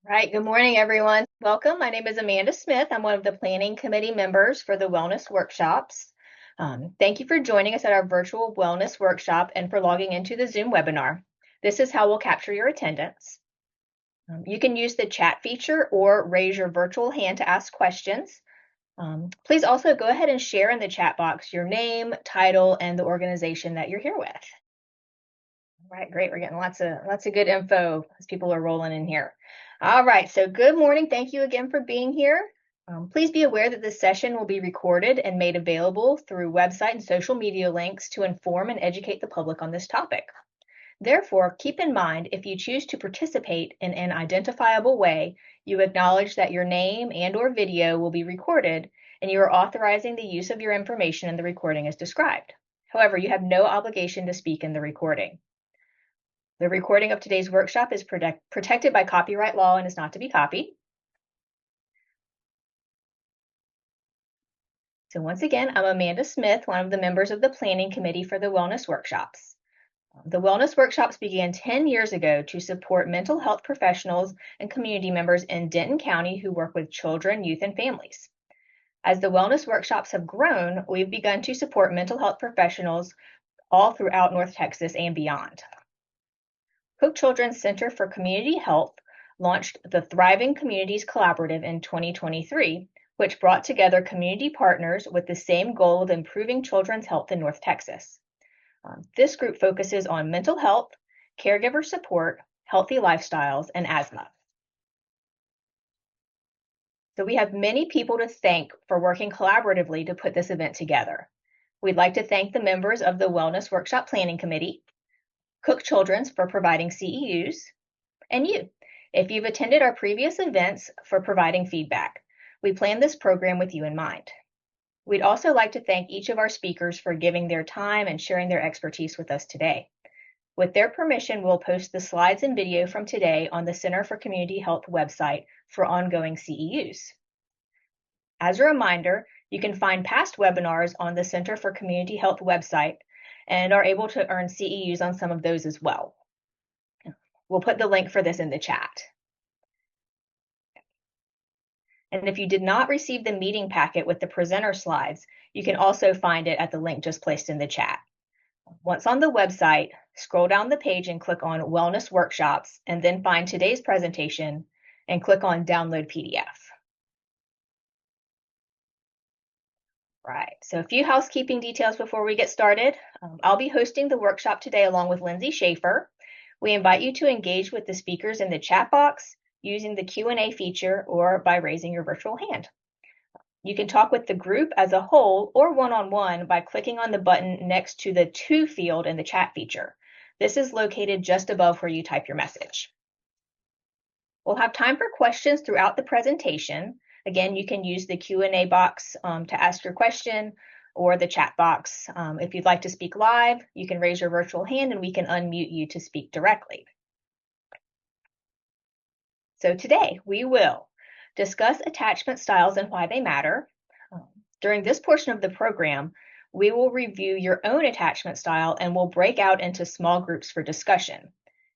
Right. Good morning, everyone. Welcome. My name is Amanda Smith. I'm one of the planning committee members for the wellness workshops. Thank you for joining us at our virtual wellness workshop and for logging into the Zoom webinar. This is how we'll capture your attendance. You can use the chat feature or raise your virtual hand to ask questions. Please also go ahead and share in the chat box your name, title, and the organization that you're here with. All right, great. We're getting lots of good info as people are rolling in here. All right, so good morning. Thank you again for being here. Please be aware that this session will be recorded and made available through website and social media links to inform and educate the public on this topic. Therefore, keep in mind, if you choose to participate in an identifiable way, you acknowledge that your name and/or video will be recorded, and you are authorizing the use of your information in the recording as described. However, you have no obligation to speak in the recording. The recording of today's workshop is protected by copyright law and is not to be copied. So once again, I'm Amanda Smith, one of the members of the planning committee for the wellness workshops. The wellness workshops began 10 years ago to support mental health professionals and community members in Denton County who work with children, youth, and families. As the wellness workshops have grown, we've begun to support mental health professionals all throughout North Texas and beyond. Cook Children's Center for Community Health launched the Thriving Communities Collaborative in 2023, which brought together community partners with the same goal of improving children's health in North Texas. This group focuses on mental health, caregiver support, healthy lifestyles, and asthma. So we have many people to thank for working collaboratively to put this event together. We'd like to thank the members of the Wellness Workshop Planning Committee, Cook Children's for providing CEUs, and you, if you've attended our previous events, for providing feedback. We planned this program with you in mind. We'd also like to thank each of our speakers for giving their time and sharing their expertise with us today. With their permission, we'll post the slides and video from today on the Center for Community Health website for ongoing CEUs. As a reminder, you can find past webinars on the Center for Community Health website and are able to earn CEUs on some of those as well. We'll put the link for this in the chat. And if you did not receive the meeting packet with the presenter slides, you can also find it at the link just placed in the chat. Once on the website, scroll down the page and click on Wellness Workshops, and then find today's presentation and click on Download PDF. Right, so a few housekeeping details before we get started. I'll be hosting the workshop today along with Lindsay Schaefer. We invite you to engage with the speakers in the chat box using the Q&A feature or by raising your virtual hand. You can talk with the group as a whole or one-on-one by clicking on the button next to the To field in the chat feature. This is located just above where you type your message. We'll have time for questions throughout the presentation. Again, you can use the Q&A box to ask your question or the chat box. If you'd like to speak live, you can raise your virtual hand and we can unmute you to speak directly. So today we will discuss attachment styles and why they matter. During this portion of the program, we will review your own attachment style and we'll break out into small groups for discussion.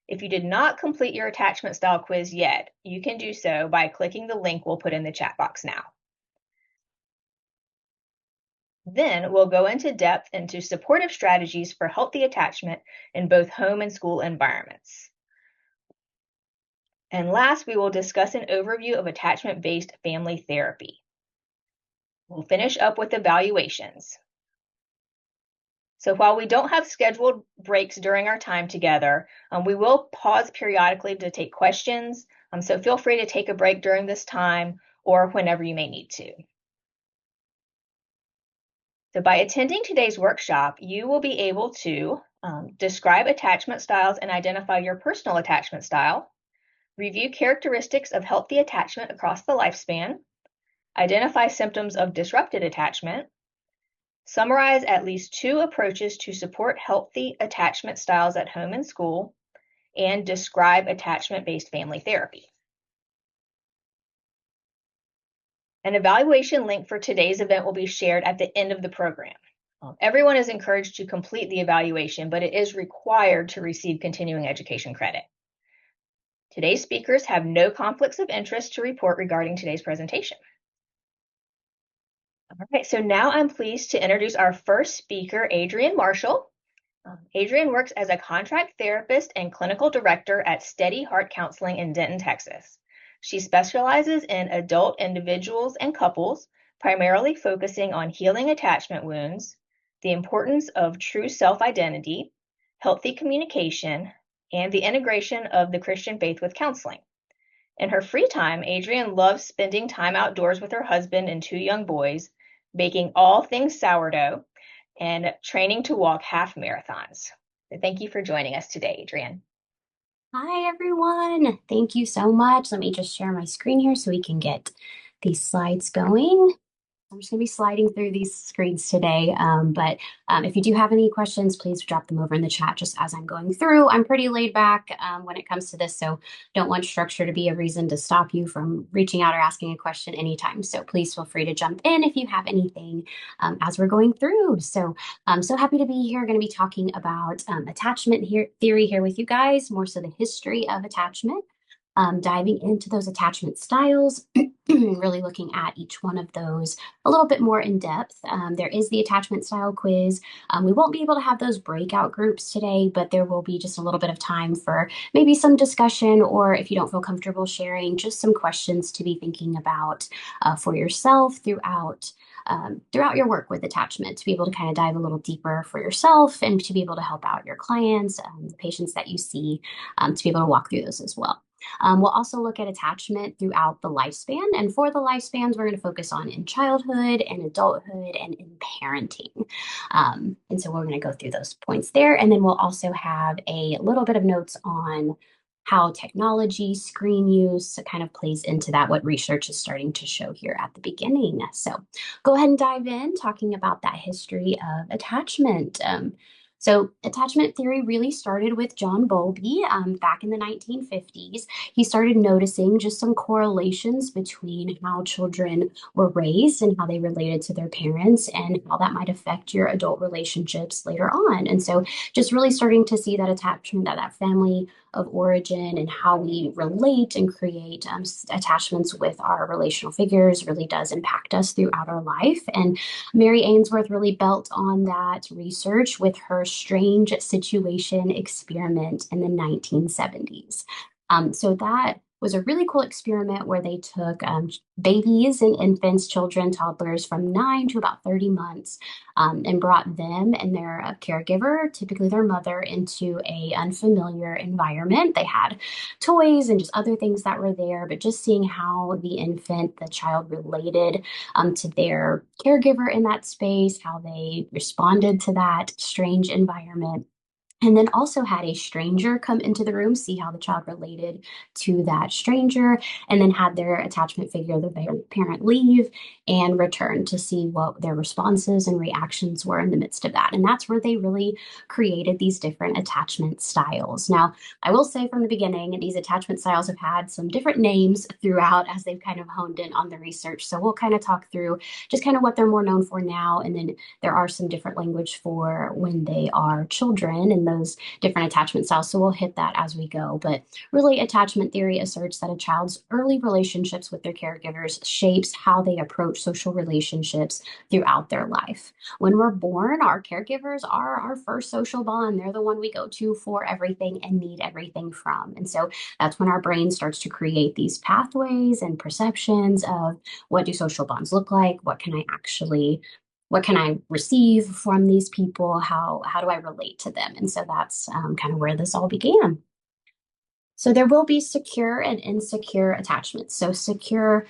If you did not complete your attachment style quiz yet, you can do so by clicking the link we'll put in the chat box now. Then we'll go into depth into supportive strategies for healthy attachment in both home and school environments. And last, we will discuss an overview of attachment-based family therapy. We'll finish up with evaluations. So while we don't have scheduled breaks during our time together, we will pause periodically to take questions. So feel free to take a break during this time or whenever you may need to. So by attending today's workshop, you will be able to describe attachment styles and identify your personal attachment style, review characteristics of healthy attachment across the lifespan, identify symptoms of disrupted attachment, summarize at least 2 approaches to support healthy attachment styles at home and school, and describe attachment-based family therapy. An evaluation link for today's event will be shared at the end of the program. Everyone is encouraged to complete the evaluation, but it is required to receive continuing education credit. Today's speakers have no conflicts of interest to report regarding today's presentation. All right, so now I'm pleased to introduce our first speaker, Adrienne Marshall. Adrienne works as a contract therapist and clinical director at Steady Heart Counseling in Denton, Texas. She specializes in adult individuals and couples, primarily focusing on healing attachment wounds, the importance of true self-identity, healthy communication, and the integration of the Christian faith with counseling. In her free time, Adrienne loves spending time outdoors with her husband and two young boys, baking all things sourdough, and training to walk half marathons. So thank you for joining us today, Adrienne. Hi, everyone. Thank you so much. Let me just share my screen here so we can get these slides going. I'm just going to be sliding through these screens today. But if you do have any questions, please drop them over in the chat just as I'm going through. I'm pretty laid back when it comes to this, so don't want structure to be a reason to stop you from reaching out or asking a question anytime. So please feel free to jump in if you have anything as we're going through. So I'm so happy to be here. Going to be talking about attachment theory here with you guys, more so the history of attachment. Diving into those attachment styles, really looking at each one of those a little bit more in depth. There is the attachment style quiz. We won't be able to have those breakout groups today, but there will be just a little bit of time for maybe some discussion, or if you don't feel comfortable sharing, just some questions to be thinking about for yourself throughout your work with attachment, to be able to kind of dive a little deeper for yourself and to be able to help out your clients, the patients that you see, to be able to walk through those as well. We'll also look at attachment throughout the lifespan. And for the lifespans, we're going to focus on in childhood and adulthood and in parenting. And so we're going to go through those points there. And then we'll also have a little bit of notes on how technology, screen use kind of plays into that, what research is starting to show here at the beginning. So go ahead and dive in, talking about that history of attachment. So attachment theory really started with John Bowlby back in the 1950s. He started noticing just some correlations between how children were raised and how they related to their parents and how that might affect your adult relationships later on. And so just really starting to see that attachment, that family of origin and how we relate and create attachments with our relational figures really does impact us throughout our life. And Mary Ainsworth really built on that research with her strange situation experiment in the 1970s. So that was a really cool experiment where they took babies and infants, children, toddlers from 9 to about 30 months, and brought them and their caregiver, typically their mother, into a unfamiliar environment. They had toys and just other things that were there, but just seeing how the child related to their caregiver in that space, how they responded to that strange environment. And then also had a stranger come into the room, see how the child related to that stranger, and then had their attachment figure, the parent, leave and return to see what their responses and reactions were in the midst of that. And that's where they really created these different attachment styles. Now, I will say from the beginning, these attachment styles have had some different names throughout as they've kind of honed in on the research. So we'll kind of talk through just kind of what they're more known for now. And then there are some different language for when they are children and those different attachment styles. So we'll hit that as we go. But really, attachment theory asserts that a child's early relationships with their caregivers shapes how they approach social relationships throughout their life. When we're born, our caregivers are our first social bond. They're the one we go to for everything and need everything from. And so that's when our brain starts to create these pathways and perceptions of what do social bonds look like? What can I receive from these people? How do I relate to them? And so that's kind of where this all began. So there will be secure and insecure attachments. So secure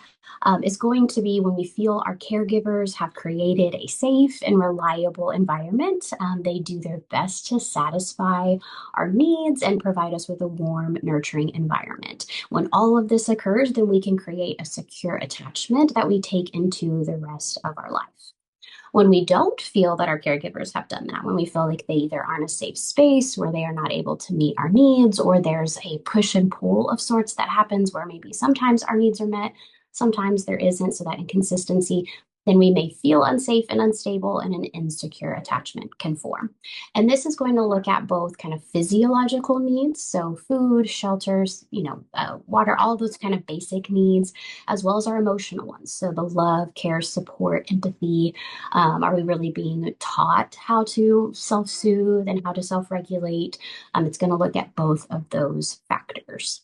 is going to be when we feel our caregivers have created a safe and reliable environment. They do their best to satisfy our needs and provide us with a warm, nurturing environment. When all of this occurs, then we can create a secure attachment that we take into the rest of our life. When we don't feel that our caregivers have done that, when we feel like they either aren't a safe space where they are not able to meet our needs, or there's a push and pull of sorts that happens where maybe sometimes our needs are met, sometimes there isn't, so that inconsistency, then we may feel unsafe and unstable, and an insecure attachment can form. And this is going to look at both kind of physiological needs, so food, shelters, water, all those kind of basic needs, as well as our emotional ones. So the love, care, support, empathy. Are we really being taught how to self-soothe and how to self-regulate? It's going to look at both of those factors.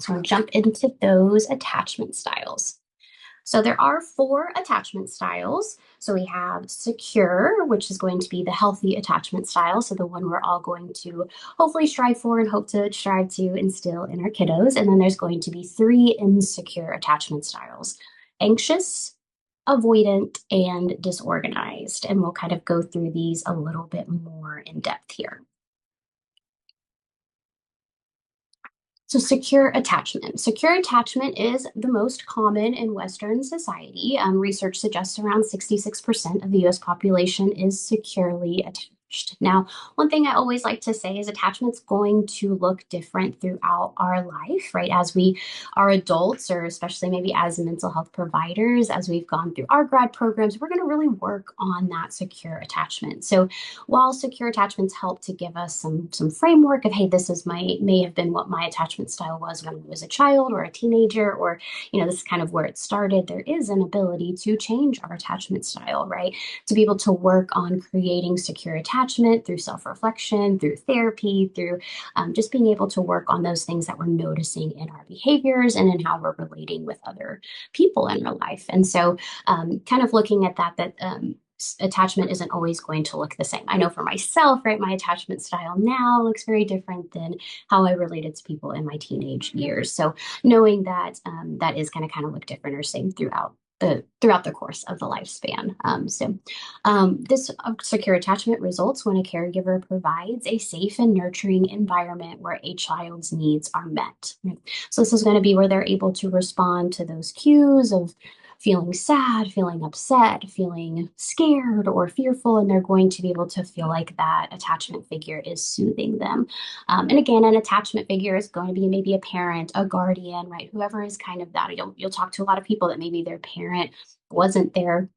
So I'll jump into those attachment styles. So there are four attachment styles. So we have secure, which is going to be the healthy attachment style. So the one we're all going to hopefully strive for and hope to strive to instill in our kiddos. And then there's going to be three insecure attachment styles: anxious, avoidant, and disorganized. And we'll kind of go through these a little bit more in depth here. So secure attachment. Secure attachment is the most common in Western society. Research suggests around 66% of the US population is securely attached. Now, one thing I always like to say is attachment's going to look different throughout our life, right? As we are adults, or especially maybe as mental health providers, as we've gone through our grad programs, we're going to really work on that secure attachment. So while secure attachments help to give us some framework of, hey, this is may have been what my attachment style was when I was a child or a teenager, or this is kind of where it started, there is an ability to change our attachment style, right? To be able to work on creating secure attachment through self-reflection, through therapy, through just being able to work on those things that we're noticing in our behaviors and in how we're relating with other people in our life. And so kind of looking at that attachment isn't always going to look the same. I know for myself, right, my attachment style now looks very different than how I related to people in my teenage years. So knowing that that is going to kind of look different or same throughout the course of the lifespan. This secure attachment results when a caregiver provides a safe and nurturing environment where a child's needs are met. Right? So this is going to be where they're able to respond to those cues of feeling sad, feeling upset, feeling scared or fearful, and they're going to be able to feel like that attachment figure is soothing them. And again, an attachment figure is going to be maybe a parent, a guardian, right? Whoever is kind of that. You'll talk to a lot of people that maybe their parent wasn't their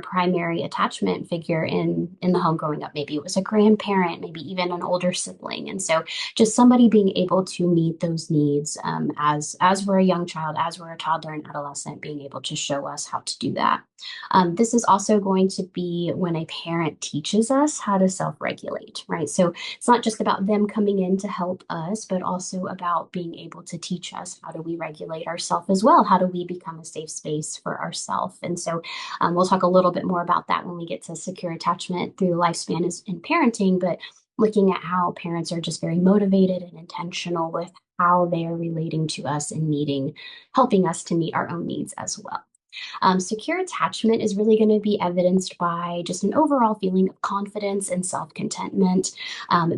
primary attachment figure in the home growing up. Maybe it was a grandparent, maybe even an older sibling. And so just somebody being able to meet those needs as we're a young child, as we're a toddler and adolescent, being able to show us how to do that. This is also going to be when a parent teaches us how to self-regulate, right? So it's not just about them coming in to help us, but also about being able to teach us how do we regulate ourselves as well? How do we become a safe space for ourselves? And so we'll talk a little bit more about that when we get to secure attachment through the lifespan in parenting, but looking at how parents are just very motivated and intentional with how they are relating to us and helping us to meet our own needs as well. Secure attachment is really going to be evidenced by just an overall feeling of confidence and self contentment,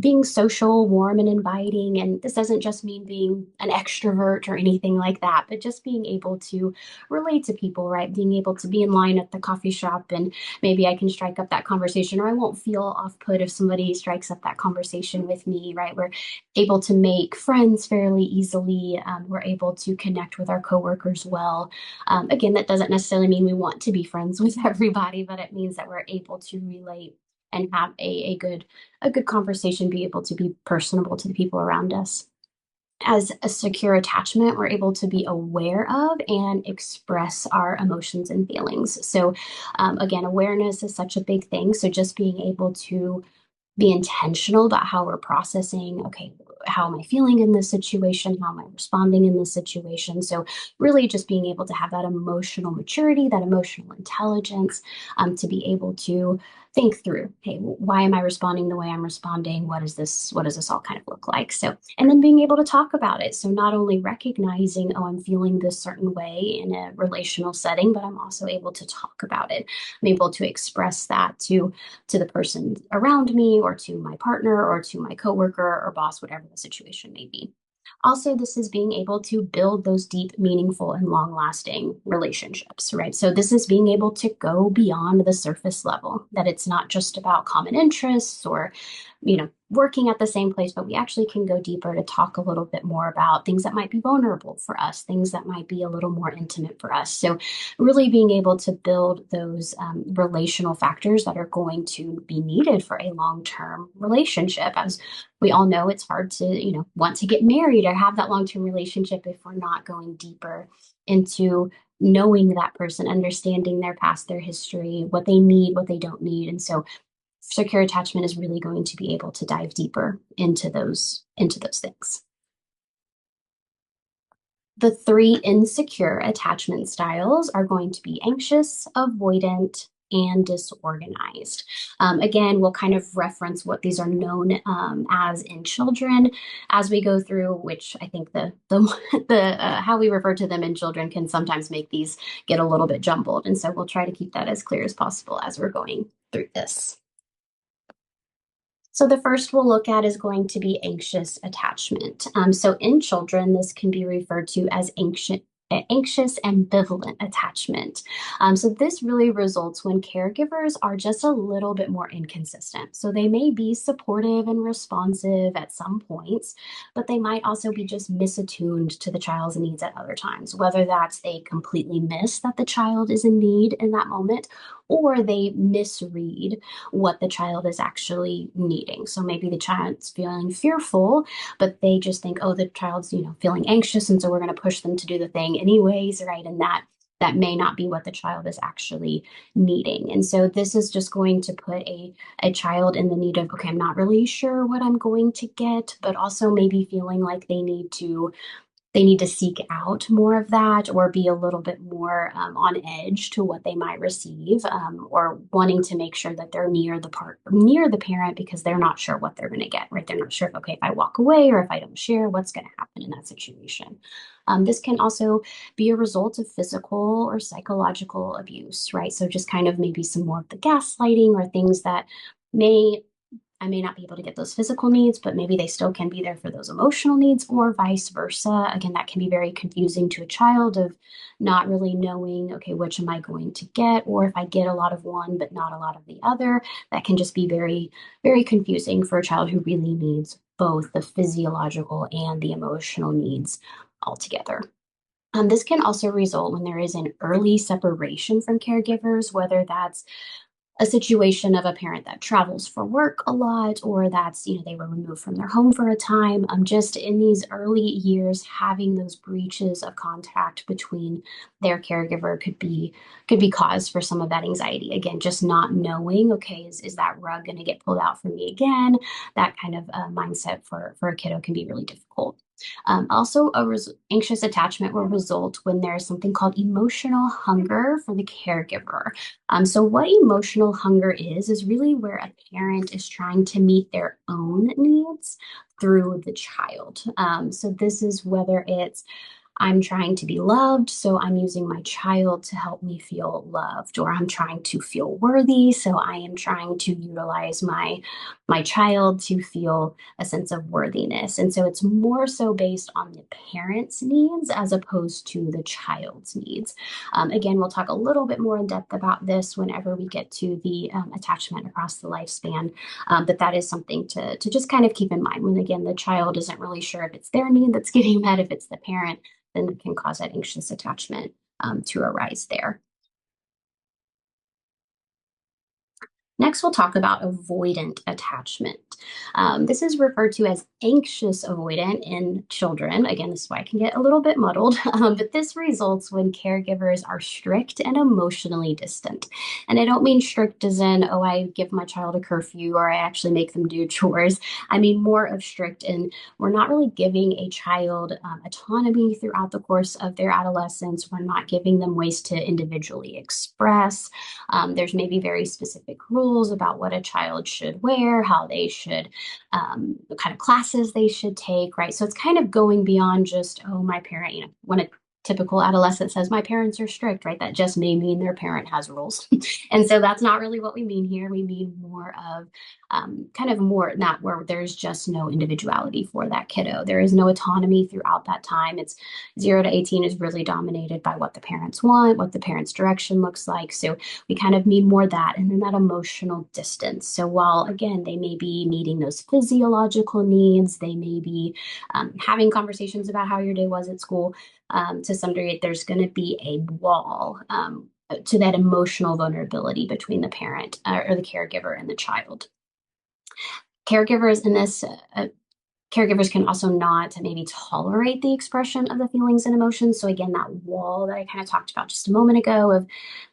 being social, warm, and inviting. And this doesn't just mean being an extrovert or anything like that, but just being able to relate to people, right? Being able to be in line at the coffee shop and maybe I can strike up that conversation, or I won't feel off put if somebody strikes up that conversation with me, right? We're able to make friends fairly easily. We're able to connect with our coworkers well. Again, that doesn't necessarily mean we want to be friends with everybody, but it means that we're able to relate and have a good conversation, be able to be personable to the people around us. As a secure attachment, we're able to be aware of and express our emotions and feelings. So, again, awareness is such a big thing. So, just being able to be intentional about how we're processing, okay, how am I feeling in this situation? How am I responding in this situation? So, really just being able to have that emotional maturity, that emotional intelligence, to be able to think through, hey, why am I responding the way I'm responding? What does this all kind of look like? So, and then being able to talk about it. So, not only recognizing, oh, I'm feeling this certain way in a relational setting, but I'm also able to talk about it. I'm able to express that to the person around me or to my partner or to my coworker or boss, whatever the situation may be. Also, this is being able to build those deep, meaningful, and long lasting relationships, right? So, this is being able to go beyond the surface level, that it's not just about common interests or working at the same place, but we actually can go deeper to talk a little bit more about things that might be vulnerable for us, things that might be a little more intimate for us. So, really being able to build those relational factors that are going to be needed for a long-term relationship. As we all know, it's hard to, want to get married or have that long-term relationship if we're not going deeper into knowing that person, understanding their past, their history, what they need, what they don't need. And so secure attachment is really going to be able to dive deeper into those things. The three insecure attachment styles are going to be anxious, avoidant, and disorganized. Again, we'll kind of reference what these are known as in children as we go through, which I think the how we refer to them in children can sometimes make these get a little bit jumbled, and so we'll try to keep that as clear as possible as we're going through this. So the first we'll look at is going to be anxious attachment. So in children, this can be referred to as anxious ambivalent attachment. So this really results when caregivers are just a little bit more inconsistent. So they may be supportive and responsive at some points, but they might also be just misattuned to the child's needs at other times, whether that's they completely miss that the child is in need in that moment, or they misread what the child is actually needing. So maybe the child's feeling fearful, but they just think, oh, the child's, feeling anxious, and so we're going to push them to do the thing anyways, right? And that may not be what the child is actually needing. And so this is just going to put a child in the need of, okay, I'm not really sure what I'm going to get, but also maybe feeling like they need to seek out more of that or be a little bit more on edge to what they might receive, or wanting to make sure that they're near the parent because they're not sure what they're going to get, right? They're not sure if, okay, if I walk away or if I don't share, what's going to happen in that situation. This can also be a result of physical or psychological abuse, right? So just kind of maybe some more of the gaslighting or things that may I may not be able to get those physical needs, but maybe they still can be there for those emotional needs, or vice versa. Again, that can be very confusing to a child of not really knowing, okay, which am I going to get? Or if I get a lot of one, but not a lot of the other, that can just be very, very confusing for a child who really needs both the physiological and the emotional needs altogether. This can also result when there is an early separation from caregivers, whether that's a situation of a parent that travels for work a lot, or that's, they were removed from their home for a time. Just in these early years, having those breaches of contact between their caregiver could be cause for some of that anxiety. Again, just not knowing, okay, is that rug going to get pulled out for me again? That kind of mindset for a kiddo can be really difficult. Also, anxious attachment will result when there's something called emotional hunger for the caregiver. So, what emotional hunger is really where a parent is trying to meet their own needs through the child. So, this is whether it's I'm trying to be loved, so I'm using my child to help me feel loved, or I'm trying to feel worthy, so I am trying to utilize my child to feel a sense of worthiness. And so it's more so based on the parent's needs as opposed to the child's needs. Again, we'll talk a little bit more in depth about this whenever we get to the attachment across the lifespan. But that is something to just kind of keep in mind when, again, the child isn't really sure if it's their need that's getting met, if it's the parent, then it can cause that anxious attachment to arise there. Next, we'll talk about avoidant attachment. This is referred to as anxious avoidant in children. Again, this is why it can get a little bit muddled, but this results when caregivers are strict and emotionally distant. And I don't mean strict as in, oh, I give my child a curfew or I actually make them do chores. I mean more of strict, and we're not really giving a child autonomy throughout the course of their adolescence. We're not giving them ways to individually express. There's maybe very specific rules about what a child should wear, how they should, what kind of classes they should take, right? So it's kind of going beyond just, oh, my parent, when a typical adolescent says, my parents are strict, right? That just may mean their parent has rules. And so that's not really what we mean here. We mean more more of kind of more not where there's just no individuality for that kiddo. There is no autonomy throughout that time. It's 0 to 18 is really dominated by what the parents want, what the parents' direction looks like. So we kind of need more of that. And then that emotional distance. So while, again, they may be meeting those physiological needs, they may be having conversations about how your day was at school. To some degree, there's going to be a wall to that emotional vulnerability between the parent or the caregiver and the child. Caregivers in this Caregivers can also not maybe tolerate the expression of the feelings and emotions. So again, that wall that I kind of talked about just a moment ago of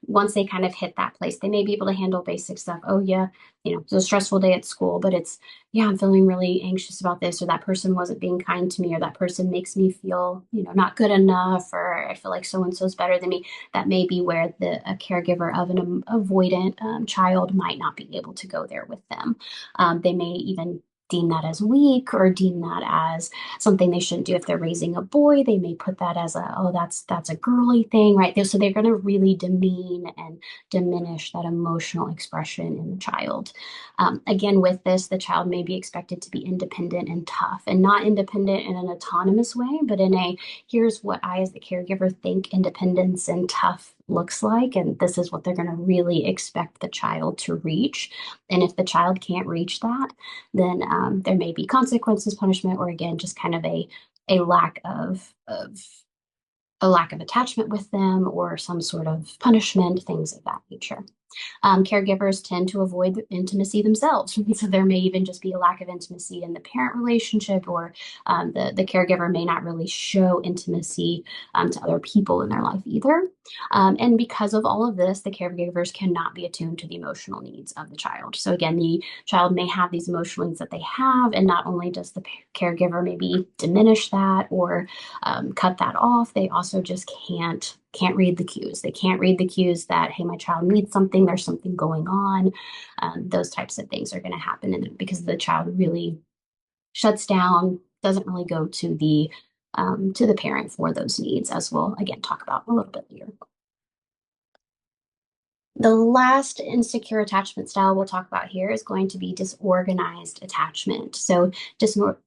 once they kind of hit that place, they may be able to handle basic stuff. Oh yeah, it's a stressful day at school, but yeah, I'm feeling really anxious about this, or that person wasn't being kind to me, or that person makes me feel, not good enough, or I feel like so and so's better than me. That may be where a caregiver of an avoidant child might not be able to go there with them. They may even deem that as weak or deem that as something they shouldn't do. If they're raising a boy, they may put that as that's a girly thing, right? So they're going to really demean and diminish that emotional expression in the child. Again, with this, the child may be expected to be independent and tough, and not independent in an autonomous way, but in a here's what I, as the caregiver, think independence and tough looks like, and this is what they're going to really expect the child to reach. And if the child can't reach that, then there may be consequences, punishment, or again, just kind of a lack of a lack of attachment with them or some sort of punishment, things of that nature. Caregivers tend to avoid intimacy themselves. So there may even just be a lack of intimacy in the parent relationship, or the caregiver may not really show intimacy to other people in their life either. And because of all of this, the caregivers cannot be attuned to the emotional needs of the child. So again, the child may have these emotional needs that they have, and not only does the caregiver maybe diminish that or cut that off, they also just can't read the cues. They can't read the cues that, hey, my child needs something, there's something going on. Those types of things are going to happen, and because the child really shuts down, doesn't really go to the parent for those needs, as we'll again talk about a little bit later. The last insecure attachment style we'll talk about here is going to be disorganized attachment. So,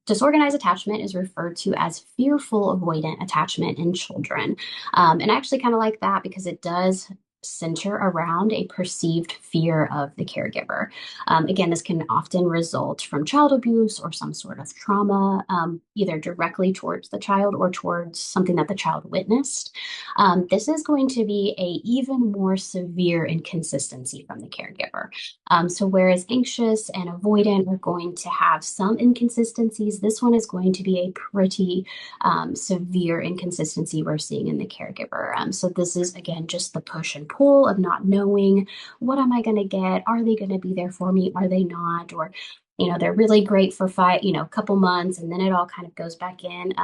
disorganized attachment is referred to as fearful avoidant attachment in children. And I actually kind of like that because it does center around a perceived fear of the caregiver. Again, this can often result from child abuse or some sort of trauma, either directly towards the child or towards something that the child witnessed. This is going to be a even more severe inconsistency from the caregiver. So whereas anxious and avoidant are going to have some inconsistencies, this one is going to be a pretty severe inconsistency we're seeing in the caregiver. So this is again just the push and pull of not knowing, what am I going to get? Are they going to be there for me? Are they not? Or they're really great for a couple months, and then it all kind of goes back in.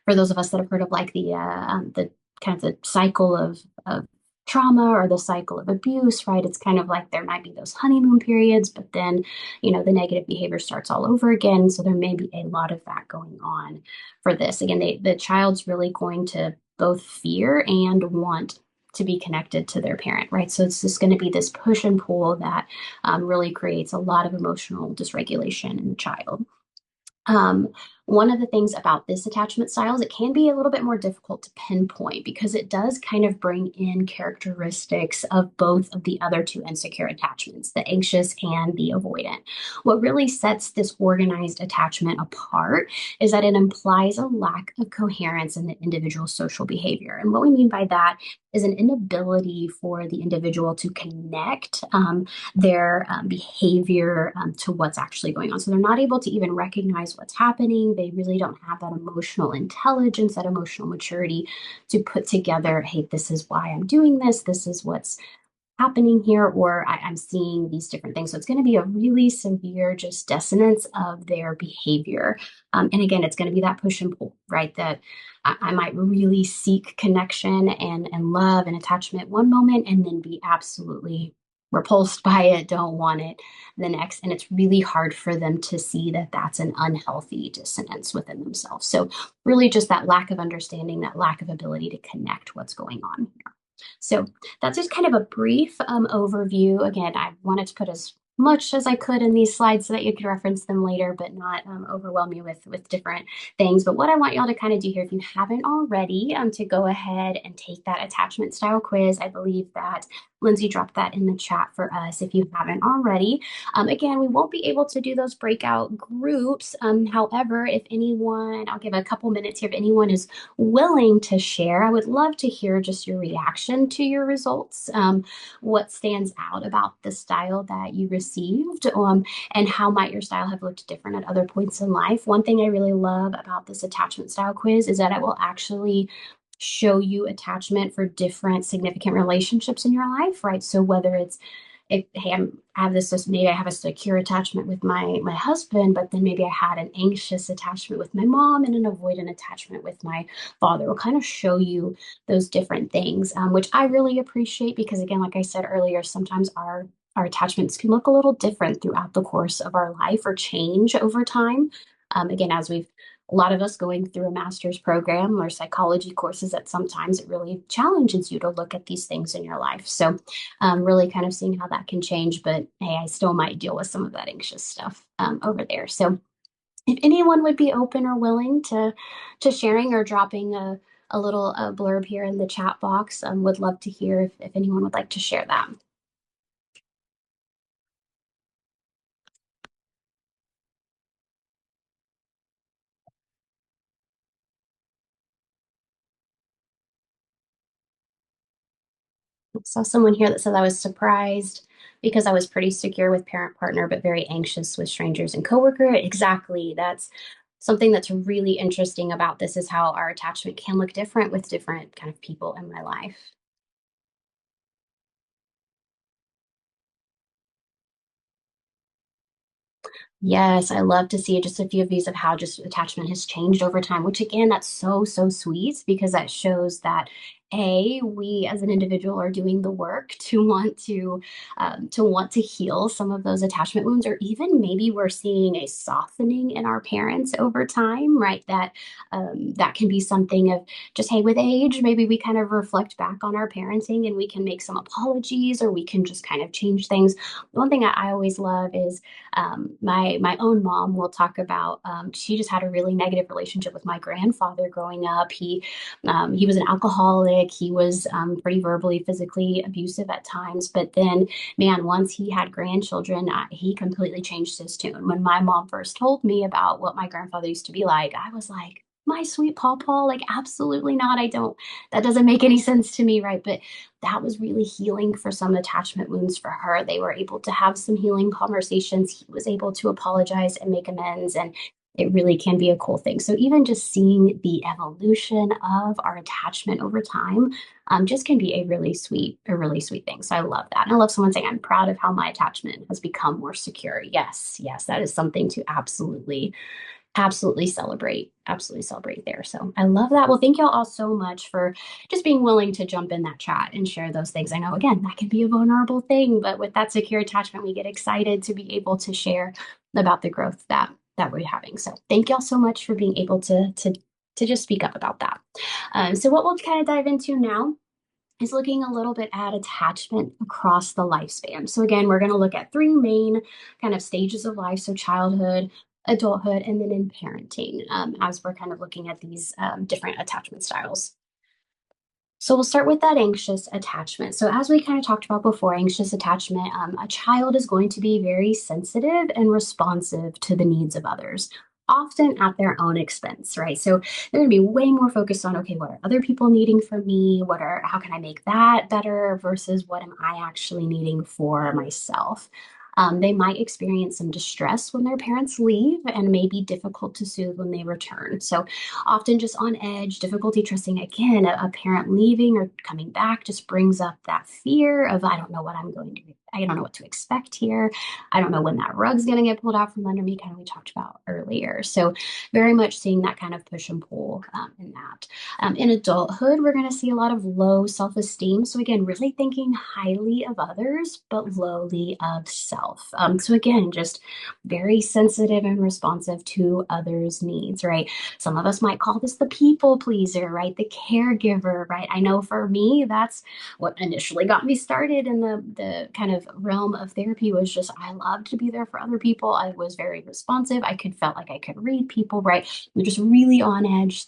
For those of us that have heard of like the kind of the cycle of trauma or the cycle of abuse, right? It's kind of like there might be those honeymoon periods, but then, the negative behavior starts all over again. So there may be a lot of that going on for this. Again, the child's really going to both fear and want to be connected to their parent, right? So it's just going to be this push and pull that really creates a lot of emotional dysregulation in the child. Um, One of the things about this attachment style is it can be a little bit more difficult to pinpoint because it does kind of bring in characteristics of both of the other two insecure attachments, the anxious and the avoidant. What really sets this organized attachment apart is that it implies a lack of coherence in the individual's social behavior. And what we mean by that is an inability for the individual to connect their behavior to what's actually going on. So they're not able to even recognize what's happening. They really don't have that emotional intelligence, that emotional maturity to put together, hey, this is why I'm doing this. This is what's happening here, or I'm seeing these different things. So it's going to be a really severe just dissonance of their behavior. And again, it's going to be that push and pull, right? That I might really seek connection and love and attachment one moment and then be absolutely repulsed by it, don't want it the next. And it's really hard for them to see that that's an unhealthy dissonance within themselves. So really just that lack of understanding, that lack of ability to connect what's going on here. So that's just kind of a brief overview. Again, I wanted to put as much as I could in these slides so that you could reference them later, but not overwhelm you with different things. But what I want y'all to kind of do here, if you haven't already, to go ahead and take that attachment style quiz. I believe that Lindsay dropped that in the chat for us if you haven't already. Again, we won't be able to do those breakout groups. However, if anyone, I'll give a couple minutes here, if anyone is willing to share, I would love to hear just your reaction to your results. What stands out about the style that you received, and how might your style have looked different at other points in life. One thing I really love about this attachment style quiz is that it will actually show you attachment for different significant relationships in your life, right? So whether it's if hey, I have this maybe I have a secure attachment with my husband, but then maybe I had an anxious attachment with my mom and an avoidant attachment with my father. Will kind of show you those different things, which I really appreciate because again, like I said earlier, sometimes our attachments can look a little different throughout the course of our life or change over time. Again, as we've a lot of us going through a master's program or psychology courses that sometimes it really challenges you to look at these things in your life. So really kind of seeing how that can change. But hey, I still might deal with some of that anxious stuff over there. So if anyone would be open or willing to sharing or dropping a little blurb here in the chat box, would love to hear if anyone would like to share that. I saw someone here that said I was surprised because I was pretty secure with parent partner, but very anxious with strangers and coworker. Exactly. That's something that's really interesting about this is how our attachment can look different with different kind of people in my life. Yes, I love to see just a few of these of how just attachment has changed over time, which again, that's so, so sweet because that shows that we as an individual are doing the work to want to heal some of those attachment wounds, or even maybe we're seeing a softening in our parents over time, right? That can be something of just, hey, with age, maybe we kind of reflect back on our parenting and we can make some apologies or we can just kind of change things. One thing I always love is my own mom will talk about. She just had a really negative relationship with my grandfather growing up. He was an alcoholic. He was pretty verbally, physically abusive at times. But then, man, once he had grandchildren, he completely changed his tune. When my mom first told me about what my grandfather used to be like, I was like, my sweet pawpaw, like absolutely not. I don't. That doesn't make any sense to me, right? But that was really healing for some attachment wounds for her. They were able to have some healing conversations. He was able to apologize and make amends. And it really can be a cool thing. So even just seeing the evolution of our attachment over time, just can be a really sweet thing. So I love that. And I love someone saying, I'm proud of how my attachment has become more secure. Yes, yes, that is something to absolutely celebrate there. So I love that. Well, thank y'all all so much for just being willing to jump in that chat and share those things. I know, again, that can be a vulnerable thing, but with that secure attachment, we get excited to be able to share about the growth that we're having. So thank y'all so much for being able to just speak up about that. So what we'll kind of dive into now is looking a little bit at attachment across the lifespan. So again, we're going to look at three main kind of stages of life. So childhood, adulthood, and then in parenting, as we're kind of looking at these different attachment styles. So we'll start with that anxious attachment. So as we kind of talked about before, anxious attachment, a child is going to be very sensitive and responsive to the needs of others, often at their own expense, right? So they're going to be way more focused on, okay, what are other people needing from me? How can I make that better versus what am I actually needing for myself? They might experience some distress when their parents leave and may be difficult to soothe when they return. So often just on edge, difficulty trusting again, a parent leaving or coming back just brings up that fear of, I don't know what to expect here. I don't know when that rug's going to get pulled out from under me, kind of we talked about earlier. So very much seeing that kind of push and pull in that. In adulthood, we're going to see a lot of low self-esteem. So again, really thinking highly of others, but lowly of self. So again, just very sensitive and responsive to others' needs, right? Some of us might call this the people pleaser, right? The caregiver, right? I know for me, that's what initially got me started in the kind of of realm of therapy was just I loved to be there for other people. I was very responsive. I could felt like I could read people, right? We're just really on edge,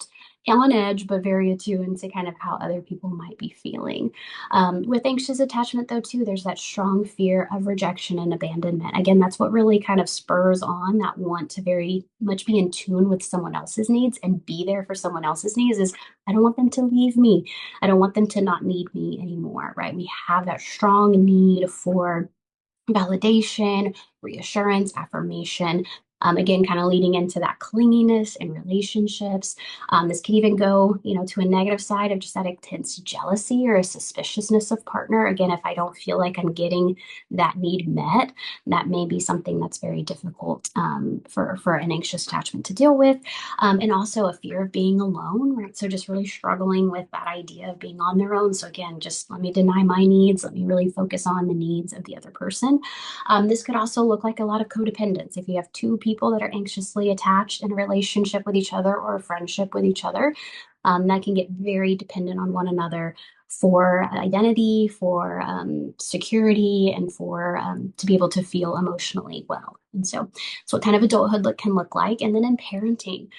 but very attuned to kind of how other people might be feeling. With anxious attachment, though, too, there's that strong fear of rejection and abandonment. Again, that's what really kind of spurs on that want to very much be in tune with someone else's needs and be there for someone else's needs is I don't want them to leave me. I don't want them to not need me anymore, right? We have that strong need for validation, reassurance, affirmation. Again, kind of leading into that clinginess in relationships. This can even go, to a negative side of just that intense jealousy or a suspiciousness of partner. Again, if I don't feel like I'm getting that need met, that may be something that's very difficult for an anxious attachment to deal with. And also a fear of being alone, right? So just really struggling with that idea of being on their own. So again, just let me deny my needs. Let me really focus on the needs of the other person. This could also look like a lot of codependence. If you have two people that are anxiously attached in a relationship with each other or a friendship with each other, that can get very dependent on one another for identity, for security, and for to be able to feel emotionally well. And so that's what kind of adulthood can look like. And then in parenting,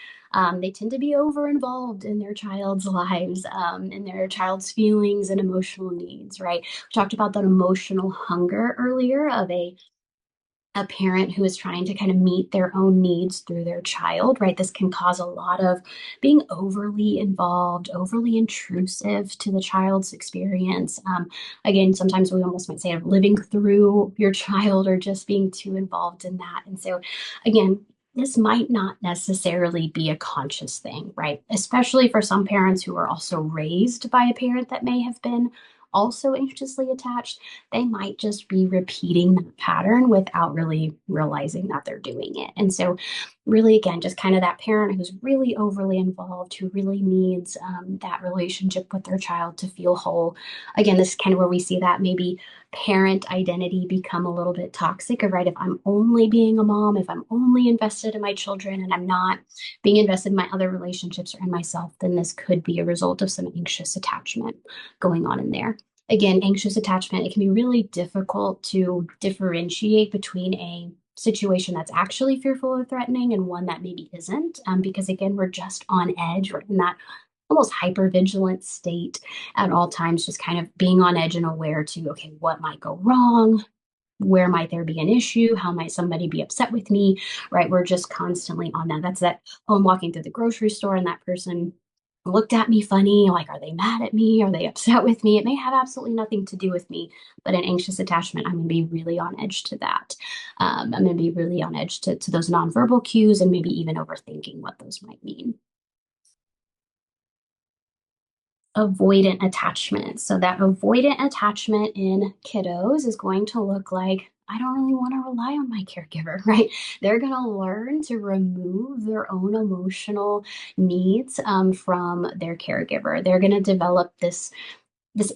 they tend to be over involved in their child's lives, in their child's feelings and emotional needs, right? We talked about that emotional hunger earlier of a parent who is trying to kind of meet their own needs through their child, right? This can cause a lot of being overly involved, overly intrusive to the child's experience. Again, sometimes we almost might say of living through your child or just being too involved in that. And so, again, this might not necessarily be a conscious thing, right? Especially for some parents who are also raised by a parent that may have been also anxiously attached, they might just be repeating that pattern without really realizing that they're doing it. And so, really, again, just kind of that parent who's really overly involved, who really needs that relationship with their child to feel whole. Again, this is kind of where we see that maybe parent identity become a little bit toxic, right? If I'm only being a mom, if I'm only invested in my children and I'm not being invested in my other relationships or in myself, then this could be a result of some anxious attachment going on in there. Again, anxious attachment, it can be really difficult to differentiate between a situation that's actually fearful or threatening and one that maybe isn't, because again, we're just on edge. We're in that almost hyper vigilant state at all times, just kind of being on edge and aware to, okay, what might go wrong? Where might there be an issue? How might somebody be upset with me? Right? We're just constantly on that. That's that, oh, I'm walking through the grocery store and that person looked at me funny. Like, are they mad at me? Are they upset with me? It may have absolutely nothing to do with me, but an anxious attachment, I'm going to be really on edge to that. I'm going to be really on edge to those nonverbal cues and maybe even overthinking what those might mean. Avoidant attachment. So that avoidant attachment in kiddos is going to look like I don't really want to rely on my caregiver, right? They're going to learn to remove their own emotional needs from their caregiver. They're going to develop this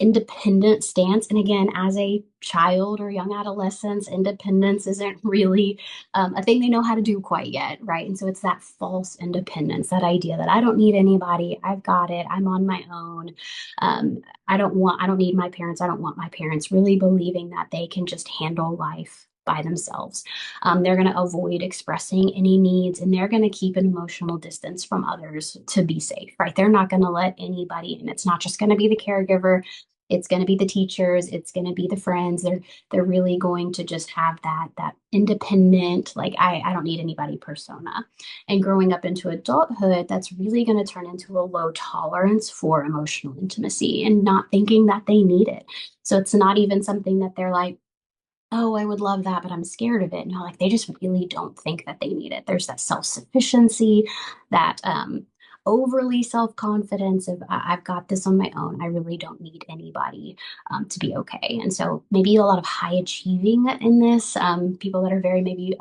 independent stance. And again, as a child or young adolescence, independence isn't really a thing they know how to do quite yet, right? And so it's that false independence, that idea that I don't need anybody, I've got it, I'm on my own. I don't need my parents, I don't want my parents, really believing that they can just handle life by themselves. They're going to avoid expressing any needs and they're going to keep an emotional distance from others to be safe, right? They're not going to let anybody in. It's not just going to be the caregiver. It's going to be the teachers. It's going to be the friends. They're really going to just have that independent, like I don't need anybody persona. And growing up into adulthood, that's really going to turn into a low tolerance for emotional intimacy and not thinking that they need it. So it's not even something that they're like, oh, I would love that, but I'm scared of it. No, like they just really don't think that they need it. There's that self-sufficiency, that overly self-confidence of I've got this on my own. I really don't need anybody to be okay. And so maybe a lot of high achieving in this, people that are very maybe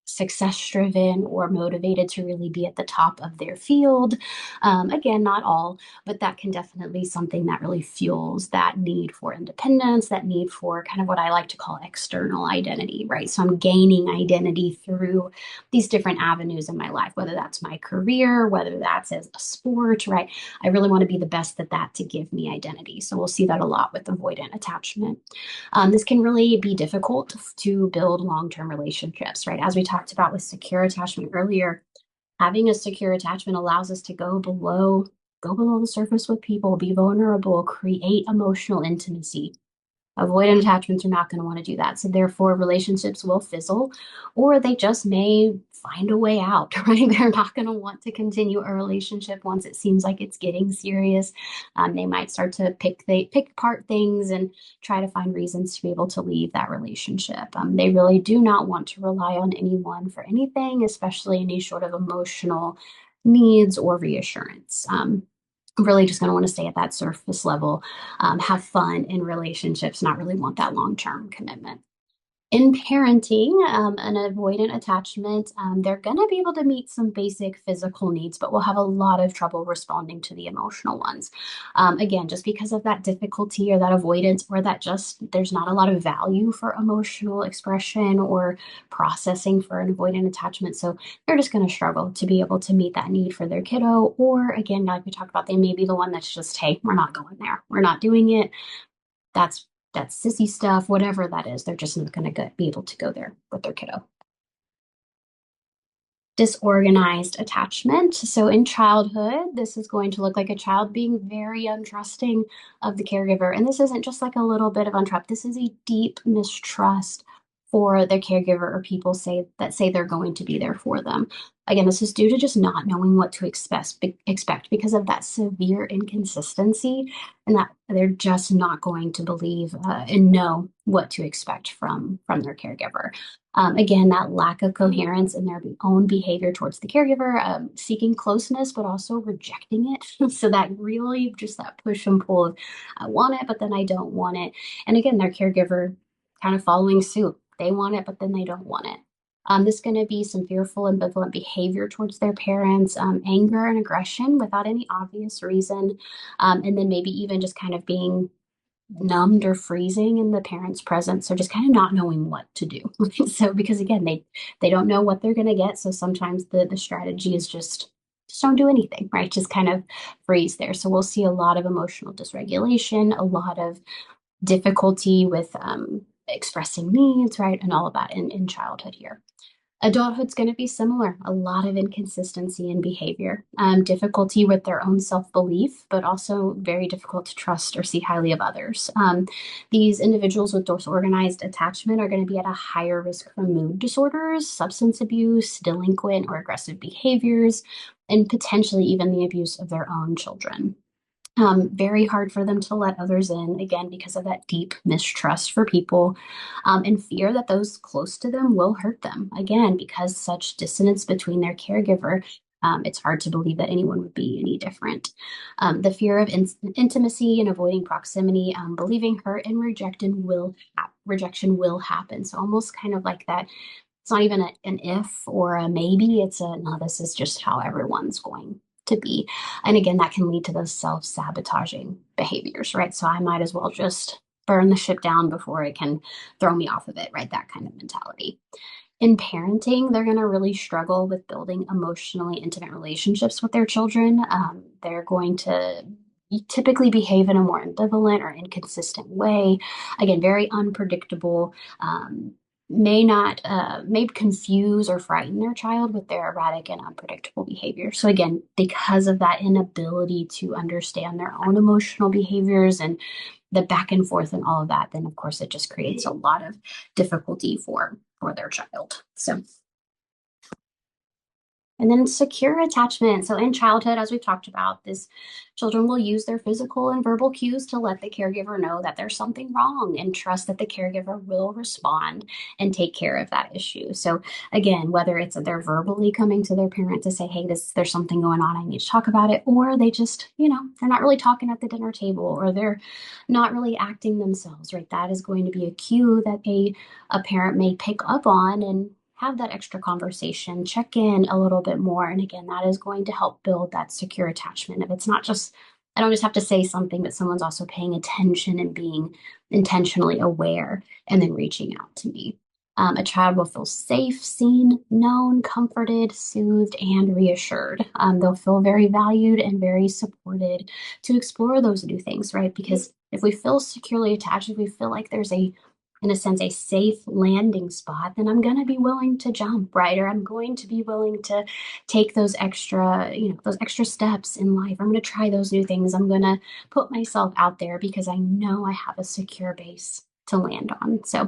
success driven or motivated to really be at the top of their field. Again, not all, but that can definitely be something that really fuels that need for independence, that need for kind of what I like to call external identity, right? So I'm gaining identity through these different avenues in my life, whether that's my career, whether that's as a sport, right? I really want to be the best at that to give me identity. So we'll see that a lot with avoidant attachment. This can really be difficult to build long-term relationships, right? As we talked about with secure attachment earlier, having a secure attachment allows us to go below the surface with people, be vulnerable, create emotional intimacy. Avoidant attachments are not going to want to do that. So therefore, relationships will fizzle, or they just may find a way out, right? They're not going to want to continue a relationship once it seems like it's getting serious. They might start to pick apart things and try to find reasons to be able to leave that relationship. They really do not want to rely on anyone for anything, especially any sort of emotional needs or reassurance. Really just going to want to stay at that surface level, have fun in relationships, not really want that long term commitment. In parenting, an avoidant attachment, they're going to be able to meet some basic physical needs, but will have a lot of trouble responding to the emotional ones. Again, just because of that difficulty or that avoidance, or that just there's not a lot of value for emotional expression or processing for an avoidant attachment. So they're just going to struggle to be able to meet that need for their kiddo. Or again, like we talked about, they may be the one that's just, hey, we're not going there. We're not doing it. That's that's sissy stuff, whatever that is. They're just not going to be able to go there with their kiddo. Disorganized attachment. So in childhood, this is going to look like a child being very untrusting of the caregiver. And this isn't just like a little bit of untrust. This is a deep mistrust for their caregiver or people say they're going to be there for them. Again, this is due to just not knowing what to expect because of that severe inconsistency, and that they're just not going to believe and know what to expect from their caregiver. Again, that lack of coherence in their own behavior towards the caregiver, seeking closeness, but also rejecting it. So that really just that push and pull of, I want it, but then I don't want it. And again, their caregiver kind of following suit. They want it, but then they don't want it. This is going to be some fearful, ambivalent behavior towards their parents, anger and aggression without any obvious reason, and then maybe even just kind of being numbed or freezing in the parents' presence, so just kind of not knowing what to do. So because again, they don't know what they're going to get, so sometimes the strategy is just don't do anything, right? Just kind of freeze there. So we'll see a lot of emotional dysregulation, a lot of difficulty with expressing needs, right, and all of that in childhood here. Adulthood's going to be similar. A lot of inconsistency in behavior, difficulty with their own self-belief, but also very difficult to trust or see highly of others. These individuals with disorganized attachment are going to be at a higher risk for mood disorders, substance abuse, delinquent or aggressive behaviors, and potentially even the abuse of their own children. Very hard for them to let others in, again, because of that deep mistrust for people, and fear that those close to them will hurt them. Again, because such dissonance between their caregiver, it's hard to believe that anyone would be any different. The fear of intimacy and avoiding proximity, believing hurt and rejection will happen. So almost kind of like that. It's not even an if or a maybe. It's a no. This is just how everyone's going to be. And again, that can lead to those self-sabotaging behaviors, right? So I might as well just burn the ship down before it can throw me off of it, right? That kind of mentality. In parenting, they're going to really struggle with building emotionally intimate relationships with their children. They're going to typically behave in a more ambivalent or inconsistent way. Again, very unpredictable. May confuse or frighten their child with their erratic and unpredictable behavior. So again, because of that inability to understand their own emotional behaviors and the back and forth and all of that, then of course it just creates a lot of difficulty for their child. So and then secure attachment. So in childhood, as we've talked about, this children will use their physical and verbal cues to let the caregiver know that there's something wrong and trust that the caregiver will respond and take care of that issue. So again, whether it's that they're verbally coming to their parent to say, hey, there's something going on, I need to talk about it, or they just, they're not really talking at the dinner table, or they're not really acting themselves, right? That is going to be a cue that a parent may pick up on and have that extra conversation, check in a little bit more. And again, that is going to help build that secure attachment. If it's not just, I don't just have to say something, but someone's also paying attention and being intentionally aware and then reaching out to me. A child will feel safe, seen, known, comforted, soothed, and reassured. They'll feel very valued and very supported to explore those new things, right? Because if we feel securely attached, if we feel like there's in a sense, a safe landing spot, then I'm going to be willing to jump, right? Or I'm going to be willing to take those extra, those extra steps in life. I'm going to try those new things. I'm going to put myself out there because I know I have a secure base to land on. So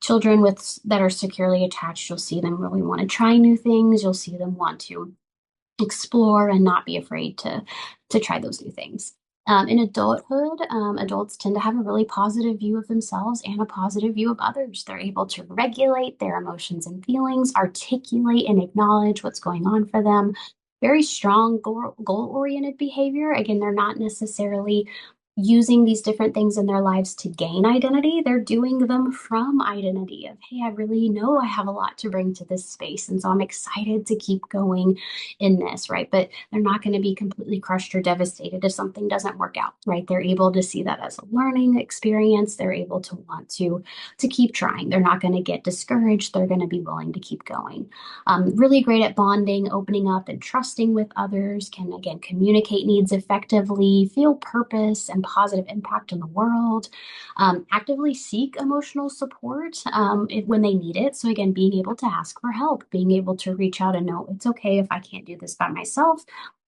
children with that are securely attached, you'll see them really want to try new things. You'll see them want to explore and not be afraid to try those new things. In adulthood, adults tend to have a really positive view of themselves and a positive view of others. They're able to regulate their emotions and feelings, articulate and acknowledge what's going on for them. Very strong goal-oriented behavior. Again, they're not necessarily using these different things in their lives to gain identity. They're doing them from identity of, hey, I really know I have a lot to bring to this space. And so I'm excited to keep going in this, right? But they're not going to be completely crushed or devastated if something doesn't work out, right? They're able to see that as a learning experience. They're able to want to keep trying. They're not going to get discouraged. They're going to be willing to keep going. Really great at bonding, opening up, and trusting with others. Can again communicate needs effectively, feel purpose and positive impact in the world. Actively seek emotional support when they need it. So again, being able to ask for help, being able to reach out and know it's okay if I can't do this by myself.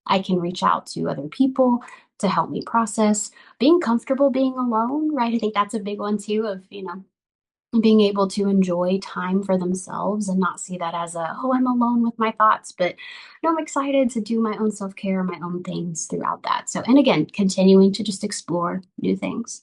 I can reach out to other people to help me process. Being comfortable being alone, right? I think that's a big one too, of, being able to enjoy time for themselves and not see that as oh, I'm alone with my thoughts, but no, I'm excited to do my own self-care, my own things throughout that. So, and again, continuing to just explore new things.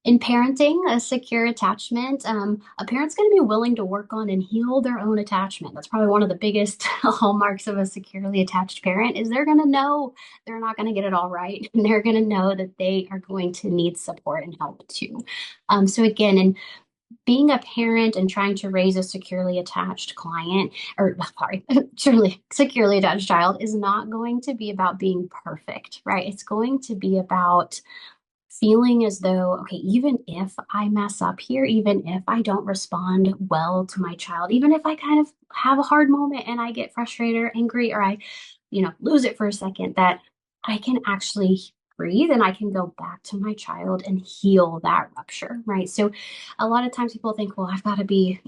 In parenting, a secure attachment, a parent's going to be willing to work on and heal their own attachment. That's probably one of the biggest hallmarks of a securely attached parent is they're going to know they're not going to get it all right. And they're going to know that they are going to need support and help too. So again, in being a parent and trying to raise a securely attached client, or sorry, truly securely attached child is not going to be about being perfect, right? It's going to be about feeling as though, okay, even if I mess up here, even if I don't respond well to my child, even if I kind of have a hard moment and I get frustrated or angry or I, lose it for a second, that I can actually breathe and I can go back to my child and heal that rupture, right? So a lot of times people think, well, I've got to be,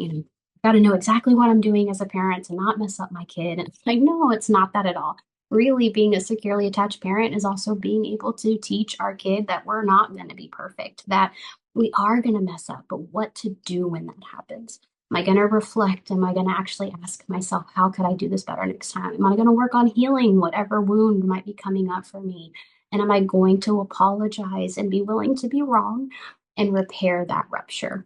got to know exactly what I'm doing as a parent to not mess up my kid. And it's like, no, it's not that at all. Really, being a securely attached parent is also being able to teach our kid that we're not going to be perfect, that we are going to mess up, but what to do when that happens. Am I going to reflect? Am I going to actually ask myself, how could I do this better next time? Am I going to work on healing whatever wound might be coming up for me? And am I going to apologize and be willing to be wrong and repair that rupture?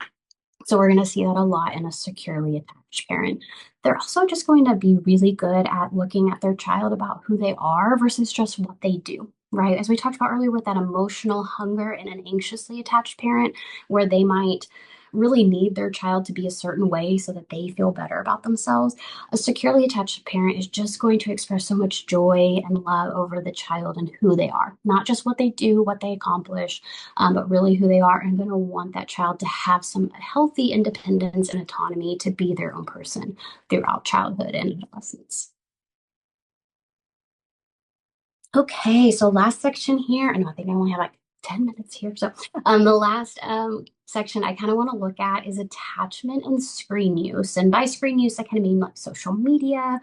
So we're going to see that a lot in a securely attached parent. They're also just going to be really good at looking at their child about who they are versus just what they do, right? As we talked about earlier with that emotional hunger in an anxiously attached parent, where they might really need their child to be a certain way so that they feel better about themselves. A securely attached parent is just going to express so much joy and love over the child and who they are, not just what they do, what they accomplish, but really who they are, and going to want that child to have some healthy independence and autonomy to be their own person throughout childhood and adolescence. Okay, so last section here, and I think I only have like 10 minutes here. So the last section I kind of want to look at is attachment and screen use. And by screen use, I kind of mean like social media,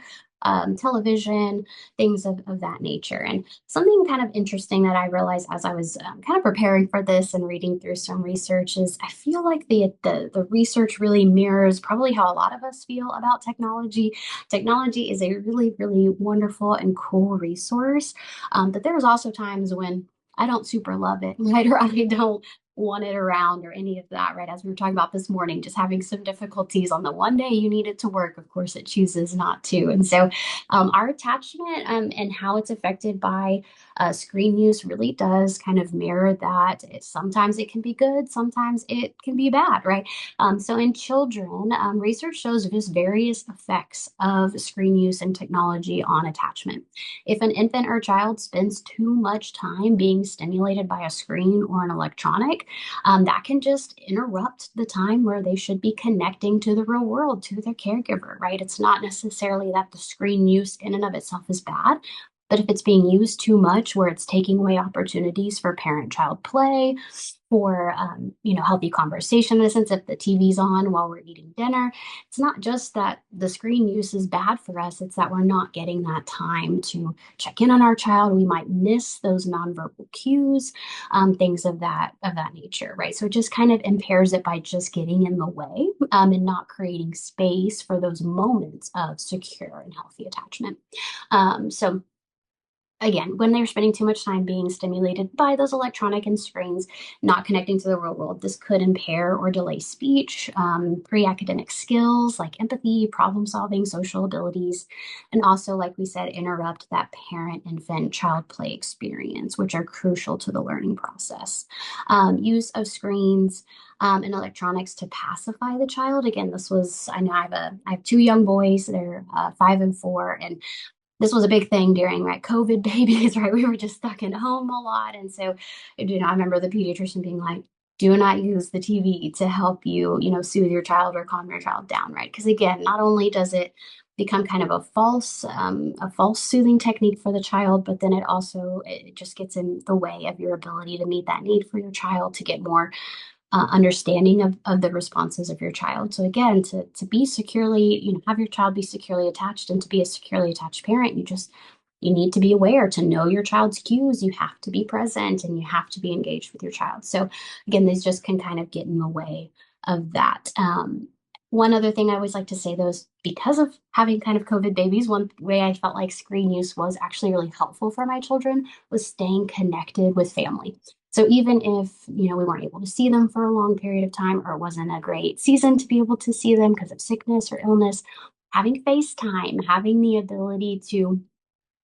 television, things of that nature. And something kind of interesting that I realized as I was kind of preparing for this and reading through some research is I feel like the research really mirrors probably how a lot of us feel about technology. Technology is a really, really wonderful and cool resource. But there's also times when I don't super love it, right? Or I don't want it around or any of that, right? As we were talking about this morning, just having some difficulties on the one day you need it to work, of course, it chooses not to. And so, our attachment and how it's affected by screen use really does kind of mirror that. Sometimes it can be good, sometimes it can be bad, right? So in children, research shows just various effects of screen use and technology on attachment. If an infant or child spends too much time being stimulated by a screen or an electronic, that can just interrupt the time where they should be connecting to the real world, to their caregiver, right? It's not necessarily that the screen use in and of itself is bad, but if it's being used too much, where it's taking away opportunities for parent-child play, for healthy conversation, in a sense, if the TV's on while we're eating dinner, it's not just that the screen use is bad for us; it's that we're not getting that time to check in on our child. We might miss those nonverbal cues, things of that nature, right? So it just kind of impairs it by just getting in the way, and not creating space for those moments of secure and healthy attachment. So again, when they're spending too much time being stimulated by those electronic and screens, not connecting to the real world, this could impair or delay speech, pre-academic skills like empathy, problem solving, social abilities, and also, like we said, interrupt that parent-infant child play experience, which are crucial to the learning process. Use of screens and electronics to pacify the child. Again, I know I have two young boys. They're 5 and 4, and this was a big thing during COVID babies, right? We were just stuck at home a lot. And so, I remember the pediatrician being like, do not use the TV to help you, soothe your child or calm your child down, right? Because again, not only does it become kind of a false soothing technique for the child, but then it just gets in the way of your ability to meet that need for your child to get more understanding of the responses of your child. So again, to be securely, have your child be securely attached, and to be a securely attached parent, you need to be aware to know your child's cues. You have to be present and you have to be engaged with your child. So again, these just can kind of get in the way of that. One other thing I always like to say, though, is because of having kind of COVID babies, one way I felt like screen use was actually really helpful for my children was staying connected with family. So even if, we weren't able to see them for a long period of time, or it wasn't a great season to be able to see them because of sickness or illness, having FaceTime, having the ability to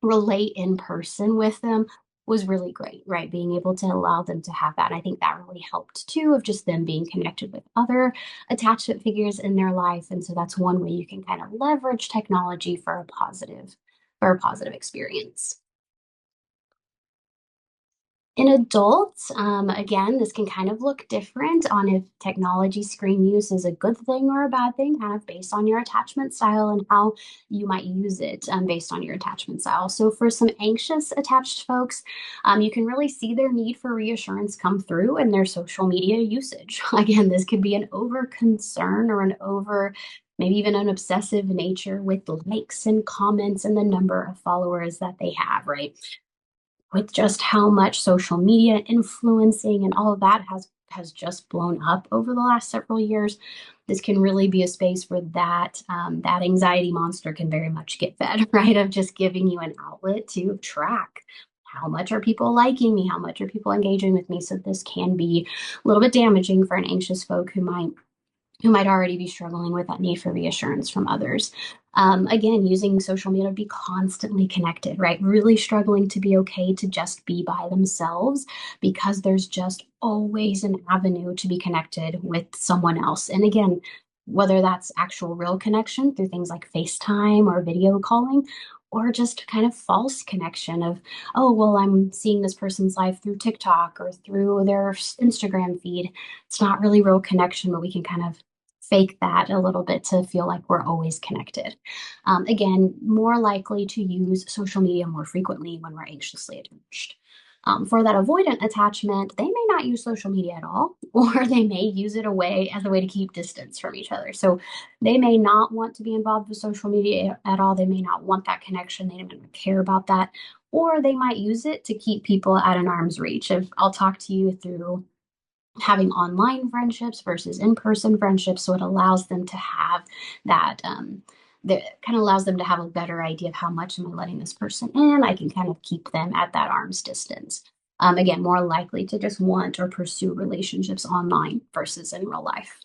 relate in person with them was really great, right? Being able to allow them to have that. And I think that really helped too, of just them being connected with other attachment figures in their life. And so that's one way you can kind of leverage technology for a positive experience. In adults, again, this can kind of look different on if technology screen use is a good thing or a bad thing, kind of based on your attachment style and how you might use it, based on your attachment style. So, for some anxious attached folks, you can really see their need for reassurance come through in their social media usage. Again, this could be an over concern or maybe even an obsessive nature with likes and comments and the number of followers that they have, right? With just how much social media influencing and all of that has just blown up over the last several years, this can really be a space where that anxiety monster can very much get fed, right? Of just giving you an outlet to track how much are people liking me, how much are people engaging with me. So this can be a little bit damaging for an anxious folk who might already be struggling with that need for reassurance from others. Again, using social media to be constantly connected, right? Really struggling to be okay to just be by themselves because there's just always an avenue to be connected with someone else. And again, whether that's actual real connection through things like FaceTime or video calling, or just kind of false connection of, oh, well, I'm seeing this person's life through TikTok or through their Instagram feed. It's not really real connection, but we can kind of fake that a little bit to feel like we're always connected. Again, more likely to use social media more frequently when we're anxiously attached. For that avoidant attachment, they may not use social media at all, or they may use it as a way to keep distance from each other. So they may not want to be involved with social media at all. They may not want that connection. They don't care about that. Or they might use it to keep people at an arm's reach. If I'll talk to you through having online friendships versus in-person friendships, so it allows them to have that kind of allows them to have a better idea of how much am I letting this person in. I can kind of keep them at that arm's distance. again, more likely to just want or pursue relationships online versus in real life.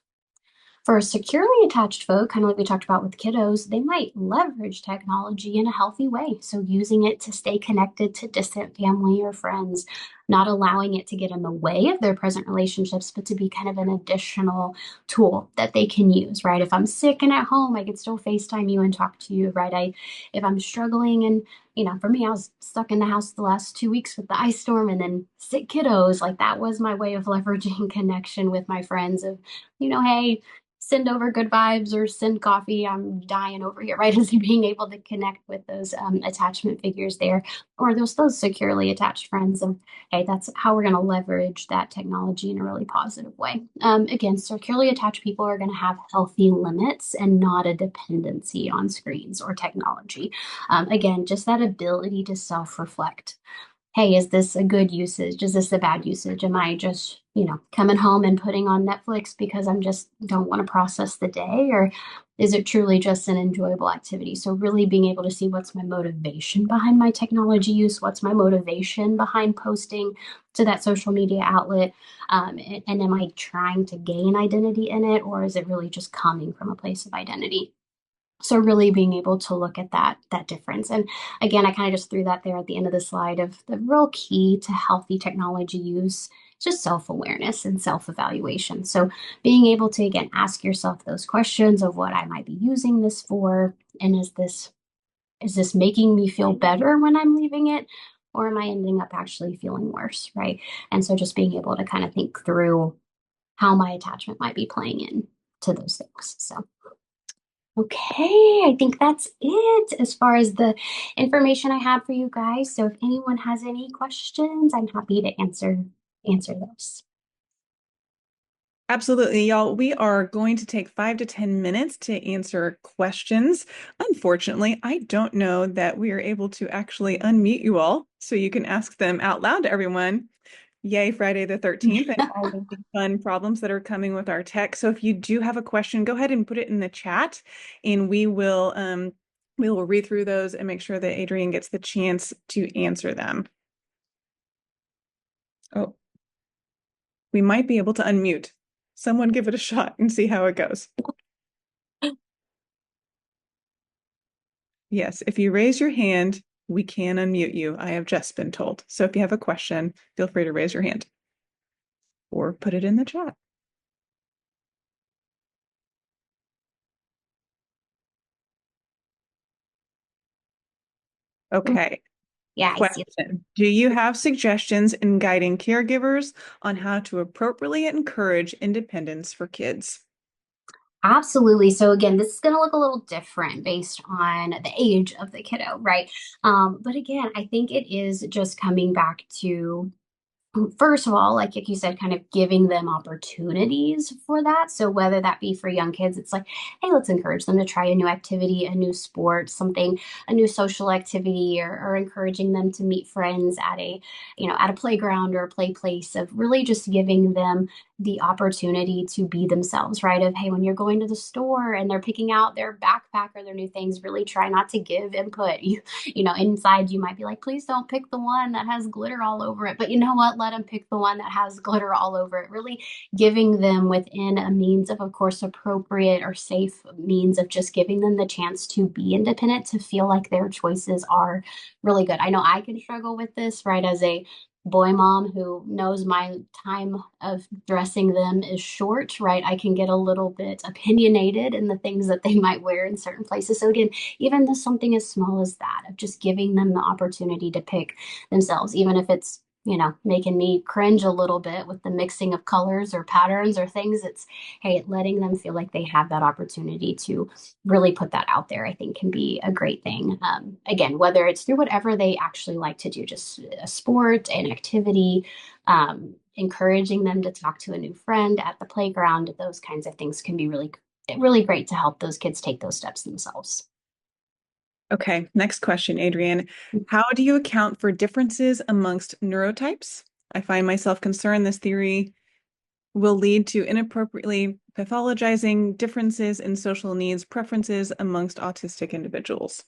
For securely attached folk, kind of like we talked about with kiddos, they might leverage technology in a healthy way. So, using it to stay connected to distant family or friends, not allowing it to get in the way of their present relationships, but to be kind of an additional tool that they can use, right? If I'm sick and at home, I can still FaceTime you and talk to you, right? If I'm struggling and for me, I was stuck in the house the last 2 weeks with the ice storm and then sick kiddos. Like that was my way of leveraging connection with my friends of, hey, send over good vibes or send coffee. I'm dying over here, right? Is being able to connect with those attachment figures there, or those securely attached friends. And hey, that's how we're going to leverage that technology in a really positive way. Again, securely attached people are going to have healthy limits and not a dependency on screens or technology. Again, just that ability to self-reflect. Hey, is this a good usage? Is this a bad usage? Am I just, coming home and putting on Netflix because I'm just don't want to process the day? Or is it truly just an enjoyable activity? So really being able to see what's my motivation behind my technology use, what's my motivation behind posting to that social media outlet, and am I trying to gain identity in it, or is it really just coming from a place of identity? So really being able to look at that difference. And again, I kind of just threw that there at the end of the slide of the real key to healthy technology use, just self-awareness and self-evaluation. So being able to again ask yourself those questions of what I might be using this for, and is this making me feel better when I'm leaving it, or am I ending up actually feeling worse, right? And so just being able to kind of think through how my attachment might be playing in to those things. So okay, I think that's it as far as the information I have for you guys. So if anyone has any questions, I'm happy to answer those. Absolutely, y'all. We are going to take 5 to 10 minutes to answer questions. Unfortunately, I don't know that we are able to actually unmute you all so you can ask them out loud to everyone. Yay, Friday the 13th, and all of the fun problems that are coming with our tech. So if you do have a question, go ahead and put it in the chat, and we will read through those and make sure that Adrienne gets the chance to answer them. Oh, we might be able to unmute. Someone give it a shot and see how it goes. Yes, if you raise your hand, we can unmute you. I have just been told. So if you have a question, feel free to raise your hand or put it in the chat. Okay. Yeah, I see. Question. Do you have suggestions in guiding caregivers on how to appropriately encourage independence for kids? Absolutely. So again, this is going to look a little different based on the age of the kiddo, right? But again, I think it is just coming back to first of all, like you said, kind of giving them opportunities for that. So whether that be for young kids, it's like, hey, let's encourage them to try a new activity, a new sport, something, a new social activity, or encouraging them to meet friends at a playground or a play place of really just giving them the opportunity to be themselves, right? Of, hey, when you're going to the store and they're picking out their backpack or their new things, really try not to give input. Inside you might be like, please don't pick the one that has glitter all over it. But you know what? Let them pick the one that has glitter all over it. Really giving them within a means of course, appropriate or safe means of just giving them the chance to be independent, to feel like their choices are really good. I know I can struggle with this, right? As a boy mom who knows my time of dressing them is short, right? I can get a little bit opinionated in the things that they might wear in certain places. So again, even though something as small as that, of just giving them the opportunity to pick themselves, even if it's, making me cringe a little bit with the mixing of colors or patterns or things, it's, hey, letting them feel like they have that opportunity to really put that out there, I think can be a great thing. Again, whether it's through whatever they actually like to do, just a sport, an activity, encouraging them to talk to a new friend at the playground, those kinds of things can be really, really great to help those kids take those steps themselves. Okay, next question, Adrienne. How do you account for differences amongst neurotypes? I find myself concerned this theory will lead to inappropriately pathologizing differences in social needs preferences amongst autistic individuals.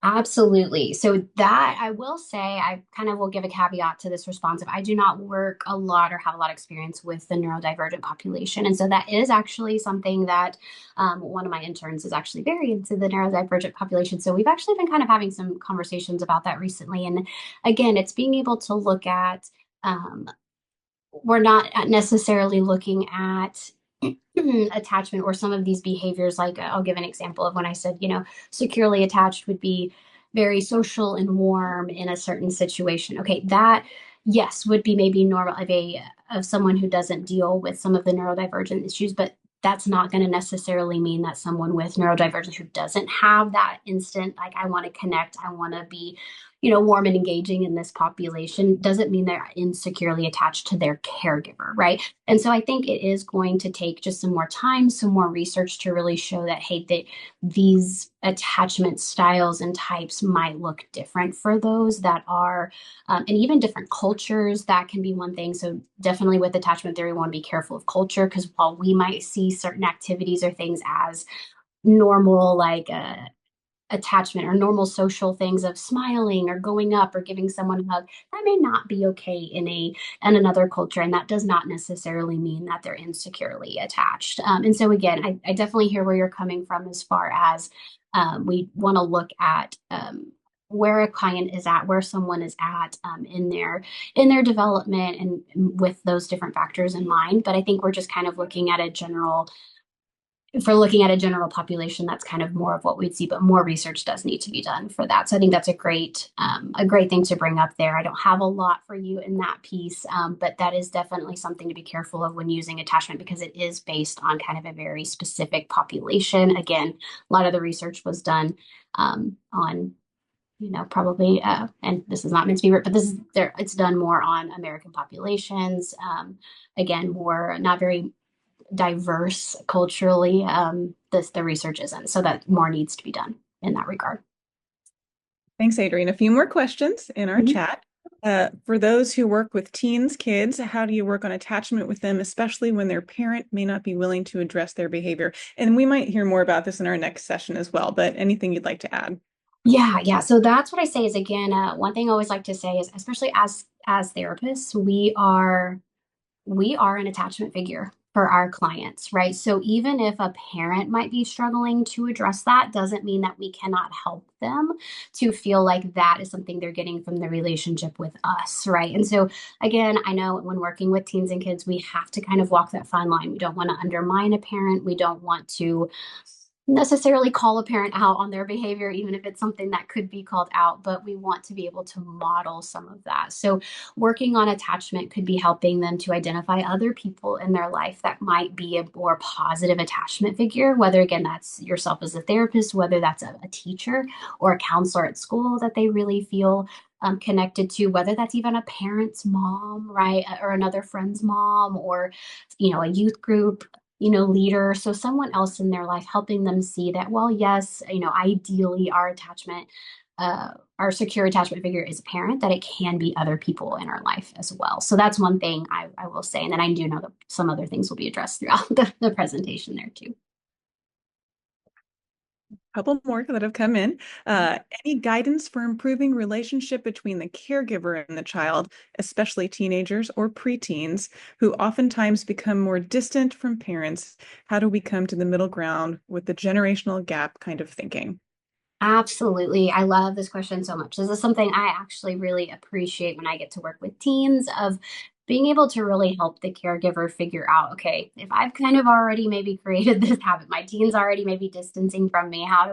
Absolutely. So that I will say, I kind of will give a caveat to this response. If I do not work a lot or have a lot of experience with the neurodivergent population. And so that is actually something that one of my interns is actually very into the neurodivergent population. So we've actually been kind of having some conversations about that recently. And again, it's being able to look at, um, we're not necessarily looking at attachment or some of these behaviors. Like I'll give an example of when I said, securely attached would be very social and warm in a certain situation. Okay, that yes would be maybe normal of someone who doesn't deal with some of the neurodivergent issues, but that's not going to necessarily mean that someone with neurodivergence who doesn't have that instant, like I want to connect, I want to be warm and engaging in this population, doesn't mean they're insecurely attached to their caregiver, right? And so I think it is going to take just some more time, some more research to really show that, hey, that these attachment styles and types might look different for those that are, and even different cultures. That can be one thing. So definitely with attachment theory, we want to be careful of culture, because while we might see certain activities or things as normal, like attachment or normal social things of smiling or going up or giving someone a hug, that may not be okay in another culture, and that does not necessarily mean that they're insecurely attached. And so again, I definitely hear where you're coming from as far as we want to look at where a client is at, where someone is at in their development, and with those different factors in mind. But I think we're just kind of looking at a general if we're looking at a general population, that's kind of more of what we'd see, but more research does need to be done for that. So I think that's a great thing to bring up there. I don't have a lot for you in that piece, but that is definitely something to be careful of when using attachment, because it is based on kind of a very specific population. Again, a lot of the research was done on probably, and this is not meant to be, but this is there. It's done more on American populations. Again, more not very diverse culturally, the research isn't. So that more needs to be done in that regard. Thanks, Adrienne. A few more questions in our Mhm. chat. For those who work with teens, kids, how do you work on attachment with them, especially when their parent may not be willing to address their behavior? And we might hear more about this in our next session as well, but anything you'd like to add? Yeah, yeah. So that's what I say is, again, one thing I always like to say is, especially as therapists, we are an attachment figure for our clients, right? So even if a parent might be struggling to address that, doesn't mean that we cannot help them to feel like that is something they're getting from the relationship with us, right? And so again, I know when working with teens and kids, we have to kind of walk that fine line. We don't want to undermine a parent. We don't want to necessarily call a parent out on their behavior, even if it's something that could be called out, but we want to be able to model some of that. So, working on attachment could be helping them to identify other people in their life that might be a more positive attachment figure, whether, again, that's yourself as a therapist, whether that's a teacher or a counselor at school that they really feel connected to, whether that's even a parent's mom, right, or another friend's mom, or a youth group leader. So someone else in their life helping them see that, well, yes, ideally our secure attachment figure is a parent, that it can be other people in our life as well. So that's one thing I will say. And then I do know that some other things will be addressed throughout the presentation there too. Couple more that have come in. Any guidance for improving relationship between the caregiver and the child, especially teenagers or preteens, who oftentimes become more distant from parents? How do we come to the middle ground with the generational gap kind of thinking? Absolutely. I love this question so much. This is something I actually really appreciate when I get to work with teens, of being able to really help the caregiver figure out, okay, if I've kind of already maybe created this habit, my teen's already maybe distancing from me, how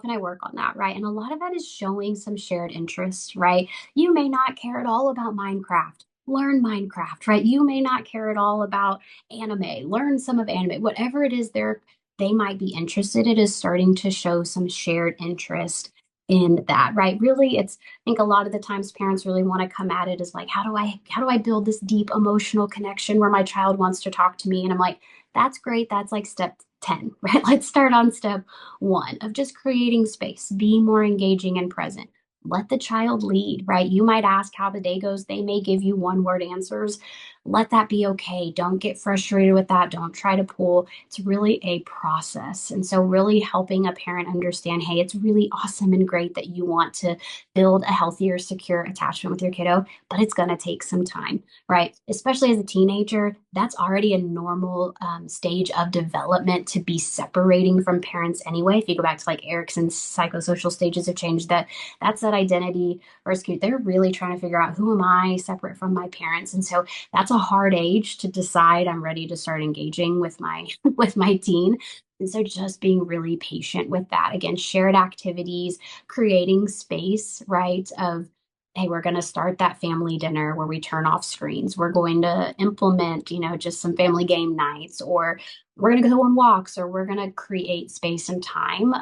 can I work on that, right? And a lot of that is showing some shared interest, right? You may not care at all about Minecraft. Learn Minecraft, right? You may not care at all about anime. Learn some of anime. Whatever it is they might be interested in, is starting to show some shared interest in that, right? Really, I think a lot of the times parents really want to come at it as like, how do I build this deep emotional connection where my child wants to talk to me? And I'm like, that's great. That's like step 10, right? Let's start on step 1 of just creating space, be more engaging and present. Let the child lead, right? You might ask how the day goes. They may give you one word answers. let that be okay. Don't get frustrated with that. Don't try to pull. It's really a process. And so, really helping a parent understand, hey, it's really awesome and great that you want to build a healthier, secure attachment with your kiddo, but it's going to take some time, right? Especially as a teenager, that's already a normal stage of development to be separating from parents anyway. If you go back to like Erickson's psychosocial stages of change, that's that identity versus cute. They're really trying to figure out who am I separate from my parents, and so that's a hard age to decide I'm ready to start engaging with my with my teen. And so just being really patient with that. Again, shared activities, creating space, right? Of, hey, we're going to start that family dinner where we turn off screens. We're going to implement, just some family game nights, or we're going to go on walks, or we're going to create space and time.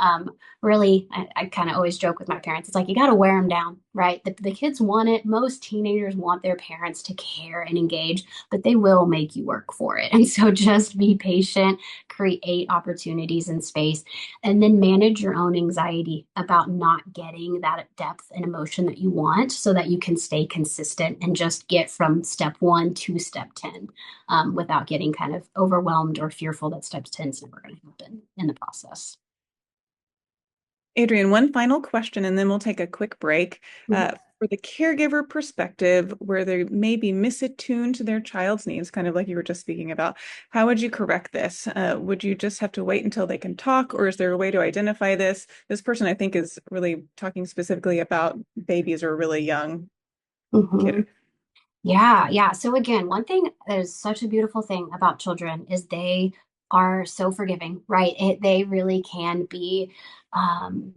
Really, I kind of always joke with my parents. It's like, you got to wear them down, right? The kids want it. Most teenagers want their parents to care and engage, but they will make you work for it. And so just be patient, create opportunities and space, and then manage your own anxiety about not getting that depth and emotion that you want so that you can stay consistent and just get from step one to step 10 without getting kind of overwhelmed or fearful that step 10 is never going to happen in the process. Adrienne, one final question, and then we'll take a quick break. Mhm. For the caregiver perspective, where they may be misattuned to their child's needs, kind of like you were just speaking about, how would you correct this? Would you just have to wait until they can talk, or is there a way to identify this? This person, I think, is really talking specifically about babies or really young kids. Mhm. Yeah, yeah. So again, one thing that is such a beautiful thing about children is they are so forgiving, right? They really can be um,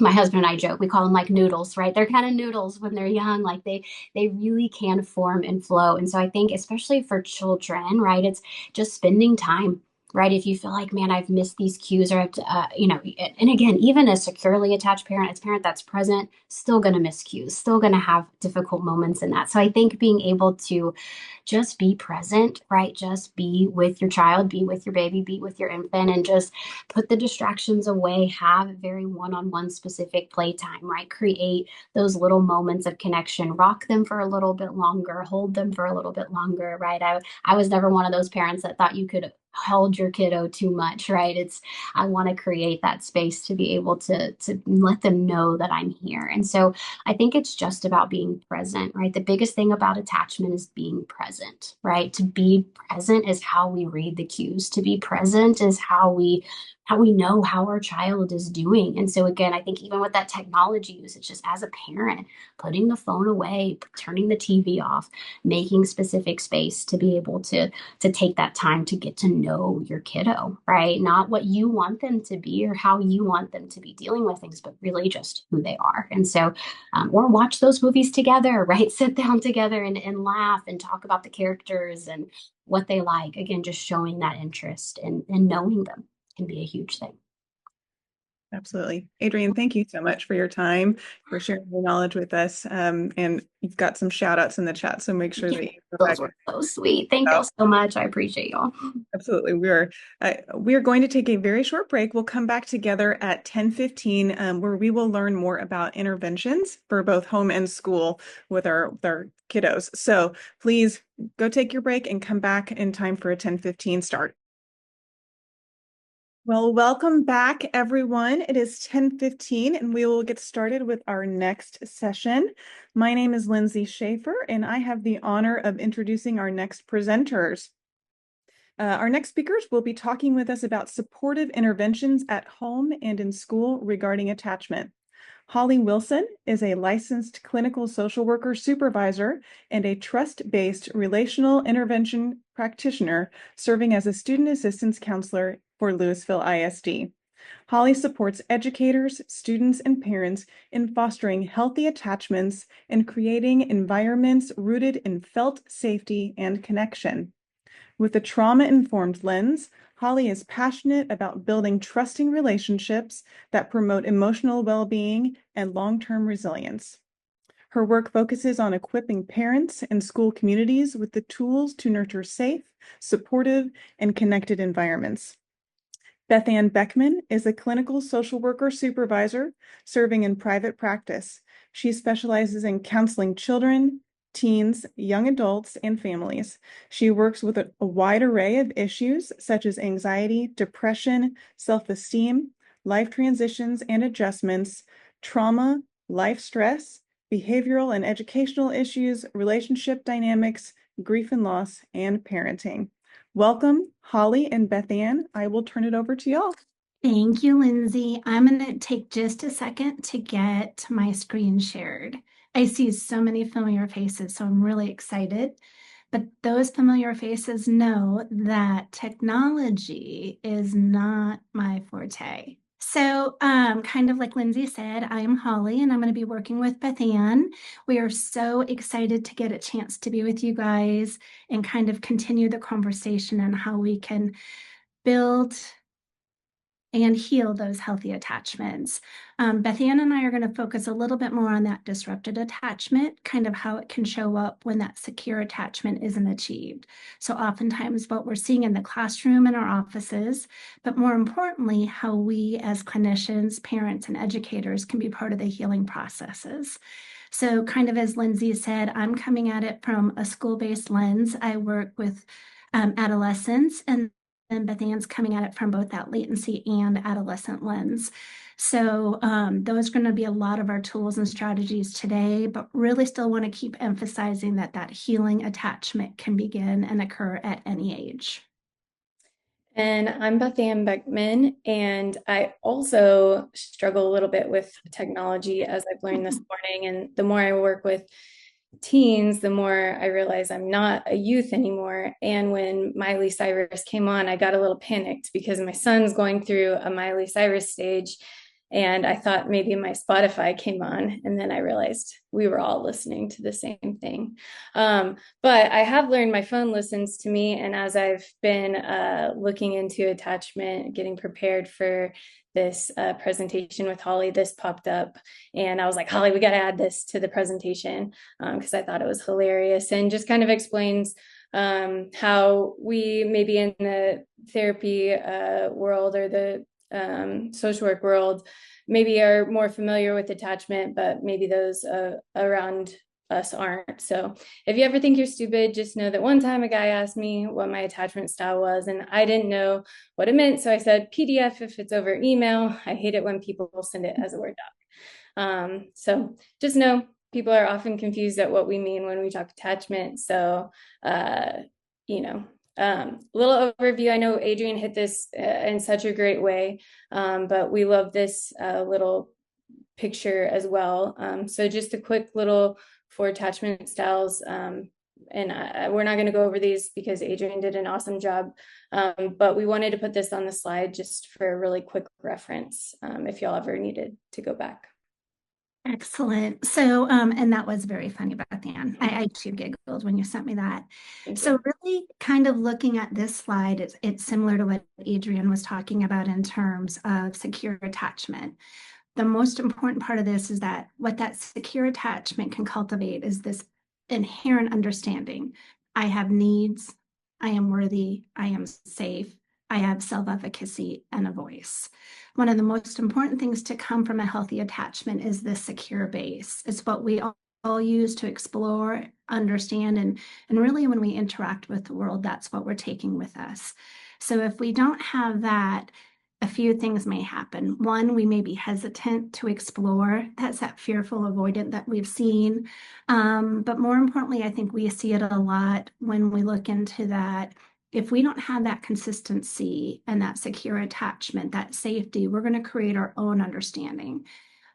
my husband and I joke, we call them like noodles, right? They're kind of noodles when they're young, like they really can form and flow. And so I think especially for children, right, it's just spending time, right? If you feel like, man, I've missed these cues, or and again, even a securely attached parent, it's a parent that's present, still going to miss cues, still going to have difficult moments in that. So I think being able to just be present, right? Just be with your child, be with your baby, be with your infant, and just put the distractions away, have very one-on-one specific playtime, right? Create those little moments of connection, rock them for a little bit longer, hold them for a little bit longer, right? I was never one of those parents that thought you could hold your kiddo too much, right? I want to create that space to be able to let them know that I'm here. And so I think it's just about being present, right? The biggest thing about attachment is being present, right? To be present is how we read the cues. To be present is how we know how our child is doing. And so again, I think even with that technology use, it's just as a parent, putting the phone away, turning the TV off, making specific space to be able to take that time to get to know your kiddo, right? Not what you want them to be or how you want them to be dealing with things, but really just who they are. And so or watch those movies together, right? Sit down together and laugh and talk about the characters and what they like. Again, just showing that interest and knowing them can be a huge thing. Absolutely. Adrienne, thank you so much for your time, for sharing your knowledge with us. And you've got some shout outs in the chat, so make sure Yeah, that you go those back were and so sweet. Thank check y'all so much. I appreciate y'all. Absolutely. We are going to take a very short break. We'll come back together at 10:15, where we will learn more about interventions for both home and school with our kiddos. So please go take your break and come back in time for a 10:15 start. Well, welcome back, everyone. It is 10:15, and we will get started with our next session. My name is Lindsay Schaefer, and I have the honor of introducing our next presenters. Our next speakers will be talking with us about supportive interventions at home and in school regarding attachment. Holly Wilson is a licensed clinical social worker supervisor and a trust-based relational intervention practitioner serving as a student assistance counselor for Louisville ISD. Holly supports educators, students, and parents in fostering healthy attachments and creating environments rooted in felt safety and connection. With a trauma-informed lens, Holly is passionate about building trusting relationships that promote emotional well-being and long-term resilience. Her work focuses on equipping parents and school communities with the tools to nurture safe, supportive, and connected environments. Beth Ann Beckman is a clinical social worker supervisor serving in private practice. She specializes in counseling children, teens, young adults, and families. She works with a wide array of issues such as anxiety, depression, self-esteem, life transitions and adjustments, trauma, life stress, behavioral and educational issues, relationship dynamics, grief and loss, and parenting. Welcome, Holly and Beth Ann. I will turn it over to y'all. Thank you, Lindsay. I'm going to take just a second to get my screen shared. I see so many familiar faces, so I'm really excited. But those familiar faces know that technology is not my forte. So, kind of like Lindsay said, I am Holly and I'm going to be working with Beth Ann. We are so excited to get a chance to be with you guys and kind of continue the conversation on how we can build and heal those healthy attachments. Beth Ann and I are going to focus a little bit more on that disrupted attachment, kind of how it can show up when that secure attachment isn't achieved. So oftentimes what we're seeing in the classroom and our offices, but more importantly, how we as clinicians, parents, and educators can be part of the healing processes. So kind of as Lindsay said, I'm coming at it from a school-based lens. I work with adolescents, and Beth Ann's coming at it from both that latency and adolescent lens. So those are going to be a lot of our tools and strategies today, but really still want to keep emphasizing that that healing attachment can begin and occur at any age. And I'm Beth Ann Beckman, and I also struggle a little bit with technology as I've learned this morning. And the more I work with teens, the more I realize I'm not a youth anymore. And when Miley Cyrus came on, I got a little panicked because my son's going through a Miley Cyrus stage. And I thought maybe my Spotify came on, and then I realized we were all listening to the same thing. But I have learned my phone listens to me. And as I've been looking into attachment, getting prepared for this presentation with Holly, this popped up. And I was like, Holly, we got to add this to the presentation because I thought it was hilarious and just kind of explains how we maybe in the therapy world or the social work world maybe are more familiar with attachment, but maybe those around us aren't. So if you ever think you're stupid, just know that one time a guy asked me what my attachment style was and I didn't know what it meant. So I said PDF if it's over email. I hate it when people send it as a Word doc. So just know people are often confused at what we mean when we talk attachment. So, you know, little overview. I know Adrian hit this in such a great way, but we love this little picture as well. So just a quick little 4 attachment styles. And we're not going to go over these because Adrian did an awesome job. But we wanted to put this on the slide just for a really quick reference if y'all ever needed to go back. Excellent. So, and that was very funny, Beth Ann. I too giggled when you sent me that. So really kind of looking at this slide, it's similar to what Adrian was talking about in terms of secure attachment. The most important part of this is that what that secure attachment can cultivate is this inherent understanding. I have needs, I am worthy, I am safe, I have self-efficacy and a voice. One of the most important things to come from a healthy attachment is this secure base. It's what we all use to explore, understand, and really when we interact with the world, that's what we're taking with us. So if we don't have that, a few things may happen. One, we may be hesitant to explore. That's that fearful avoidant that we've seen. But more importantly, I think we see it a lot when we look into that. If we don't have that consistency and that secure attachment, that safety, we're going to create our own understanding.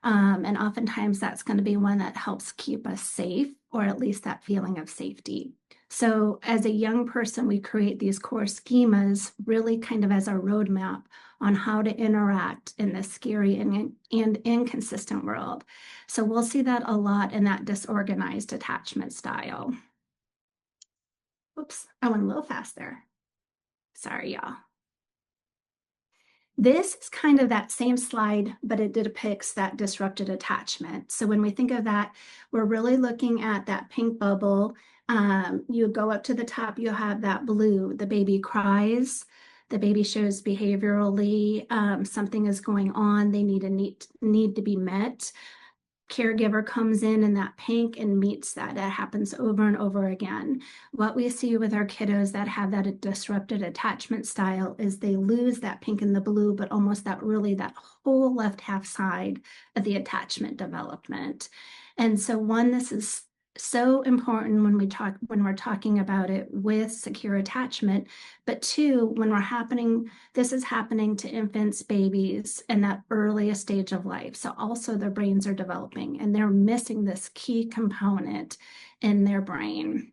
And oftentimes that's going to be one that helps keep us safe, or at least that feeling of safety. So as a young person, we create these core schemas really kind of as our roadmap on how to interact in this scary and inconsistent world. So we'll see that a lot in that disorganized attachment style. Oops, I went a little fast there. Sorry, y'all. This is kind of that same slide, but it depicts that disrupted attachment. So when we think of that, we're really looking at that pink bubble. You go up to the top, you have that blue, the baby cries, the baby shows behaviorally something is going on, they need to be met. caregiver comes in that pink and meets that. That happens over and over again. What we see with our kiddos that have that disrupted attachment style is they lose that pink and the blue, but almost that whole left half side of the attachment development. And so one, this is so important when we're talking about it with secure attachment, but two, this is happening to infants, babies in that earliest stage of life. So also their brains are developing and they're missing this key component in their brain.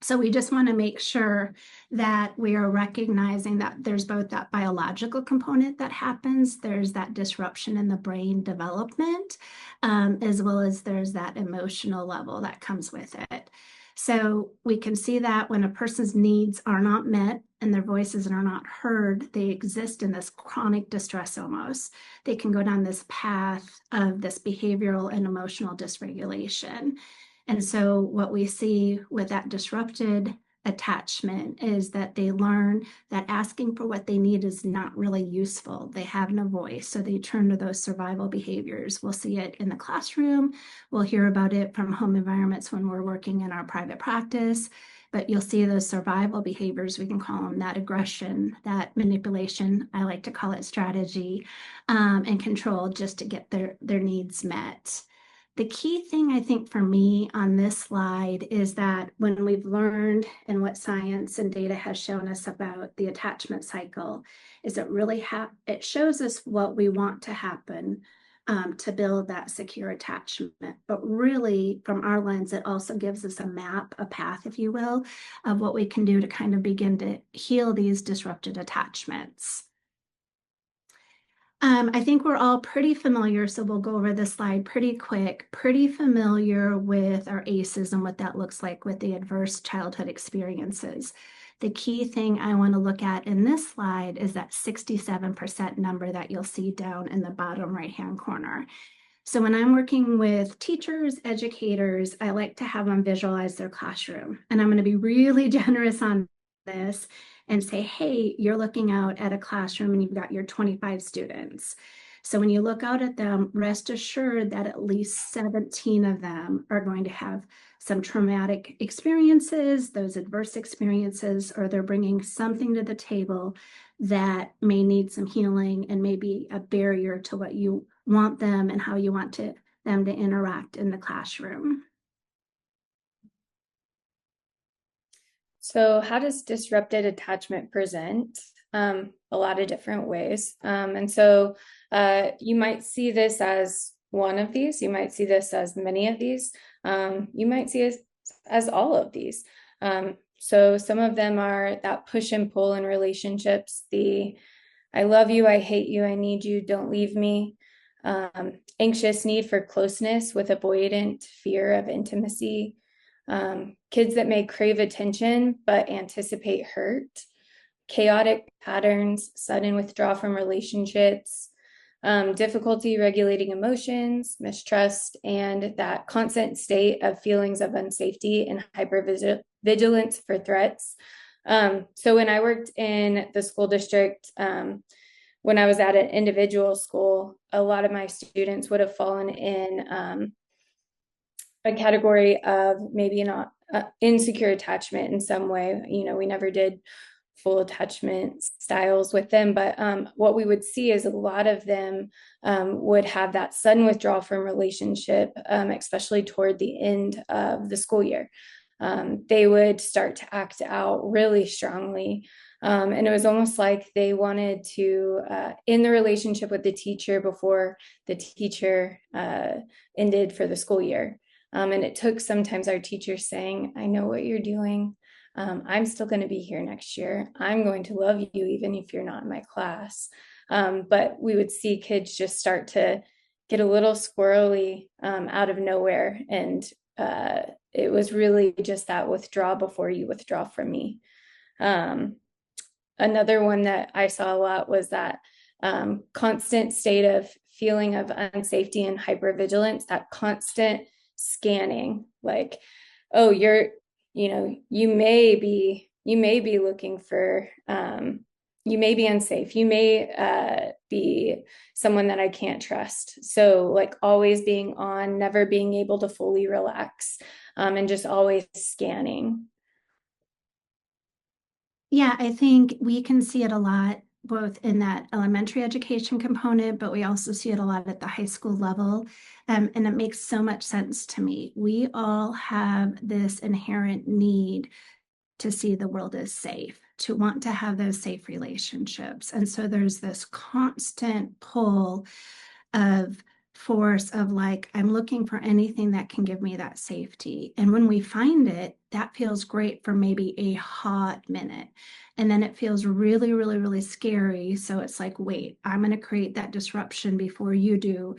So we just want to make sure that we are recognizing that there's both that biological component that happens, there's that disruption in the brain development, as well as there's that emotional level that comes with it. So we can see that when a person's needs are not met and their voices are not heard, they exist in this chronic distress almost. They can go down this path of this behavioral and emotional dysregulation. And so what we see with that disrupted attachment is that they learn that asking for what they need is not really useful. They have no voice, so they turn to those survival behaviors. We'll see it in the classroom. We'll hear about it from home environments when we're working in our private practice, but you'll see those survival behaviors, we can call them that aggression, that manipulation, I like to call it strategy, and control just to get their needs met. The key thing I think for me on this slide is that when we've learned and what science and data has shown us about the attachment cycle, is it shows us what we want to happen to build that secure attachment. But really, from our lens, it also gives us a map, a path, if you will, of what we can do to kind of begin to heal these disrupted attachments. I think we're all pretty familiar, so we'll go over this slide pretty quick, pretty familiar with our ACEs and what that looks like with the adverse childhood experiences. The key thing I want to look at in this slide is that 67% number that you'll see down in the bottom right-hand corner. So when I'm working with teachers, educators, I like to have them visualize their classroom. And I'm going to be really generous on this and say, hey, you're looking out at a classroom and you've got your 25 students. So when you look out at them, rest assured that at least 17 of them are going to have some traumatic experiences, those adverse experiences, or they're bringing something to the table that may need some healing and may be a barrier to what you want them and how you want them to interact in the classroom. So how does disrupted attachment present? A lot of different ways. And so you might see this as one of these. You might see this as many of these. You might see it as all of these. So some of them are that push and pull in relationships, the I love you, I hate you, I need you, don't leave me. Anxious need for closeness with avoidant fear of intimacy. Kids that may crave attention but anticipate hurt. Chaotic patterns, sudden withdrawal from relationships, difficulty regulating emotions, mistrust, and that constant state of feelings of unsafety and hypervigilance for threats. So when I worked in the school district, when I was at an individual school, a lot of my students would have fallen in a category of maybe not insecure attachment in some way. You know, we never did full attachment styles with them, but what we would see is a lot of them would have that sudden withdrawal from relationship, especially toward the end of the school year. They would start to act out really strongly. And it was almost like they wanted to end the relationship with the teacher before the teacher ended for the school year. And it took sometimes our teachers saying, I know what you're doing. I'm still going to be here next year. I'm going to love you even if you're not in my class. But we would see kids just start to get a little squirrely out of nowhere. And it was really just that withdraw before you withdraw from me. Another one that I saw a lot was that constant state of feeling of unsafety and hypervigilance, that constant scanning, like, oh, you may be looking for, you may be unsafe. You may be someone that I can't trust. So like always being on, never being able to fully relax, and just always scanning. Yeah, I think we can see it a lot, both in that elementary education component, but we also see it a lot at the high school level. And it makes so much sense to me. We all have this inherent need to see the world as safe, to want to have those safe relationships. And so there's this constant pull of force of like, I'm looking for anything that can give me that safety. And when we find it, that feels great for maybe a hot minute. And then it feels really, really, really scary. So it's like, wait, I'm going to create that disruption before you do.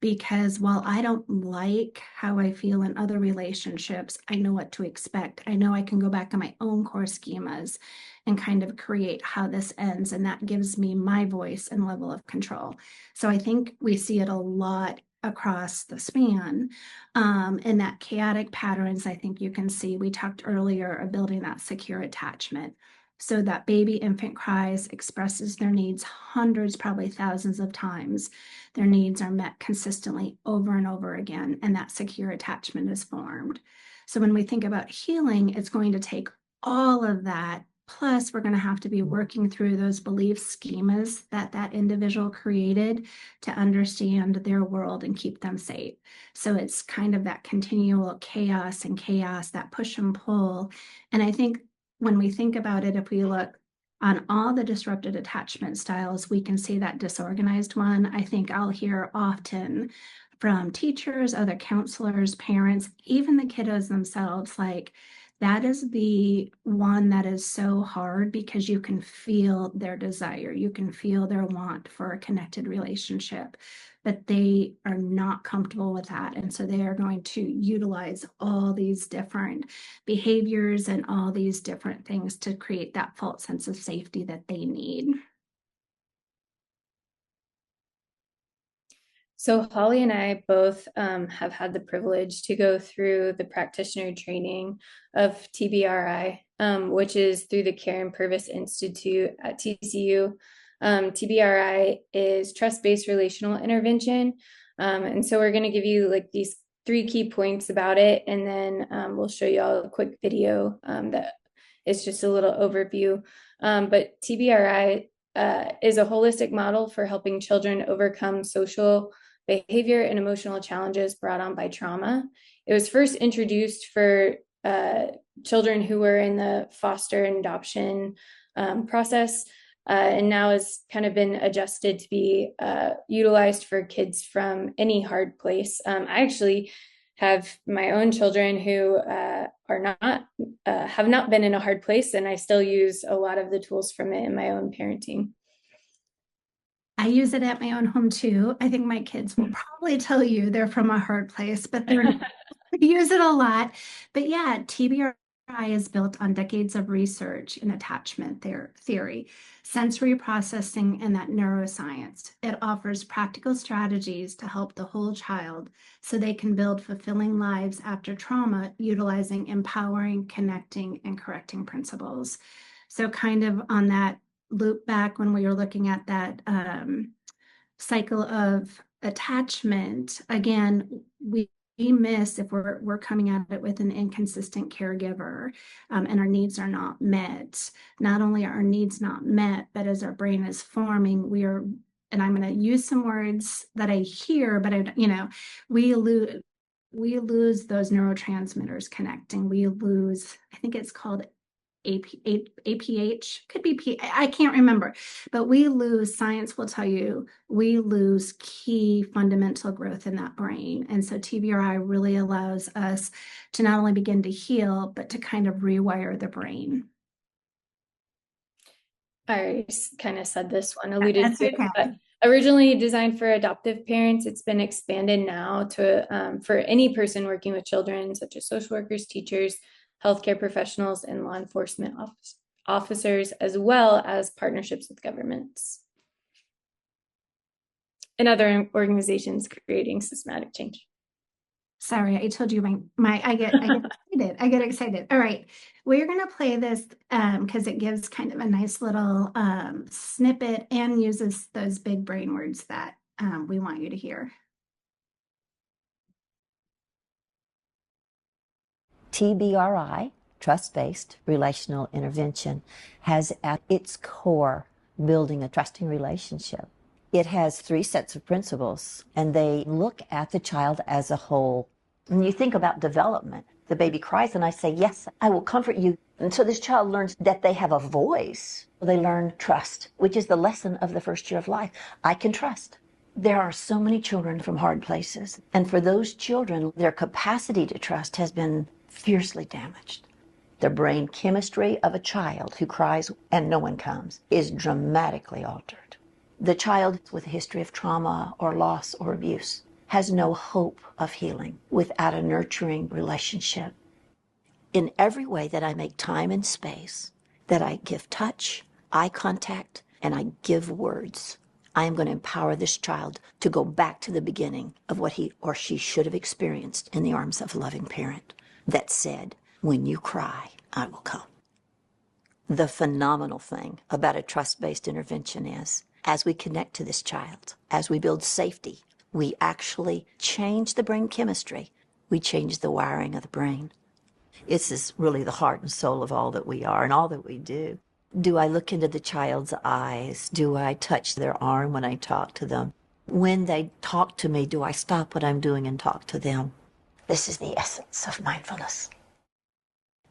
Because while I don't like how I feel in other relationships, I know what to expect. I know I can go back to my own core schemas and kind of create how this ends. And that gives me my voice and level of control. So I think we see it a lot across the span. And that chaotic patterns, I think you can see, we talked earlier of building that secure attachment. So that baby infant cries, expresses their needs hundreds, probably thousands of times. Their needs are met consistently over and over again, and that secure attachment is formed. So when we think about healing, it's going to take all of that. Plus, we're going to have to be working through those belief schemas that that individual created to understand their world and keep them safe. So it's kind of that continual chaos and chaos, that push and pull. And I think when we think about it, if we look on all the disrupted attachment styles, we can see that disorganized one. I think I'll hear often from teachers, other counselors, parents, even the kiddos themselves, like, that is the one that is so hard because you can feel their desire, you can feel their want for a connected relationship, but they are not comfortable with that. And so they are going to utilize all these different behaviors and all these different things to create that false sense of safety that they need. So Holly and I both have had the privilege to go through the practitioner training of TBRI, which is through the Karen Purvis Institute at TCU. TBRI is trust-based relational intervention. And so we're going to give you like these three key points about it, and then we'll show you all a quick video that is just a little overview. But TBRI is a holistic model for helping children overcome social behavior and emotional challenges brought on by trauma. It was first introduced for children who were in the foster and adoption process, and now has kind of been adjusted to be utilized for kids from any hard place. I actually have my own children who are not have not been in a hard place, and I still use a lot of the tools from it in my own parenting. I use it at my own home too. I think my kids will probably tell you they're from a hard place, but they're not. We use it a lot. But yeah, TBRI is built on decades of research in attachment theory, sensory processing, and that neuroscience. It offers practical strategies to help the whole child so they can build fulfilling lives after trauma, utilizing empowering, connecting, and correcting principles. So, kind of on that loop back when we were looking at that cycle of attachment, again, we miss if we're coming at it with an inconsistent caregiver, and our needs are not met. Not only are our needs not met, but as our brain is forming, we are, and I'm going to use some words that I hear, but we lose those neurotransmitters connecting. We lose, I think it's called APH, could be I can't remember, but we lose, science will tell you, we lose key fundamental growth in that brain. And so TBRI really allows us to not only begin to heal, but to kind of rewire the brain. I kind of said this one, alluded That's to it, okay. but originally designed for adoptive parents, it's been expanded now to for any person working with children, such as social workers, teachers, healthcare professionals, and law enforcement officers, as well as partnerships with governments and other organizations creating systematic change. Sorry, I told you I get excited. I get excited. All right. We're gonna play this because it gives kind of a nice little snippet and uses those big brain words that we want you to hear. TBRI, trust-based relational intervention, has at its core building a trusting relationship. It has 3 sets of principles, and they look at the child as a whole. When you think about development, the baby cries, and I say, yes, I will comfort you. And so this child learns that they have a voice. They learn trust, which is the lesson of the first year of life. I can trust. There are so many children from hard places, and for those children, their capacity to trust has been fiercely damaged. The brain chemistry of a child who cries and no one comes is dramatically altered. The child with a history of trauma or loss or abuse has no hope of healing without a nurturing relationship. In every way that I make time and space, that I give touch, eye contact, and I give words, I am going to empower this child to go back to the beginning of what he or she should have experienced in the arms of a loving parent that said, when you cry, I will come. The phenomenal thing about a trust-based intervention is, as we connect to this child, as we build safety, we actually change the brain chemistry. We change the wiring of the brain. This is really the heart and soul of all that we are and all that we do. Do I look into the child's eyes? Do I touch their arm when I talk to them? When they talk to me, do I stop what I'm doing and talk to them? This is the essence of mindfulness.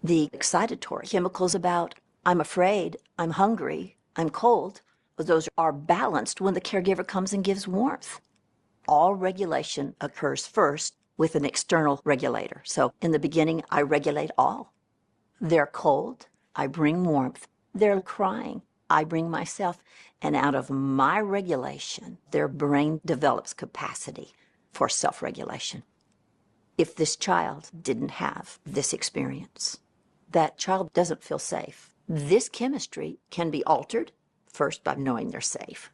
The excitatory chemicals about I'm afraid, I'm hungry, I'm cold, those are balanced when the caregiver comes and gives warmth. All regulation occurs first with an external regulator. So in the beginning, I regulate all. They're cold, I bring warmth. They're crying, I bring myself. And out of my regulation, their brain develops capacity for self-regulation. If this child didn't have this experience, that child doesn't feel safe. This chemistry can be altered, first by knowing they're safe,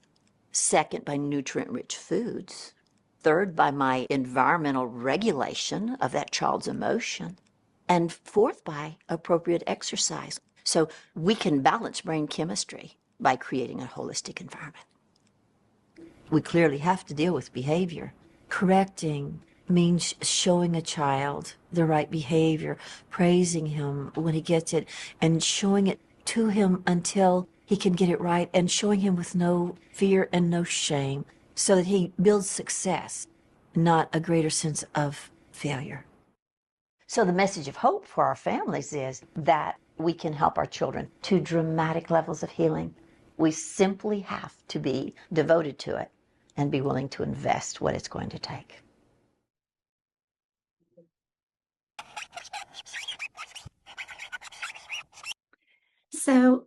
second by nutrient-rich foods, third by my environmental regulation of that child's emotion, and fourth by appropriate exercise. So we can balance brain chemistry by creating a holistic environment. We clearly have to deal with behavior. Correcting means showing a child the right behavior, praising him when he gets it, and showing it to him until he can get it right, and showing him with no fear and no shame, so that he builds success, not a greater sense of failure. So the message of hope for our families is that we can help our children to dramatic levels of healing. We simply have to be devoted to it and be willing to invest what it's going to take. So,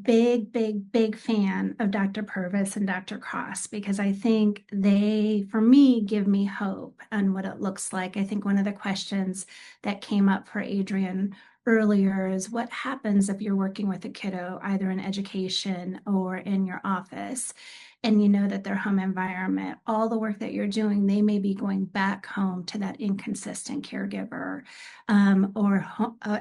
big fan of Dr. Purvis and Dr. Cross because I think they, for me, give me hope on what it looks like. I think one of the questions that came up for Adrian earlier is what happens if you're working with a kiddo, either in education or in your office, and you know that their home environment, all the work that you're doing, they may be going back home to that inconsistent caregiver or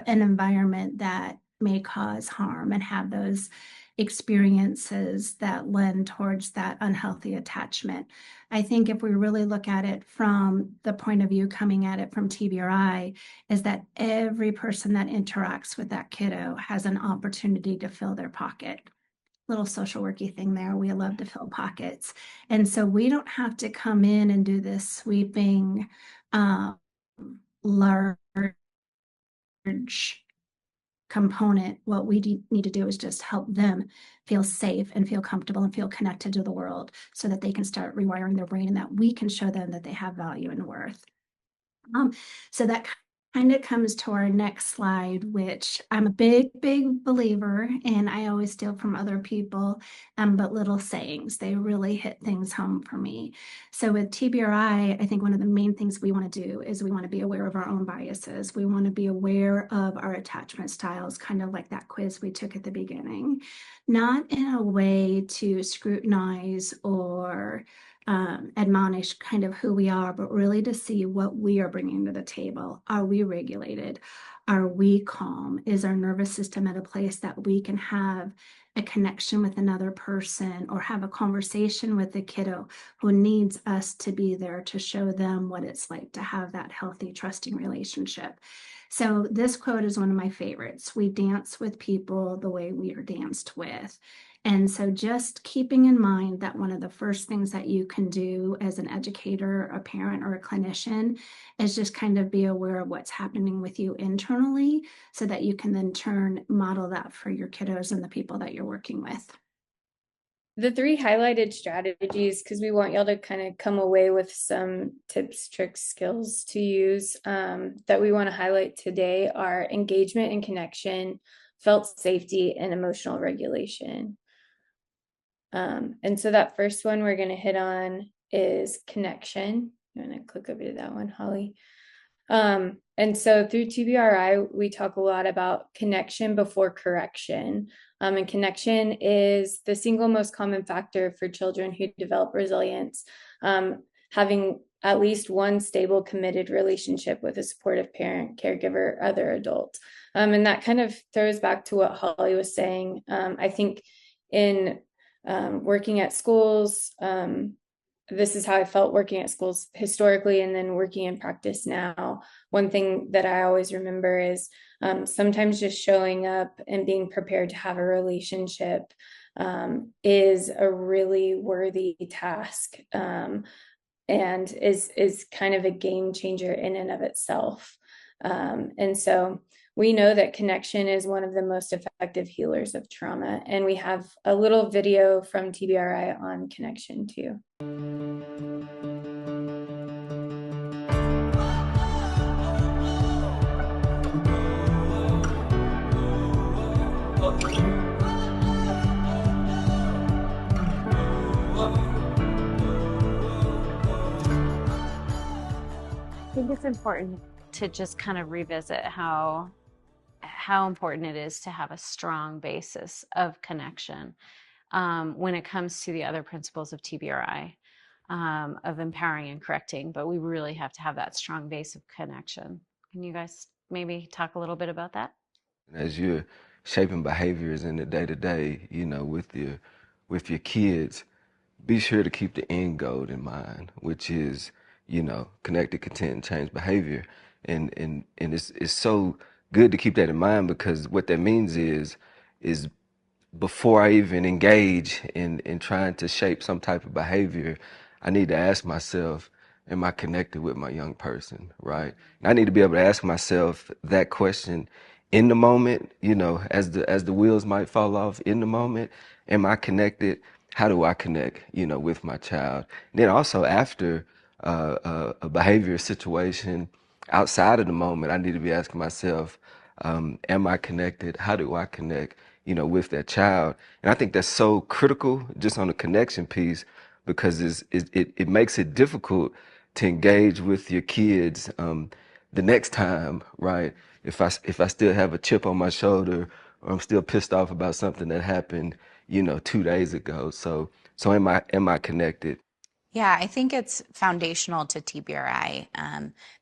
an environment that may cause harm and have those experiences that lend towards that unhealthy attachment. I think if we really look at it from the point of view coming at it from TBRI, is that every person that interacts with that kiddo has an opportunity to fill their pocket. Little social worky thing there. We love to fill pockets. And so we don't have to come in and do this sweeping, large component. What we need to do is just help them feel safe and feel comfortable and feel connected to the world so that they can start rewiring their brain and that we can show them that they have value and worth. So that kind of comes to our next slide, which I'm a big believer, and I always steal from other people, but little sayings, they really hit things home for me. So with TBRI, I think one of the main things we want to do is we want to be aware of our own biases. We want to be aware of our attachment styles, kind of like that quiz we took at the beginning, not in a way to scrutinize or admonish kind of who we are, but really to see what we are bringing to the table. Are we regulated? Are we calm? Is our nervous system at a place that we can have a connection with another person or have a conversation with a kiddo who needs us to be there to show them what it's like to have that healthy, trusting relationship? So this quote is one of my favorites. We dance with people the way we are danced with. And so just keeping in mind that one of the first things that you can do as an educator, a parent, or a clinician is just kind of be aware of what's happening with you internally so that you can then model that for your kiddos and the people that you're working with. The 3 highlighted strategies, because we want y'all to kind of come away with some tips, tricks, skills to use that we want to highlight today are engagement and connection, felt safety, and emotional regulation. And so that first one we're going to hit on is connection. I'm going to click over to that one, Holly. And so through TBRI, we talk a lot about connection before correction. And connection is the single most common factor for children who develop resilience, having at least one stable, committed relationship with a supportive parent, caregiver, other adult. And that kind of throws back to what Holly was saying. I think in working at schools, this is how I felt working at schools historically and then working in practice now. One thing that I always remember is sometimes just showing up and being prepared to have a relationship is a really worthy task and is kind of a game changer in and of itself. And so we know that connection is one of the most effective healers of trauma. And we have a little video from TBRI on connection too. I think it's important to just kind of revisit how important it is to have a strong basis of connection when it comes to the other principles of TBRI, of empowering and correcting. But we really have to have that strong base of connection. Can you guys maybe talk a little bit about that? As you're shaping behaviors in the day-to-day, with your kids, be sure to keep the end goal in mind, which is, connected, content, and change behavior. And it's so good to keep that in mind, because what that means is before I even engage in trying to shape some type of behavior, I need to ask myself, am I connected with my young person, right? And I need to be able to ask myself that question in the moment, as the wheels might fall off in the moment. Am I connected? How do I connect, with my child? And then also after a behavior situation outside of the moment, I need to be asking myself, am I connected? How do I connect, with that child? And I think that's so critical just on the connection piece, because it makes it difficult to engage with your kids the next time, right? If I still have a chip on my shoulder, or I'm still pissed off about something that happened, 2 days ago. So am I connected? Yeah, I think it's foundational to TBRI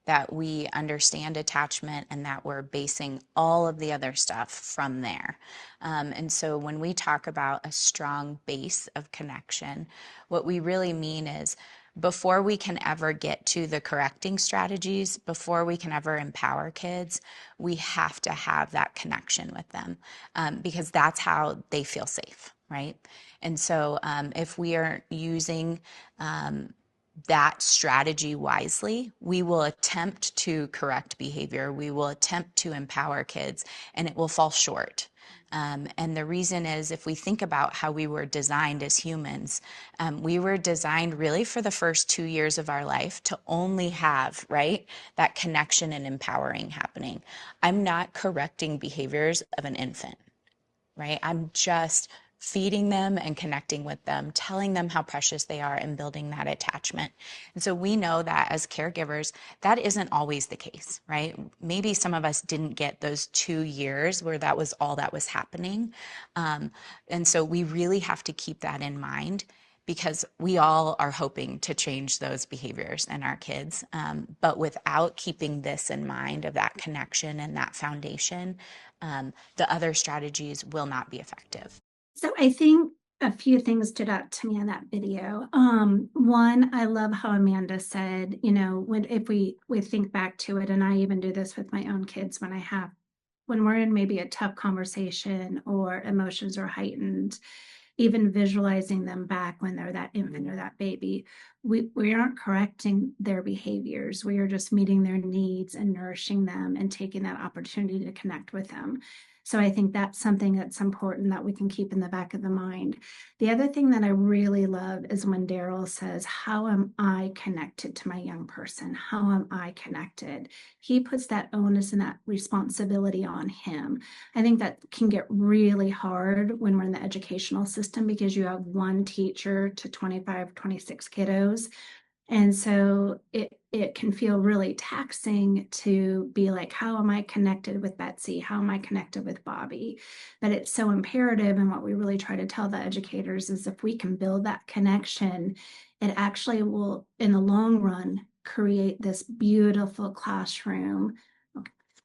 that we understand attachment and that we're basing all of the other stuff from there. And so when we talk about a strong base of connection, what we really mean is before we can ever get to the correcting strategies, before we can ever empower kids, we have to have that connection with them because that's how they feel safe, right? And so if we are using that strategy wisely, we will attempt to correct behavior, we will attempt to empower kids, and it will fall short. And the reason is, if we think about how we were designed as humans, we were designed really for the first 2 years of our life to only have, right, that connection and empowering happening. I'm not correcting behaviors of an infant, right? I'm just feeding them and connecting with them, telling them how precious they are and building that attachment. And so we know that as caregivers, that isn't always the case, right? Maybe some of us didn't get those 2 years where that was all that was happening. And so we really have to keep that in mind because we all are hoping to change those behaviors in our kids. But without keeping this in mind of that connection and that foundation, the other strategies will not be effective. So I think a few things stood out to me in that video. One, I love how Amanda said, if we think back to it, and I even do this with my own kids when we're in maybe a tough conversation or emotions are heightened, even visualizing them back when they're that infant or that baby, we aren't correcting their behaviors. We are just meeting their needs and nourishing them and taking that opportunity to connect with them. So I think that's something that's important that we can keep in the back of the mind. The other thing that I really love is when Daryl says, how am I connected to my young person? How am I connected? He puts that onus and that responsibility on him. I think that can get really hard when we're in the educational system because you have one teacher to 25, 26 kiddos. And so it can feel really taxing to be like, how am I connected with Betsy? How am I connected with Bobby? But it's so imperative. And what we really try to tell the educators is if we can build that connection, it actually will, in the long run, create this beautiful classroom,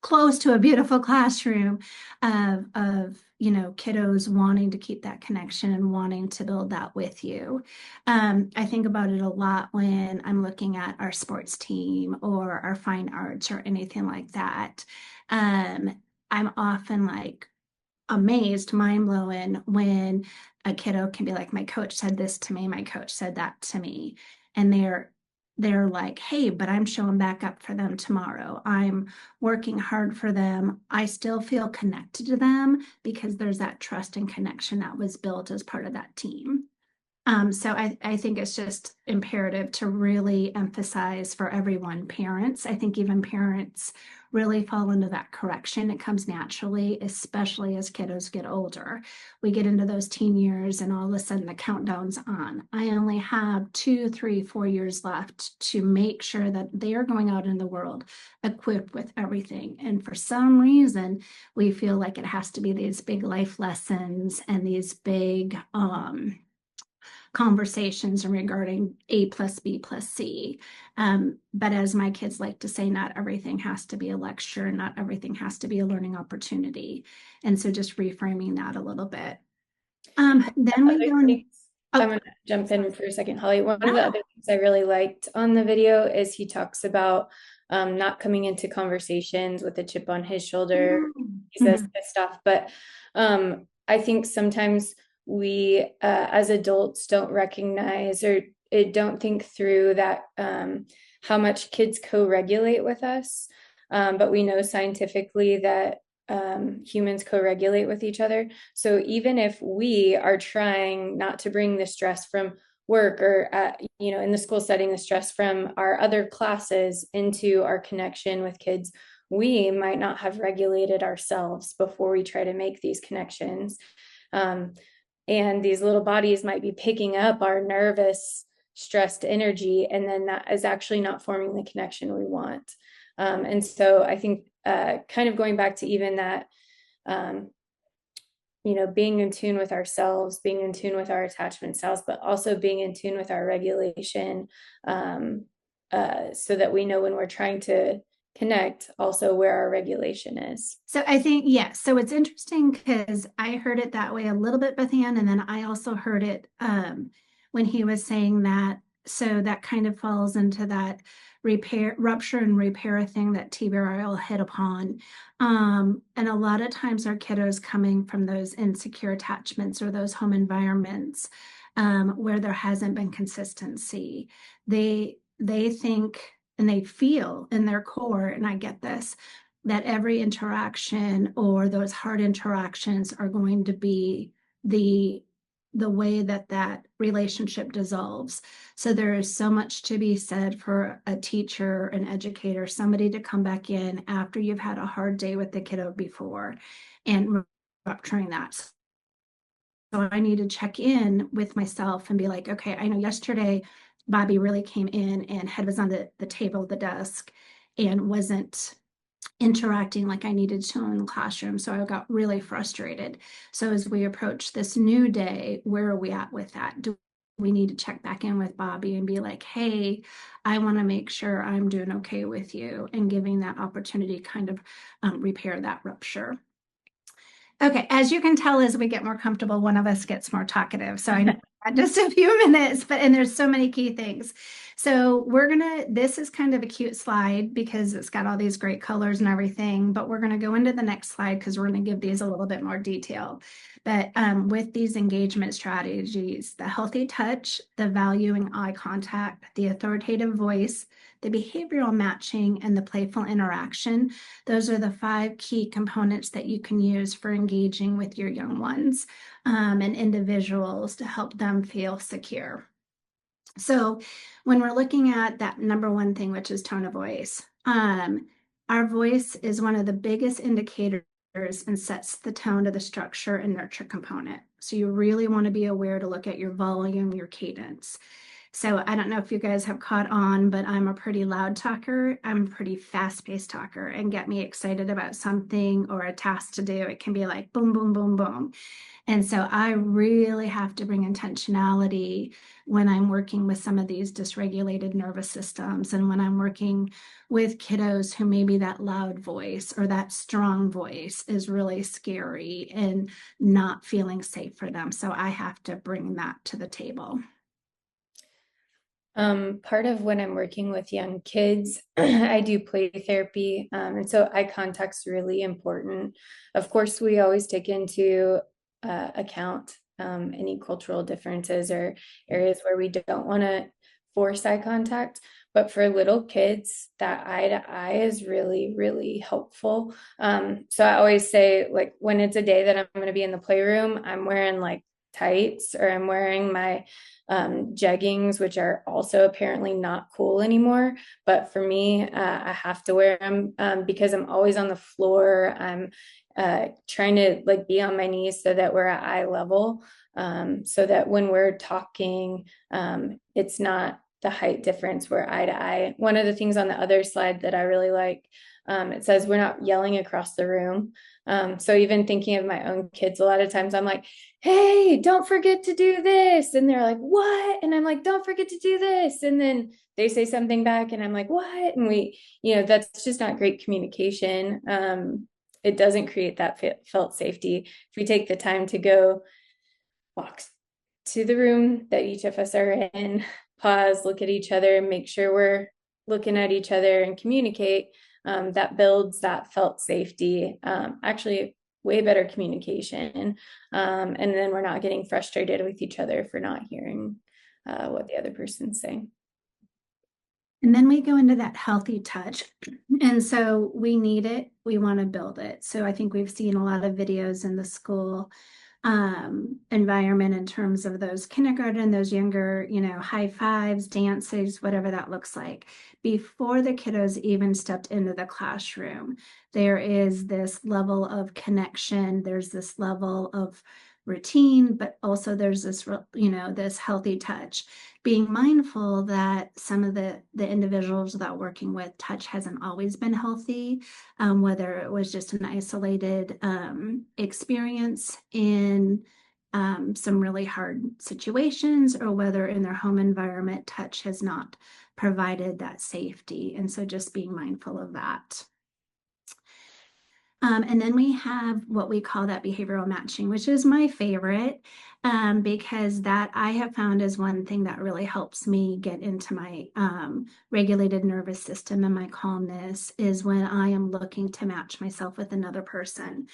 close to a beautiful classroom of kiddos wanting to keep that connection and wanting to build that with you. I think about it a lot when I'm looking at our sports team or our fine arts or anything like that. I'm often like amazed, mind blowing when a kiddo can be like, my coach said this to me, my coach said that to me. And they're like, hey, but I'm showing back up for them tomorrow. I'm working hard for them. I still feel connected to them because there's that trust and connection that was built as part of that team. So I think it's just imperative to really emphasize for everyone, parents. I think even parents really fall into that correction. It comes naturally, especially as kiddos get older. We get into those teen years and all of a sudden the countdown's on. I only have 2, 3, 4 years left to make sure that they are going out in the world equipped with everything. And for some reason, we feel like it has to be these big life lessons and these big, conversations regarding A plus B plus C. But as my kids like to say, not everything has to be a lecture, not everything has to be a learning opportunity. And so just reframing that a little bit. Then we go on. I'm going to jump in for a second, Holly. One of the other things I really liked on the video is he talks about not coming into conversations with a chip on his shoulder. He says this stuff, but I think sometimes we as adults don't recognize or don't think through that how much kids co-regulate with us. But we know scientifically that humans co-regulate with each other. So even if we are trying not to bring the stress from work or in the school setting, the stress from our other classes into our connection with kids, we might not have regulated ourselves before we try to make these connections. And these little bodies might be picking up our nervous, stressed energy, and then that is actually not forming the connection we want. And so I think kind of going back to even that, being in tune with ourselves, being in tune with our attachment styles, but also being in tune with our regulation, so that we know when we're trying to connect also where our regulation is. So I think, yes. So it's interesting because I heard it that way a little bit, Beth Ann, and then I also heard it when he was saying that. So that kind of falls into that rupture and repair thing that TBRI hit upon. And a lot of times our kiddos coming from those insecure attachments or those home environments where there hasn't been consistency, they think and they feel in their core, and I get this, that every interaction or those hard interactions are going to be the way that relationship dissolves. So there is so much to be said for a teacher, an educator, somebody to come back in after you've had a hard day with the kiddo before and rupturing that. So I need to check in with myself and be like, okay, I know yesterday Bobby really came in and head was on the table, the desk, and wasn't interacting like I needed to in the classroom. So I got really frustrated. So as we approach this new day, where are we at with that? Do we need to check back in with Bobby and be like, hey, I want to make sure I'm doing okay with you, and giving that opportunity kind of repair that rupture. Okay, as you can tell, as we get more comfortable, one of us gets more talkative. So I know just a few minutes, and there's so many key things. So this is kind of a cute slide because it's got all these great colors and everything, but we're gonna go into the next slide because we're gonna give these a little bit more detail. But with these engagement strategies, the healthy touch, the valuing eye contact, the authoritative voice, the behavioral matching, and the playful interaction, those are the 5 key components that you can use for engaging with your young ones and individuals to help them feel secure. So when we're looking at that number 1 thing, which is tone of voice, our voice is one of the biggest indicators and sets the tone to the structure and nurture component. So you really want to be aware to look at your volume, your cadence. So I don't know if you guys have caught on, but I'm a pretty loud talker. I'm a pretty fast-paced talker, and get me excited about something or a task to do, it can be like boom, boom, boom, boom. And so I really have to bring intentionality when I'm working with some of these dysregulated nervous systems, and when I'm working with kiddos who maybe that loud voice or that strong voice is really scary and not feeling safe for them. So I have to bring that to the table. Part of when I'm working with young kids, I do play therapy. And so eye contact's really important. Of course, we always take into account any cultural differences or areas where we don't want to force eye contact. But for little kids, that eye to eye is really, really helpful. So I always say, like, when it's a day that I'm going to be in the playroom, I'm wearing like tights, or I'm wearing my jeggings, which are also apparently not cool anymore. But for me, I have to wear them because I'm always on the floor. I'm trying to like be on my knees so that we're at eye level, so that when we're talking, it's not the height difference, we're eye to eye. One of the things on the other slide that I really like, it says we're not yelling across the room. So even thinking of my own kids, a lot of times I'm like, hey, don't forget to do this. And they're like, what? And I'm like, don't forget to do this. And then they say something back and I'm like, what? And that's just not great communication. It doesn't create that felt safety. If we take the time to go walk to the room that each of us are in, pause, look at each other, make sure we're looking at each other and communicate, that builds that felt safety. Actually, way better communication. And then we're not getting frustrated with each other for not hearing what the other person's saying. And then we go into that healthy touch. And so we need it, we want to build it. So I think we've seen a lot of videos in the school environment in terms of those kindergarten, those younger, high fives, dances, whatever that looks like. Before the kiddos even stepped into the classroom, there is this level of connection, there's this level of routine, but also there's this, this healthy touch. Being mindful that some of the individuals that working with touch hasn't always been healthy, whether it was just an isolated experience in some really hard situations, or whether in their home environment, touch has not provided that safety. And so just being mindful of that. And then we have what we call that behavioral matching, which is my favorite, because that I have found is one thing that really helps me get into my regulated nervous system and my calmness, is when I am looking to match myself with another person.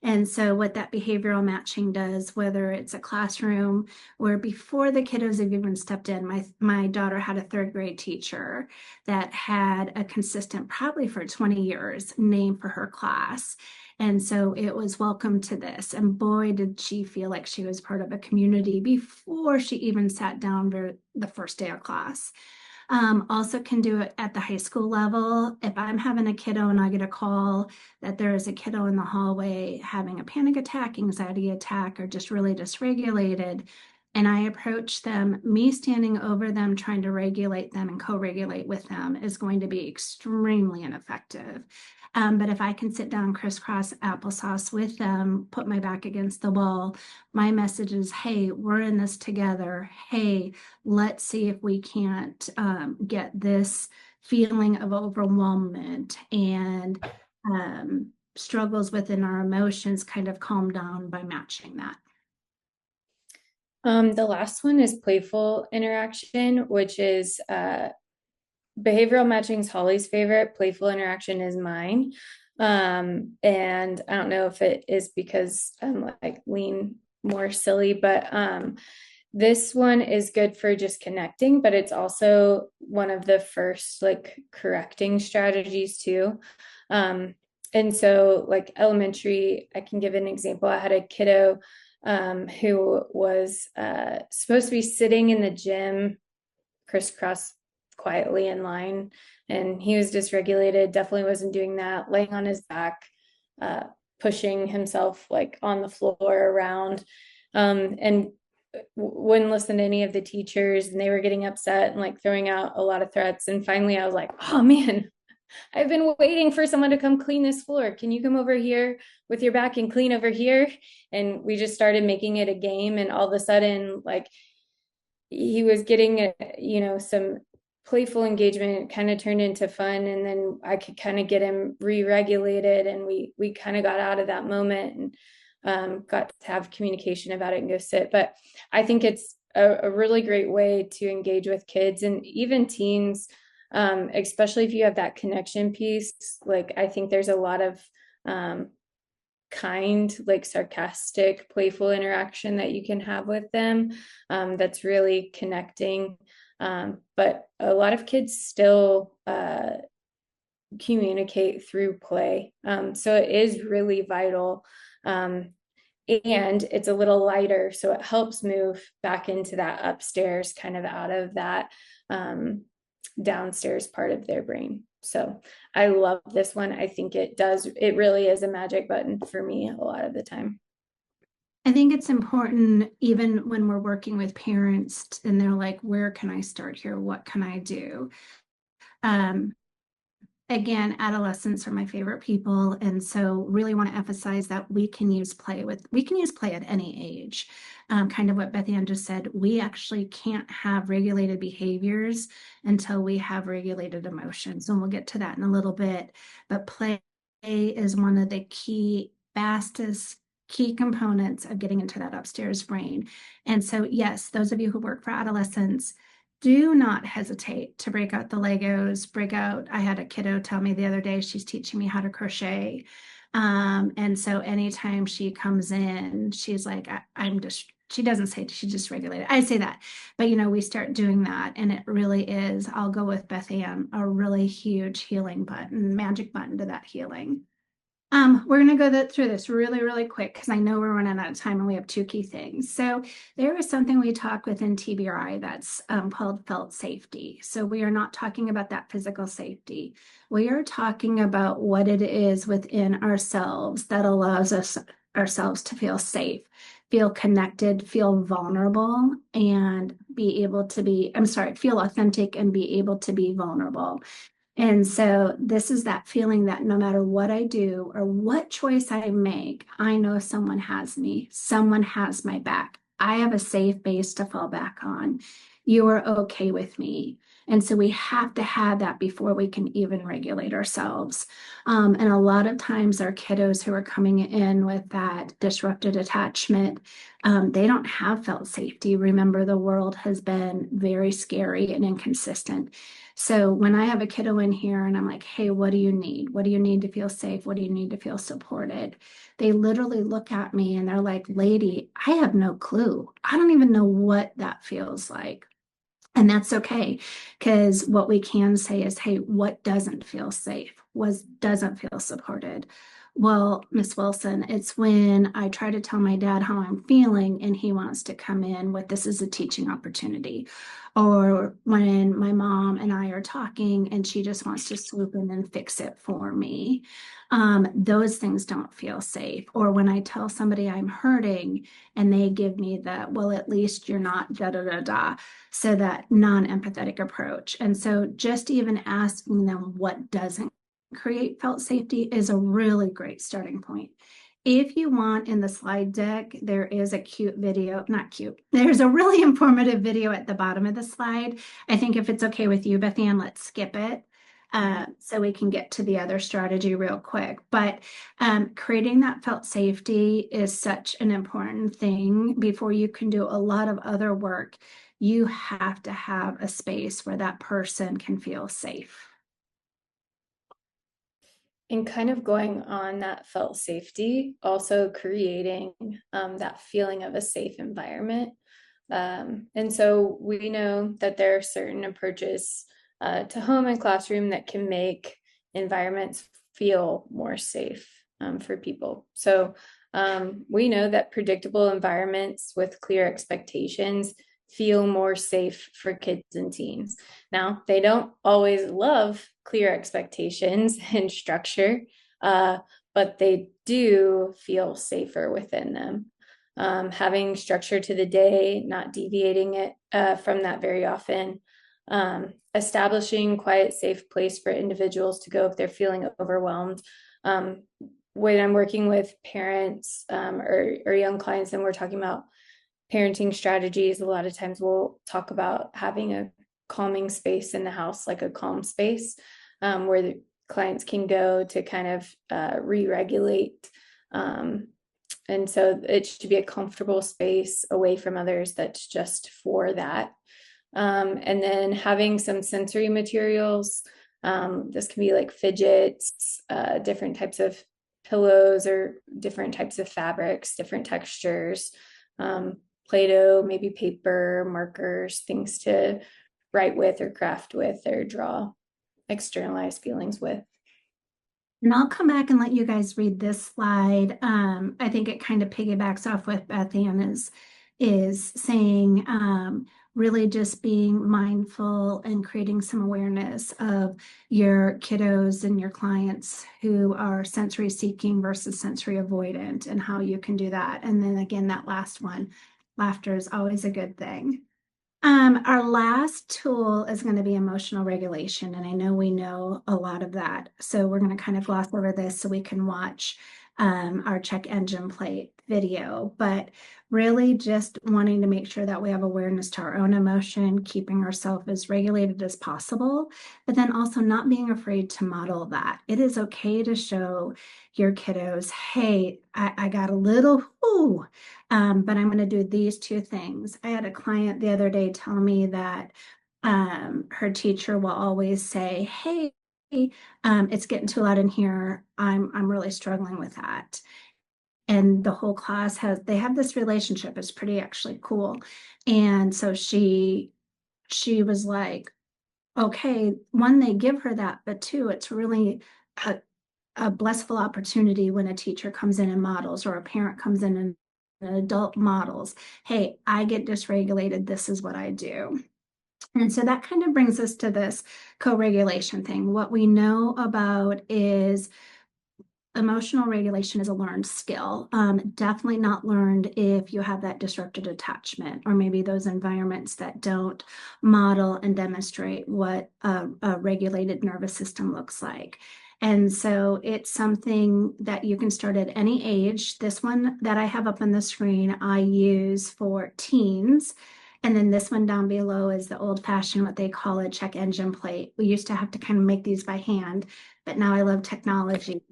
And so what that behavioral matching does, whether it's a classroom where before the kiddos have even stepped in, my daughter had a 3rd grade teacher that had a consistent, probably for 20 years, name for her class. And so it was welcome to this. And boy, did she feel like she was part of a community before she even sat down for the first day of class. Also can do it at the high school level. If I'm having a kiddo and I get a call that there is a kiddo in the hallway having a panic attack, anxiety attack, or just really dysregulated, and I approach them, me standing over them, trying to regulate them and co-regulate with them is going to be extremely ineffective. But if I can sit down crisscross applesauce with them, put my back against the wall, my message is, hey, we're in this together. Hey, let's see if we can't get this feeling of overwhelmment and struggles within our emotions kind of calm down by matching that. The last one is playful interaction, which is behavioral matching is Holly's favorite. Playful interaction is mine. And I don't know if it is because I'm like lean more silly, but this one is good for just connecting, but it's also one of the first like correcting strategies too. And so like elementary, I can give an example. I had a kiddo who was supposed to be sitting in the gym crisscross quietly in line, and he was dysregulated, definitely wasn't doing that, laying on his back, pushing himself like on the floor around, and wouldn't listen to any of the teachers, and they were getting upset and like throwing out a lot of threats. And finally I was like, oh man, I've been waiting for someone to come clean this floor. Can you come over here with your back and clean over here? And we just started making it a game, and all of a sudden like he was getting some playful engagement, kind of turned into fun, and then I could kind of get him re-regulated, and we kind of got out of that moment and got to have communication about it and go sit. But I think it's a really great way to engage with kids and even teens, especially if you have that connection piece. Like I think there's a lot of kind, like sarcastic, playful interaction that you can have with them, that's really connecting. But a lot of kids still communicate through play. So it is really vital. And it's a little lighter, so it helps move back into that upstairs, kind of out of that downstairs part of their brain. So I love this one. I think it really is a magic button for me a lot of the time. I think it's important, even when we're working with parents and they're like, where can I start here? What can I do? Again, adolescents are my favorite people. And so really want to emphasize that we can use play at any age. Kind of what Beth Ann just said, we actually can't have regulated behaviors until we have regulated emotions. And we'll get to that in a little bit. But play is one of the fastest key components of getting into that upstairs brain. And so, yes, those of you who work for adolescents, do not hesitate to break out the Legos, I had a kiddo tell me the other day, she's teaching me how to crochet. And so anytime she comes in, she's like, she doesn't say she's just regulated. I say that, but we start doing that. And it really is, I'll go with Beth Ann, a really huge healing button, magic button to that healing. We're going to go through this really, really quick because I know we're running out of time and we have two key things. So there is something we talk within TBRI that's called felt safety. So we are not talking about that physical safety. We are talking about what it is within ourselves that allows ourselves to feel safe, feel connected, feel vulnerable, and feel authentic and be able to be vulnerable. And so this is that feeling that no matter what I do or what choice I make, I know someone has me, someone has my back. I have a safe base to fall back on. You are okay with me. And so we have to have that before we can even regulate ourselves. And a lot of times our kiddos who are coming in with that disrupted attachment, they don't have felt safety. Remember, the world has been very scary and inconsistent. So when I have a kiddo in here and I'm like, hey, what do you need? What do you need to feel safe? What do you need to feel supported? They literally look at me and they're like, lady, I have no clue. I don't even know what that feels like. And that's okay, because what we can say is, hey, what doesn't feel safe? What doesn't feel supported? Well, Miss Wilson, it's when I try to tell my dad how I'm feeling and he wants to come in with this is a teaching opportunity. Or when my mom and I are talking and she just wants to swoop in and fix it for me. Those things don't feel safe. Or when I tell somebody I'm hurting and they give me the, well, at least you're not da da da da. So that non-empathetic approach. And so just even asking them what doesn't create felt safety is a really great starting point. If you want in the slide deck, there is a cute video, not cute, there's a really informative video at the bottom of the slide. I think if it's okay with you, Beth Ann, let's skip it. So we can get to the other strategy real quick. But creating that felt safety is such an important thing. Before you can do a lot of other work, you have to have a space where that person can feel safe. And kind of going on that felt safety, also creating that feeling of a safe environment. And so we know that there are certain approaches to home and classroom that can make environments feel more safe for people. So we know that predictable environments with clear expectations feel more safe for kids and teens. Now, they don't always love clear expectations and structure, but they do feel safer within them. Having structure to the day, not deviating it from that very often, establishing quiet, safe place for individuals to go if they're feeling overwhelmed. When I'm working with parents or young clients and we're talking about parenting strategies, a lot of times we'll talk about having a calming space in the house, like a calm space where the clients can go to kind of re-regulate. And so it should be a comfortable space away from others that's just for that. And then having some sensory materials. This can be like fidgets, different types of pillows or different types of fabrics, different textures, Play-Doh, maybe paper, markers, things to write with or craft with or draw externalized feelings with. And I'll come back and let you guys read this slide. I think it kind of piggybacks off what Beth Ann is saying, really just being mindful and creating some awareness of your kiddos and your clients who are sensory seeking versus sensory avoidant and how you can do that. And then again, that last one, laughter is always a good thing. Our last tool is going to be emotional regulation, and I know we know a lot of that. So we're going to kind of gloss over this so we can watch our check engine plate video, but really just wanting to make sure that we have awareness to our own emotion, keeping ourselves as regulated as possible, but then also not being afraid to model that. It is okay to show your kiddos, hey, I got a little, ooh, but I'm going to do these two things. I had a client the other day tell me that her teacher will always say, hey, it's getting too loud in here. I'm really struggling with that. And the whole class they have this relationship. It's pretty actually cool. And so she was like, okay, one, they give her that, but two, it's really a blissful opportunity when a teacher comes in and models or a parent comes in and an adult models, hey, I get dysregulated, this is what I do. And so that kind of brings us to this co-regulation thing. What we know about is emotional regulation is a learned skill. Definitely not learned if you have that disrupted attachment or maybe those environments that don't model and demonstrate what a regulated nervous system looks like. And so it's something that you can start at any age. This one that I have up on the screen, I use for teens. And then this one down below is the old fashioned, what they call a check engine plate. We used to have to kind of make these by hand, but now I love technology.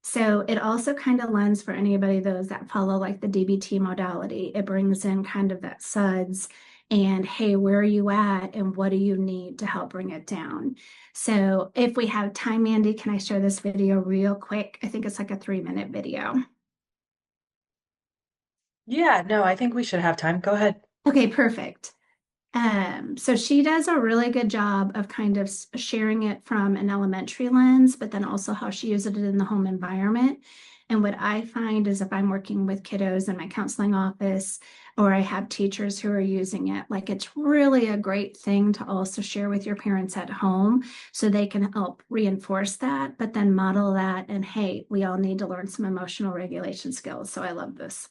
So it also kind of lends for anybody, those that follow like the DBT modality. It brings in kind of that SUDS and hey, where are you at and what do you need to help bring it down? So if we have time, Mandy, can I share this video real quick? I think it's like a 3-minute video. Yeah, no, I think we should have time. Go ahead. Okay, perfect. So she does a really good job of kind of sharing it from an elementary lens, but then also how she uses it in the home environment. And what I find is if I'm working with kiddos in my counseling office, or I have teachers who are using it, like it's really a great thing to also share with your parents at home so they can help reinforce that, but then model that. And hey, we all need to learn some emotional regulation skills. So I love this.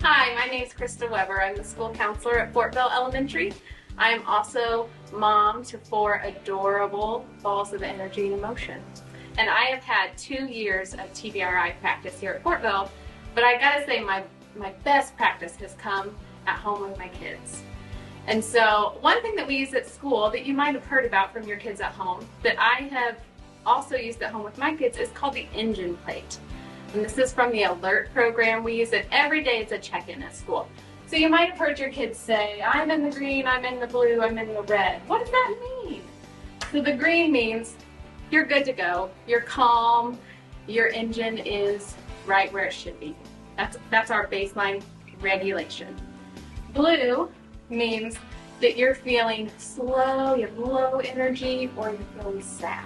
Hi, my name is Krista Weber. I'm the school counselor at Fort Bell Elementary. I'm also mom to 4 adorable balls of energy and emotion. And I have had 2 years of TBRI practice here at Fort Bell, but I gotta say my best practice has come at home with my kids. And so one thing that we use at school that you might have heard about from your kids at home that I have also used at home with my kids is called the engine plate. And this is from the alert program. We use it every day as a check-in at school. So you might have heard your kids say, I'm in the green, I'm in the blue, I'm in the red. What does that mean? So the green means you're good to go, you're calm, your engine is right where it should be. That's our baseline regulation. Blue means that you're feeling slow, you have low energy, or you're feeling sad.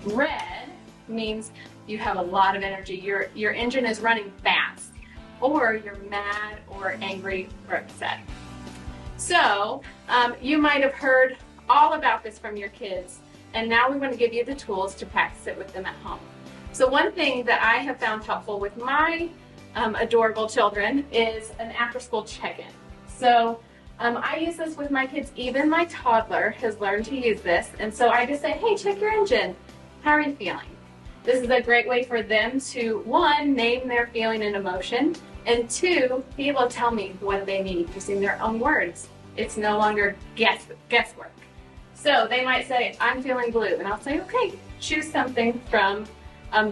Red means you have a lot of energy. Your engine is running fast, or you're mad or angry or upset. So you might have heard all about this from your kids, and now we want to give you the tools to practice it with them at home. So one thing that I have found helpful with my adorable children is an after-school check-in. So I use this with my kids. Even my toddler has learned to use this, and so I just say, hey, check your engine. How are you feeling? This is a great way for them to, 1, name their feeling and emotion, and 2, be able to tell me what they need using their own words. It's no longer guesswork. So they might say, I'm feeling blue, and I'll say, okay, choose something from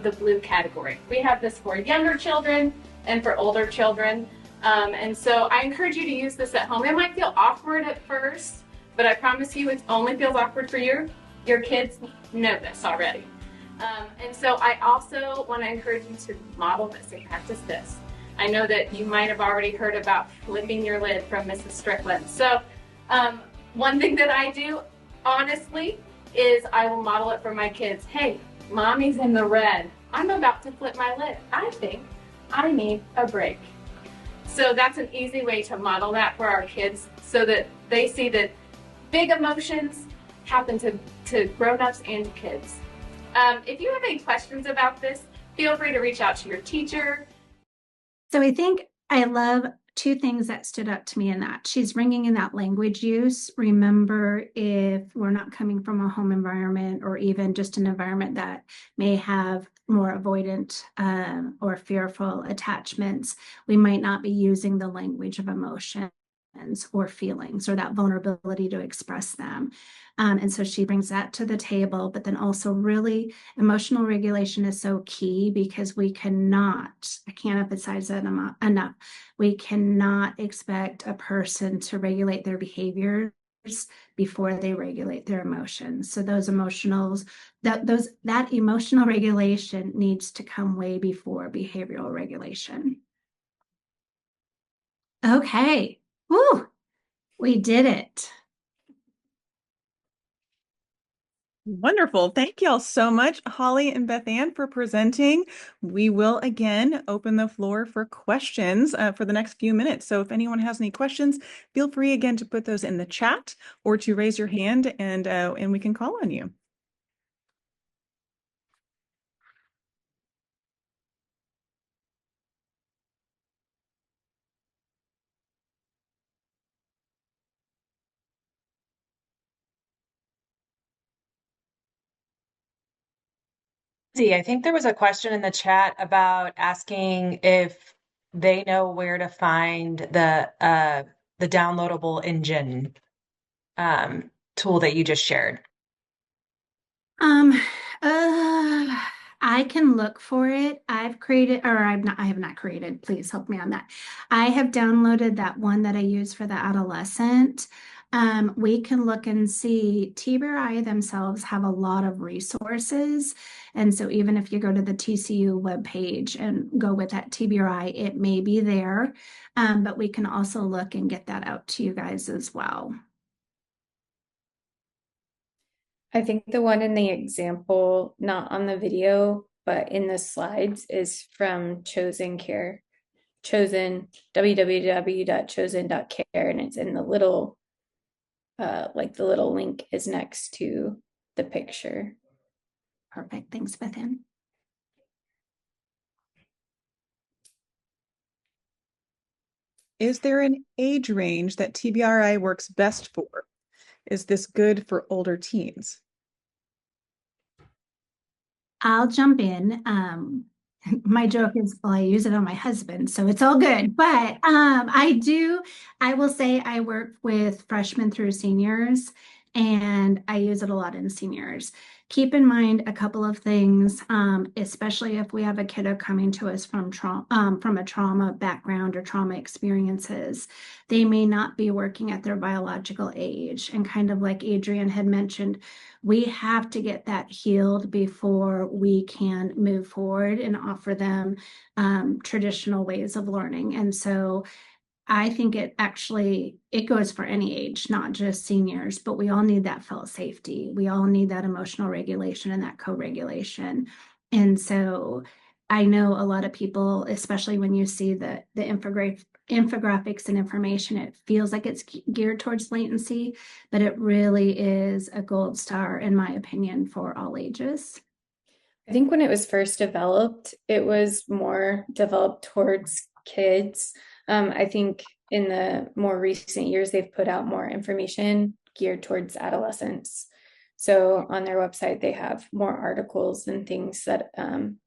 the blue category. We have this for younger children and for older children, and so I encourage you to use this at home. It might feel awkward at first, but I promise you it only feels awkward for your kids know this already. And so I also want to encourage you to model this and practice this. I know that you might have already heard about flipping your lid from Mrs. Strickland. So one thing that I do, honestly, is I will model it for my kids. Hey, mommy's in the red. I'm about to flip my lid. I think I need a break. So that's an easy way to model that for our kids so that they see that big emotions happen to grown-ups and kids. If you have any questions about this, feel free to reach out to your teacher. So I think I love 2 things that stood out to me in that. She's bringing in that language use. Remember, if we're not coming from a home environment or even just an environment that may have more avoidant or fearful attachments, we might not be using the language of emotion or feelings or that vulnerability to express them. And so she brings that to the table, but then also really emotional regulation is so key because I can't emphasize that enough. We cannot expect a person to regulate their behaviors before they regulate their emotions. So that emotional regulation needs to come way before behavioral regulation. Okay. Woo, we did it. Wonderful. Thank you all so much, Holly and Beth Ann, for presenting. We will again open the floor for questions for the next few minutes. So if anyone has any questions, feel free again to put those in the chat or to raise your hand and we can call on you. I think there was a question in the chat about asking if they know where to find the downloadable engine tool that you just shared. I can look for it. I have not created. Please help me on that. I have downloaded that one that I use for the adolescent. we can look and see TBRI themselves have a lot of resources. And so even if you go to the TCU webpage and go with that TBRI, it may be there. But we can also look and get that out to you guys as well. I think the one in the example, not on the video, but in the slides, is from Chosen Care. Chosen, www.chosen.care, and it's in the little, like the little link is next to the picture. Perfect. Thanks, Bethan. Is there an age range that TBRI works best for? Is this good for older teens? I'll jump in. My joke is, well, I use it on my husband, so it's all good. But I will say I work with freshmen through seniors, and I use it a lot in seniors. Keep in mind a couple of things, especially if we have a kiddo coming to us from from a trauma background or trauma experiences. They may not be working at their biological age, and kind of like Adrian had mentioned, we have to get that healed before we can move forward and offer them traditional ways of learning. And so I think it goes for any age, not just seniors, but we all need that felt safety. We all need that emotional regulation and that co-regulation. And so I know a lot of people, especially when you see the infographics and information, it feels like it's geared towards latency, but it really is a gold star, in my opinion, for all ages. I think when it was first developed, it was more developed towards kids. I think in the more recent years, they've put out more information geared towards adolescents. So on their website, they have more articles and things that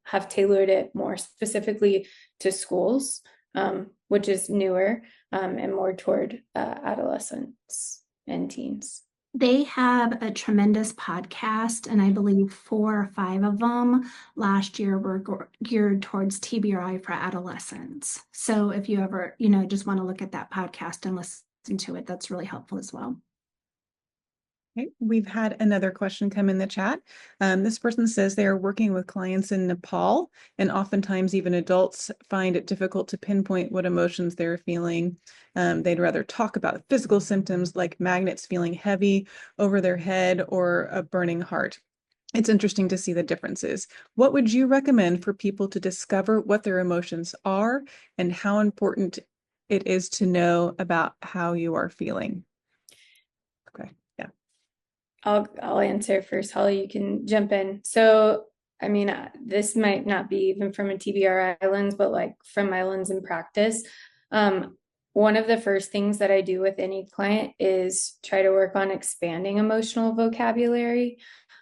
have tailored it more specifically to schools, which is newer and more toward adolescents and teens. They have a tremendous podcast, and I believe 4 or 5 of them last year were geared towards TBRI for adolescents. So if you ever, just want to look at that podcast and listen to it, that's really helpful as well. Okay, we've had another question come in the chat. This person says they are working with clients in Nepal, and oftentimes even adults find it difficult to pinpoint what emotions they're feeling. They'd rather talk about physical symptoms like magnets feeling heavy over their head or a burning heart. It's interesting to see the differences. What would you recommend for people to discover what their emotions are and how important it is to know about how you are feeling? Okay. Yeah. I'll answer first. Holly, you can jump in. So, I mean, this might not be even from a TBRI lens, but like from my lens in practice. One of the first things that I do with any client is try to work on expanding emotional vocabulary.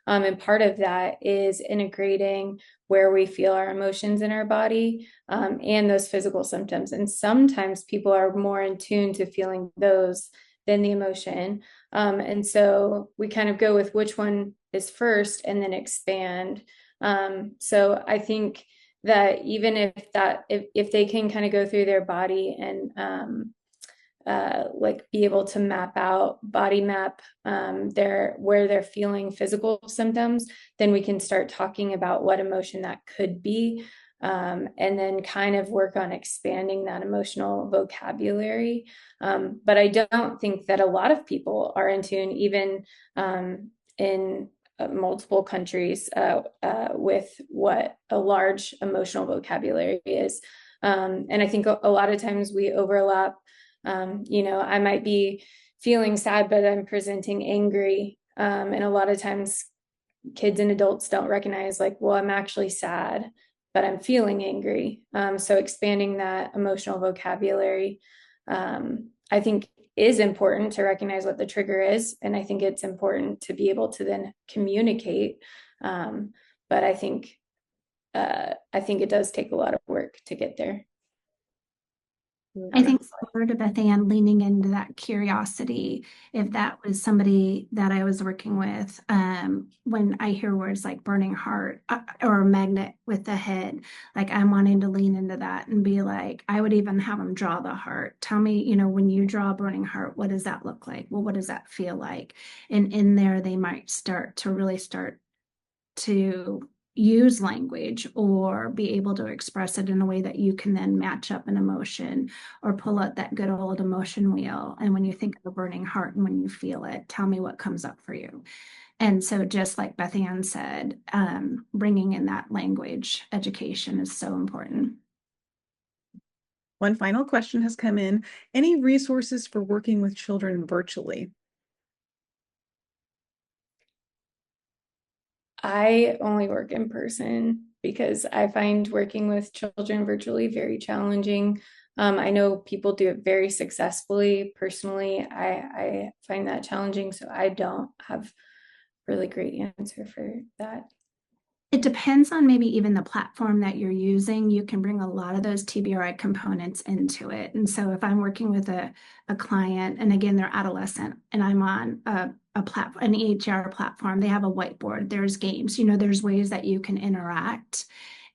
And part of that is integrating where we feel our emotions in our body and those physical symptoms. And sometimes people are more in tune to feeling those than the emotion. And so we kind of go with which one is first and then expand. So I think that even if they can kind of go through their body and like be able to body map where they're feeling physical symptoms, then we can start talking about what emotion that could be. And then kind of work on expanding that emotional vocabulary. But I don't think that a lot of people are in tune, even in multiple countries, with what a large emotional vocabulary is. And I think a lot of times we overlap. I might be feeling sad, but I'm presenting angry. And a lot of times kids and adults don't recognize, like, well, I'm actually sad, but I'm feeling angry. So expanding that emotional vocabulary, I think is important to recognize what the trigger is. And I think it's important to be able to then communicate. But I think it does take a lot of work to get there. I think similar to Beth Ann, leaning into that curiosity. If that was somebody that I was working with, when I hear words like burning heart or a magnet with the head, like I'm wanting to lean into that and be like, I would even have them draw the heart. Tell me, when you draw a burning heart, what does that look like? Well, what does that feel like? And in there, they might start to use language or be able to express it in a way that you can then match up an emotion or pull out that good old emotion wheel. And when you think of a burning heart and when you feel it, tell me what comes up for you. And so, just like Beth Ann said, bringing in that language education is so important. One final question has come in. Any resources for working with children virtually? I only work in person because I find working with children virtually very challenging. I know people do it very successfully. Personally, I find that challenging, so I don't have really great answer for that. It depends on maybe even the platform that you're using. You can bring a lot of those TBRI components into it. And so if I'm working with a client, and again, they're adolescent, and I'm on an EHR platform, they have a whiteboard, there's games, there's ways that you can interact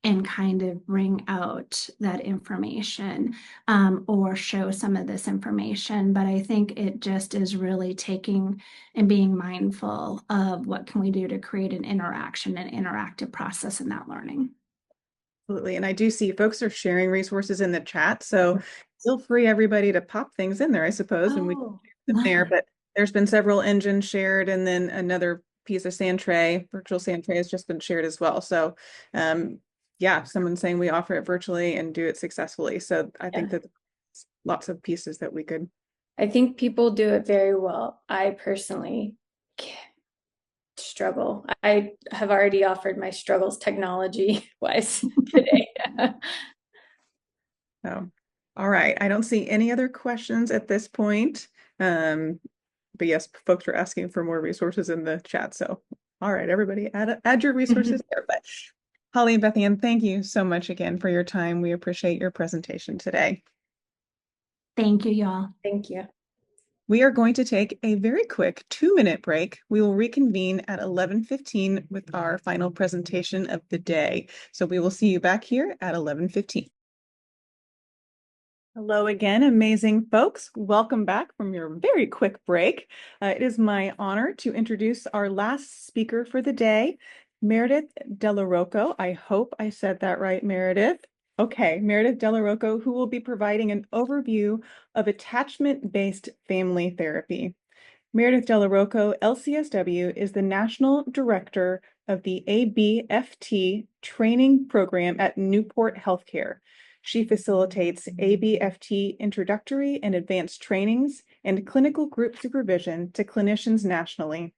and kind of bring out that information, or show some of this information. But I think it just is really taking and being mindful of what can we do to create an interaction and interactive process in that learning. Absolutely. And I do see folks are sharing resources in the chat. So feel free, everybody, to pop things in there, I suppose, and we can Oh, share them there. But there's been several engines shared, and then another piece of virtual Sandtray has just been shared as well. So yeah, someone's saying we offer it virtually and do it successfully. So I think that lots of pieces that we could. I think people do it very well. I personally struggle. I have already offered my struggles technology wise today. So, all right. I don't see any other questions at this point. But yes, folks are asking for more resources in the chat. So, all right, everybody, add your resources there. But Holly and Beth Ann, thank you so much again for your time. We appreciate your presentation today. Thank you, y'all. Thank you. We are going to take a very quick 2-minute break. We will reconvene at 11:15 with our final presentation of the day. So we will see you back here at 11:15. Hello again, amazing folks. Welcome back from your very quick break. It is my honor to introduce our last speaker for the day, Meredith Delarocco. I hope I said that right, Meredith. Okay, Meredith Delarocco, who will be providing an overview of attachment-based family therapy. Meredith Delarocco, LCSW, is the National Director of the ABFT training program at Newport Healthcare. She facilitates ABFT introductory and advanced trainings and clinical group supervision to clinicians nationally.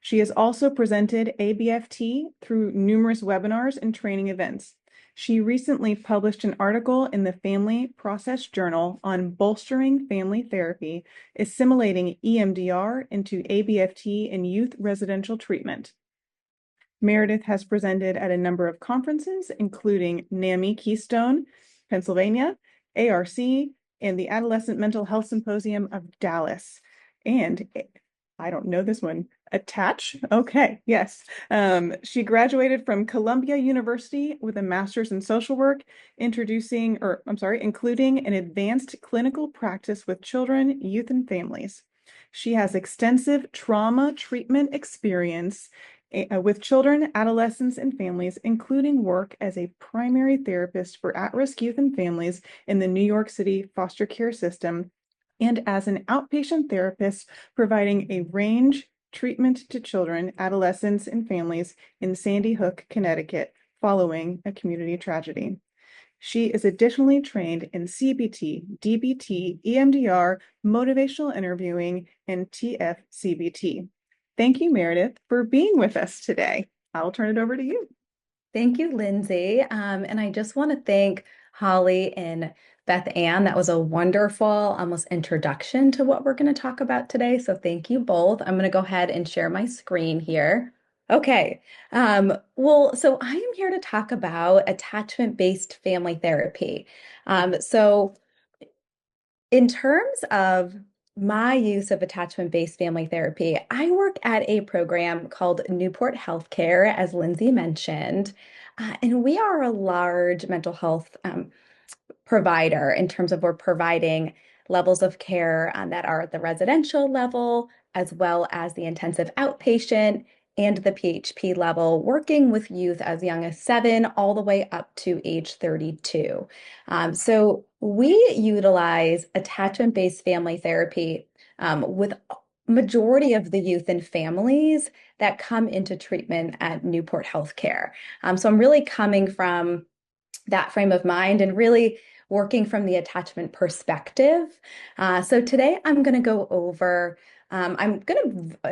She has also presented ABFT through numerous webinars and training events. She recently published an article in the Family Process Journal on bolstering family therapy, assimilating EMDR into ABFT in youth residential treatment. Meredith has presented at a number of conferences, including NAMI Keystone, Pennsylvania, ARC, and the Adolescent Mental Health Symposium of Dallas. And I don't know this one. Attach? Okay, yes. She graduated from Columbia University with a master's in social work, including an advanced clinical practice with children, youth, and families. She has extensive trauma treatment experience with children, adolescents, and families, including work as a primary therapist for at-risk youth and families in the New York City foster care system, and as an outpatient therapist providing a range treatment to children, adolescents, and families in Sandy Hook, Connecticut, following a community tragedy. She is additionally trained in CBT, DBT, EMDR, motivational interviewing, and TFCBT. Thank you, Meredith, for being with us today. I'll turn it over to you. Thank you, Lindsay. And I just want to thank Holly and Beth Ann. That was a wonderful almost introduction to what we're going to talk about today. So thank you both. I'm going to go ahead and share my screen here. Okay. So I am here to talk about attachment-based family therapy. So In terms of my use of attachment-based family therapy, I work at a program called Newport Healthcare, as Lindsay mentioned, and we are a large mental health provider in terms of we're providing levels of care that are at the residential level, as well as the intensive outpatient and the PHP level, working with youth as young as 7 all the way up to age 32. So we utilize attachment-based family therapy with majority of the youth and families that come into treatment at Newport Healthcare. So I'm really coming from that frame of mind and really working from the attachment perspective. So today I'm going to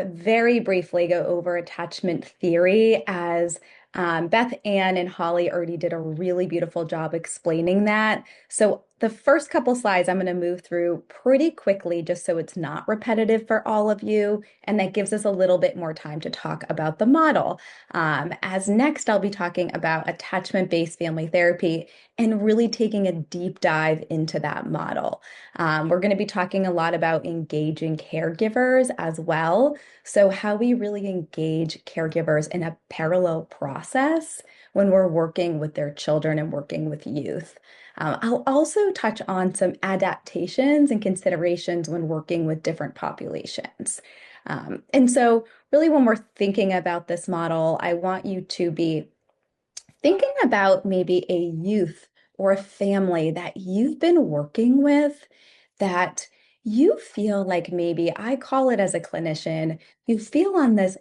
very briefly go over attachment theory as Beth Ann and Holly already did a really beautiful job explaining that. So the first couple slides I'm going to move through pretty quickly just so it's not repetitive for all of you, and that gives us a little bit more time to talk about the model. As next, I'll be talking about attachment-based family therapy and really taking a deep dive into that model. We're going to be talking a lot about engaging caregivers as well. So, how we really engage caregivers in a parallel process when we're working with their children and working with youth. I'll also touch on some adaptations and considerations when working with different populations. And so, really, when we're thinking about this model, I want you to be thinking about maybe a youth or a family that you've been working with that you feel like maybe, I call it as a clinician, you feel on this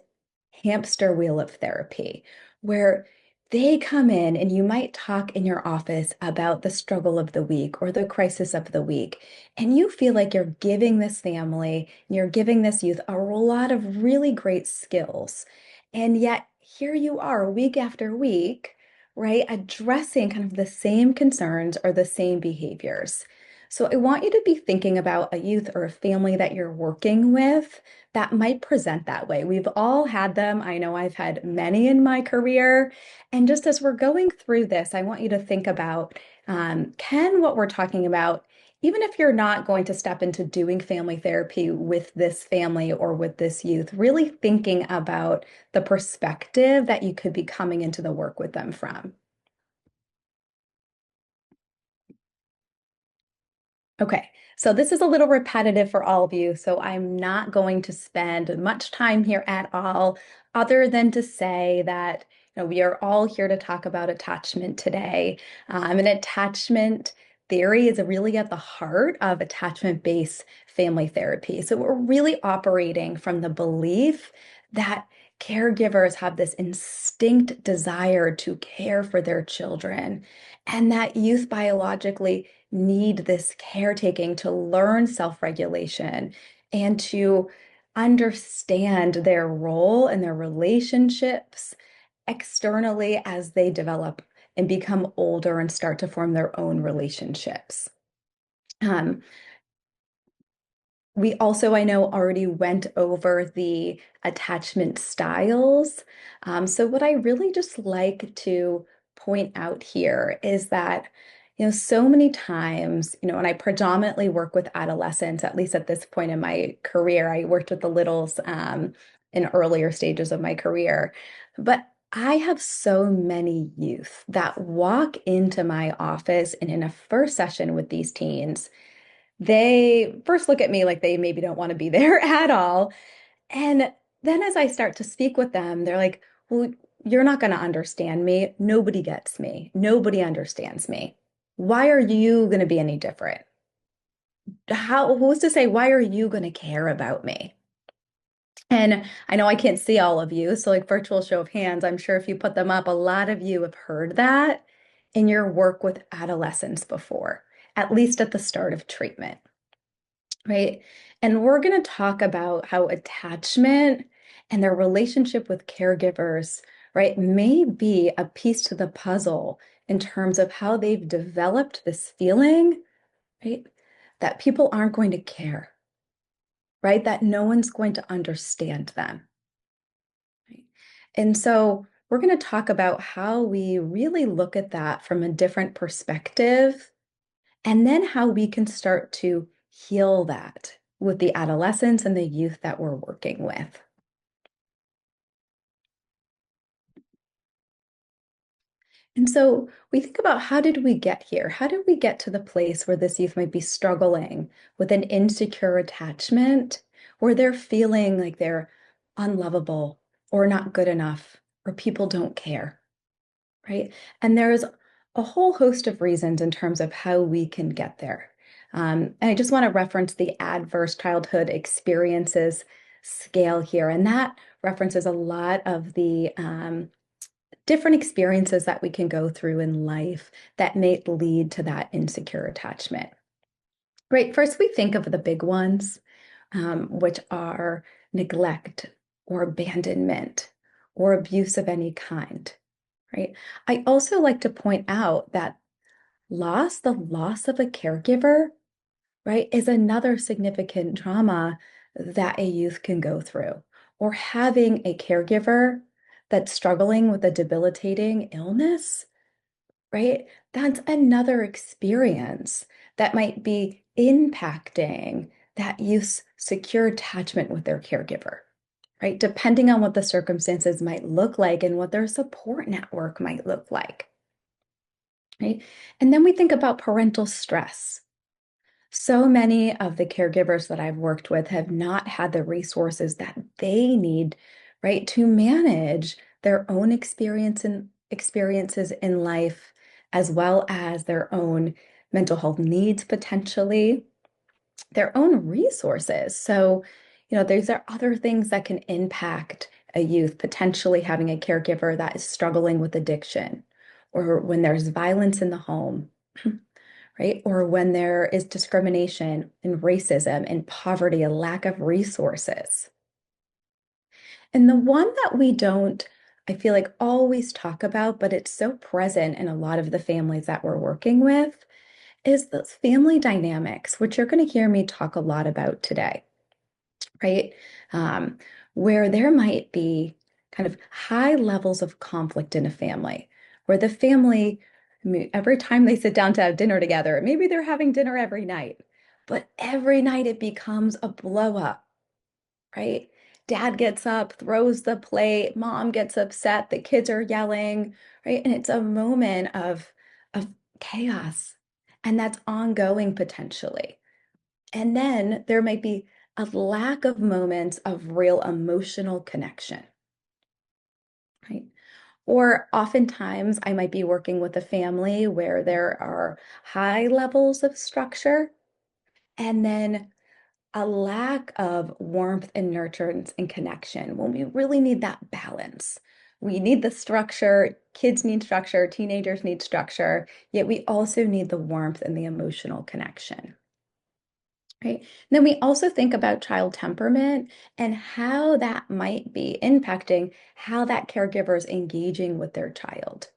hamster wheel of therapy where they come in and you might talk in your office about the struggle of the week or the crisis of the week. And you feel like you're giving this family, you're giving this youth a lot of really great skills. And yet here you are week after week, right, addressing kind of the same concerns or the same behaviors. So I want you to be thinking about a youth or a family that you're working with that might present that way. We've all had them. I know I've had many in my career. And just as we're going through this, I want you to think about can what we're talking about, even if you're not going to step into doing family therapy with this family or with this youth, really thinking about the perspective that you could be coming into the work with them from. Okay, so this is a little repetitive for all of you, so I'm not going to spend much time here at all, other than to say that we are all here to talk about attachment today. And attachment theory is really at the heart of attachment-based family therapy. So we're really operating from the belief that caregivers have this instinct desire to care for their children, and that youth biologically need this caretaking to learn self-regulation and to understand their role and their relationships externally as they develop and become older and start to form their own relationships. We also, I know, already went over the attachment styles. So what I really just like to point out here is that, so many times, and I predominantly work with adolescents, at least at this point in my career. I worked with the littles in earlier stages of my career. But I have so many youth that walk into my office and in a first session with these teens, they first look at me like they maybe don't want to be there at all. And then as I start to speak with them, they're like, well, you're not going to understand me. Nobody gets me. Nobody understands me. Why are you going to be any different? Who's to say, why are you going to care about me? And I know I can't see all of you, so like virtual show of hands, I'm sure if you put them up, a lot of you have heard that in your work with adolescents before, at least at the start of treatment. Right. And we're going to talk about how attachment and their relationship with caregivers, right, may be a piece to the puzzle in terms of how they've developed this feeling, right, that people aren't going to care, right, that no one's going to understand them. Right? And so we're going to talk about how we really look at that from a different perspective, and then how we can start to heal that with the adolescents and the youth that we're working with. And so we think about, how did we get here? How did we get to the place where this youth might be struggling with an insecure attachment, where they're feeling like they're unlovable or not good enough, or people don't care, right? And there's a whole host of reasons in terms of how we can get there. And I just want to reference the adverse childhood experiences scale here. And that references a lot of the different experiences that we can go through in life that may lead to that insecure attachment. Right, first we think of the big ones, which are neglect or abandonment or abuse of any kind, right? I also like to point out that the loss of a caregiver, right, is another significant trauma that a youth can go through. Or having a caregiver that's struggling with a debilitating illness, right? That's another experience that might be impacting that youth's secure attachment with their caregiver, right? Depending on what the circumstances might look like and what their support network might look like, right? And then we think about parental stress. So many of the caregivers that I've worked with have not had the resources that they need, right, to manage their own experiences in life, as well as their own mental health needs, potentially, their own resources. So, these are other things that can impact a youth, potentially having a caregiver that is struggling with addiction, or when there's violence in the home. Right? Or when there is discrimination and racism and poverty, a lack of resources. And the one that we don't, I feel like, always talk about, but it's so present in a lot of the families that we're working with, is those family dynamics, which you're going to hear me talk a lot about today, right? Where there might be kind of high levels of conflict in a family, where the family, every time they sit down to have dinner together, maybe they're having dinner every night, but every night it becomes a blow up, right? Dad gets up, throws the plate, mom gets upset, the kids are yelling, right? And it's a moment of chaos, and that's ongoing potentially. And then there might be a lack of moments of real emotional connection, right? Or oftentimes I might be working with a family where there are high levels of structure and then a lack of warmth and nurturance and connection, when we really need that balance. We need the structure, kids need structure, teenagers need structure, yet we also need the warmth and the emotional connection. Right. Then we also think about child temperament and how that might be impacting how that caregiver is engaging with their child,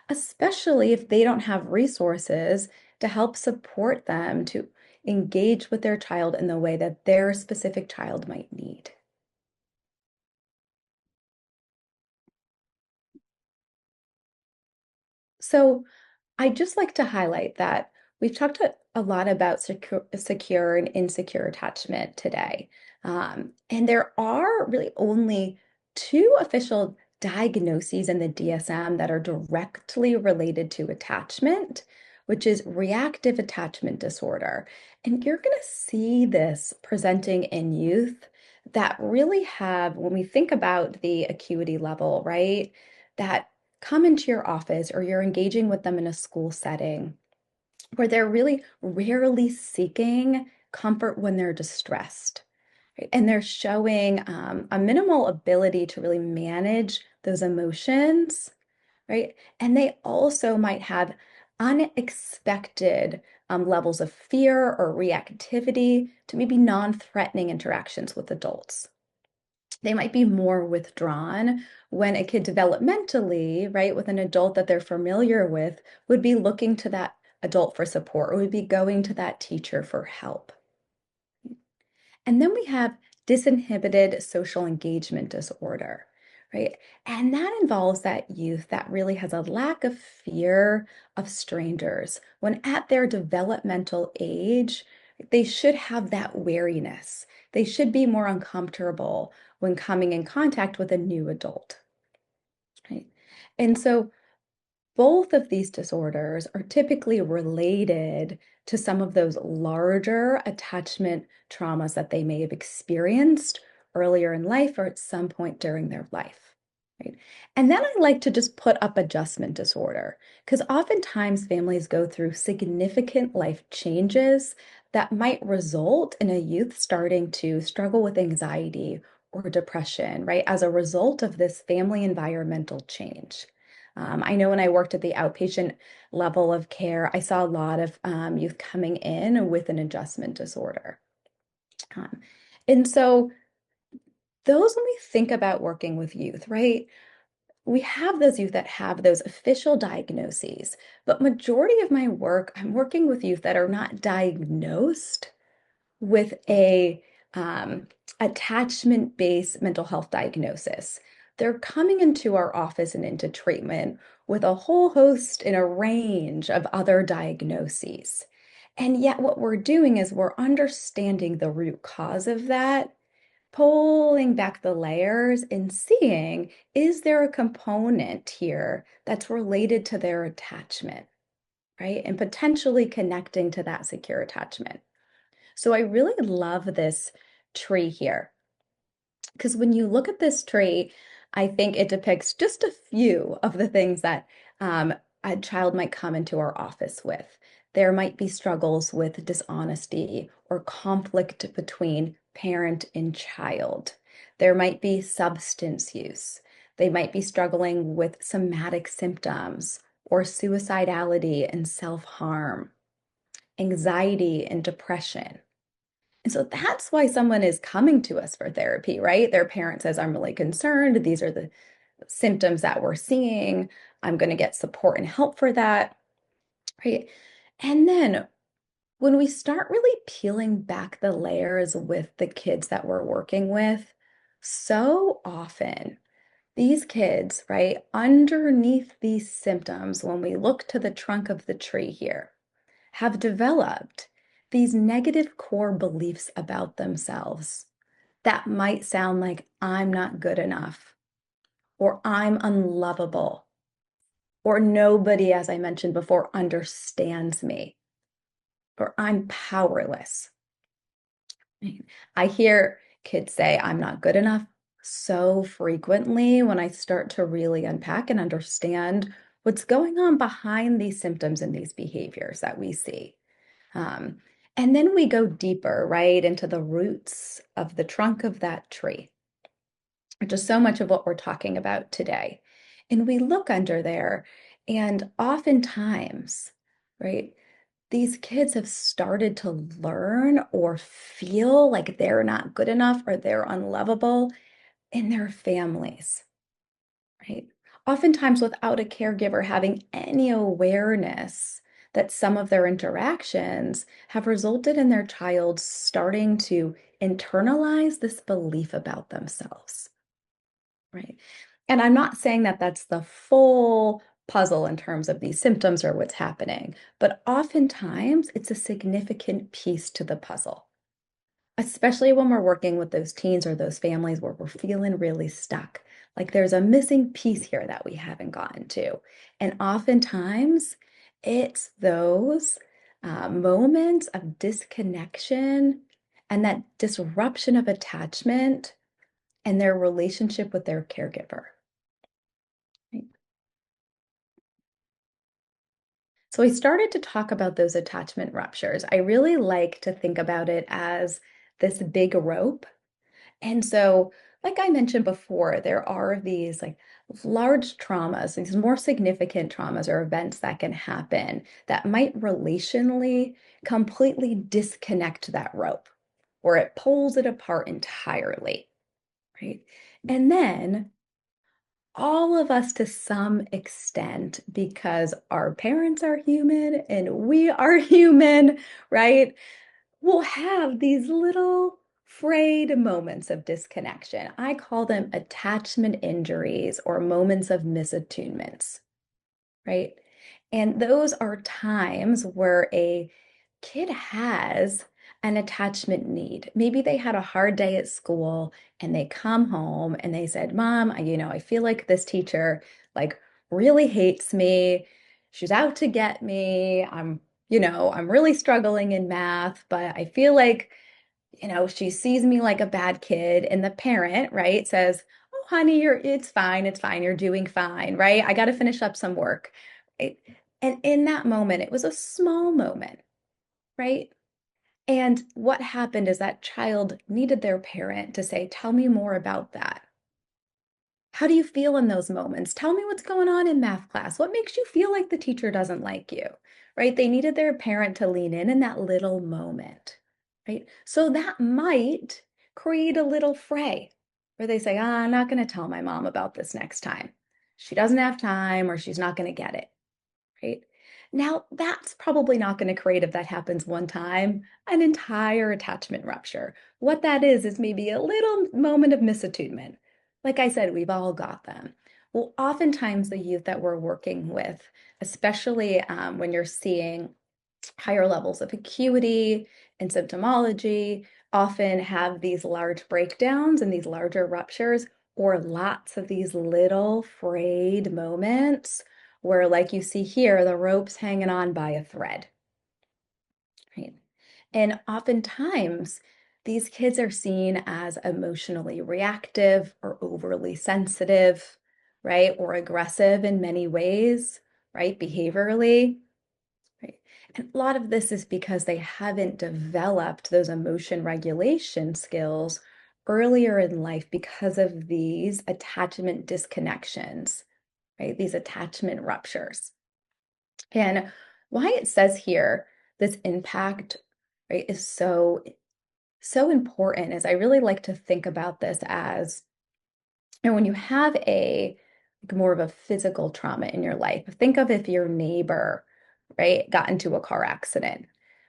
especially if they don't have resources to help support them to engage with their child in the way that their specific child might need. So I'd just like to highlight that we've talked a lot about secure and insecure attachment today. And there are really only two official diagnoses in the DSM that are directly related to attachment, which is reactive attachment disorder. And you're going to see this presenting in youth that really have, when we think about the acuity level, right, that come into your office or you're engaging with them in a school setting where they're really rarely seeking comfort when they're distressed, right? And they're showing a minimal ability to really manage those emotions, right? And they also might have unexpected levels of fear or reactivity to maybe non-threatening interactions with adults. They might be more withdrawn when a kid developmentally, right, with an adult that they're familiar with, would be looking to that adult for support or would be going to that teacher for help. And then we have disinhibited social engagement disorder, right? And that involves that youth that really has a lack of fear of strangers when at their developmental age, They should have that wariness. They should be more uncomfortable when coming in contact with a new adult, right? And so both of these disorders are typically related to some of those larger attachment traumas that they may have experienced earlier in life or at some point during their life, right? And then I like to just put up adjustment disorder because oftentimes families go through significant life changes that might result in a youth starting to struggle with anxiety or depression, right, as a result of this family environmental change. I know when I worked at the outpatient level of care, I saw a lot of youth coming in with an adjustment disorder. Um, and so, those, when we think about working with youth, right, we have those youth that have those official diagnoses, but majority of my work, I'm working with youth that are not diagnosed with a attachment-based mental health diagnosis. They're coming into our office and into treatment with a whole host and a range of other diagnoses. And yet, what we're doing is we're understanding the root cause of that, pulling back the layers and seeing, is there a component here that's related to their attachment, right? And potentially connecting to that secure attachment. So I really love this tree here because when you look at this tree, I think it depicts just a few of the things that a child might come into our office with. There might be struggles with dishonesty or conflict between parent and child. There might be substance use. They might be struggling with somatic symptoms or suicidality and self-harm, anxiety and depression. And so that's why someone is coming to us for therapy, right? Their parent says, I'm really concerned. These are the symptoms that we're seeing. I'm going to get support and help for that, right? And then when we start really peeling back the layers with the kids that we're working with, so often these kids, right, underneath these symptoms, when we look to the trunk of the tree here, have developed these negative core beliefs about themselves that might sound like I'm not good enough, or I'm unlovable, or nobody, as I mentioned before, understands me, or I'm powerless. I hear kids say, I'm not good enough so frequently when I start to really unpack and understand what's going on behind these symptoms and these behaviors that we see. Um, and then we go deeper, right, into the roots of the trunk of that tree, which is so much of what we're talking about today. And we look under there, and oftentimes, right, these kids have started to learn or feel like they're not good enough or they're unlovable in their families, right? Oftentimes without a caregiver having any awareness that some of their interactions have resulted in their child starting to internalize this belief about themselves, right? And I'm not saying that that's the full puzzle in terms of these symptoms or what's happening, but oftentimes it's a significant piece to the puzzle, especially when we're working with those teens or those families where we're feeling really stuck. Like there's a missing piece here that we haven't gotten to. And oftentimes it's those moments of disconnection and that disruption of attachment and their relationship with their caregiver. Right? So I started to talk about those attachment ruptures. I really like to think about it as this big rope. And so, like I mentioned before, there are these like large traumas, these more significant traumas or events that can happen that might relationally completely disconnect that rope, or it pulls it apart entirely, right? And then all of us to some extent, because our parents are human and we are human, right? We'll have these little frayed moments of disconnection. I call them attachment injuries or moments of misattunements, right? And those are times where a kid has an attachment need. Maybe they had a hard day at school and they come home and they said, Mom, I feel like this teacher like really hates me. She's out to get me. I'm really struggling in math, but I feel like, she sees me like a bad kid. And the parent, right, says, Oh, honey, it's fine. It's fine. You're doing fine, right? I got to finish up some work. Right? And in that moment, it was a small moment, right? And what happened is that child needed their parent to say, Tell me more about that. How do you feel in those moments? Tell me what's going on in math class. What makes you feel like the teacher doesn't like you, right? They needed their parent to lean in that little moment, right? So that might create a little fray where they say, I'm not going to tell my mom about this next time. She doesn't have time or she's not going to get it, right? Now, that's probably not going to create, if that happens one time, an entire attachment rupture. What that is maybe a little moment of misattunement. Like I said, we've all got them. Well, oftentimes the youth that we're working with, especially when you're seeing higher levels of acuity and symptomology, often have these large breakdowns and these larger ruptures, or lots of these little frayed moments where, like you see here, the rope's hanging on by a thread, right? And oftentimes, these kids are seen as emotionally reactive or overly sensitive, right? Or aggressive in many ways, right? Behaviorally. Right. And a lot of this is because they haven't developed those emotion regulation skills earlier in life because of these attachment disconnections, right? These attachment ruptures. And why it says here this impact, right, is so important is I really like to think about this as, and when you have more of a physical trauma in your life, think of if your neighbor, right, got into a car accident,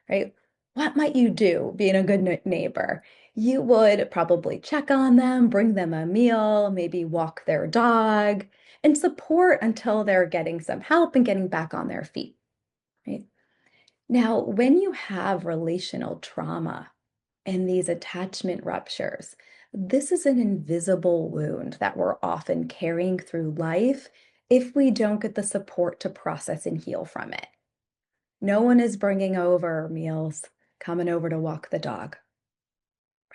right? What might you do being a good neighbor? You would probably check on them, bring them a meal, maybe walk their dog, and support until they're getting some help and getting back on their feet, right? Now, when you have relational trauma and these attachment ruptures, this is an invisible wound that we're often carrying through life if we don't get the support to process and heal from it. No one is bringing over meals, coming over to walk the dog,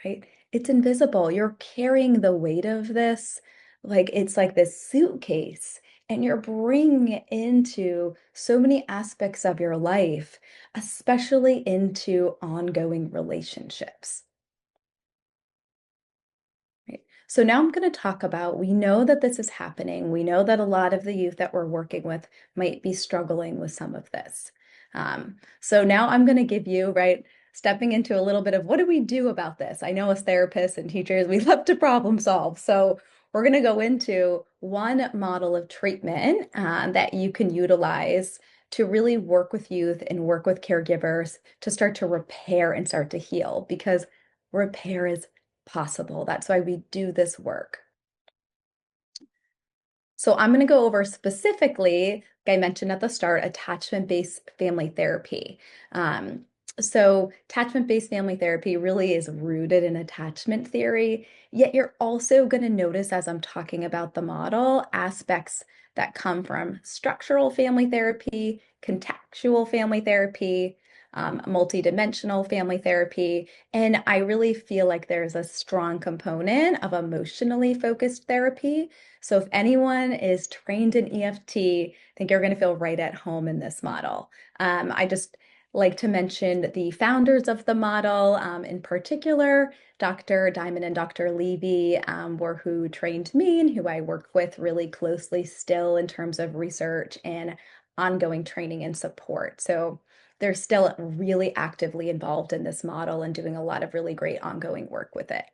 right? It's invisible. You're carrying the weight of this like it's like this suitcase, and you're bringing it into so many aspects of your life, especially into ongoing relationships. Right. So now I'm going to talk about, we know that this is happening. We know that a lot of the youth that we're working with might be struggling with some of this. So now I'm going to give you, right, stepping into a little bit of what do we do about this? I know as therapists and teachers, we love to problem solve. So we're going to go into one model of treatment that you can utilize to really work with youth and work with caregivers to start to repair and start to heal, because repair is possible. That's why we do this work. So I'm going to go over specifically, like I mentioned at the start, attachment-based family therapy. So attachment-based family therapy really is rooted in attachment theory, yet you're also going to notice as I'm talking about the model, aspects that come from structural family therapy, contextual family therapy, multidimensional family therapy. And I really feel like there's a strong component of emotionally focused therapy. So if anyone is trained in EFT, I think you're going to feel right at home in this model. I just like to mention the founders of the model, in particular, Dr. Diamond and Dr. Levy were who trained me and who I work with really closely still in terms of research and ongoing training and support. So they're still really actively involved in this model and doing a lot of really great ongoing work with it.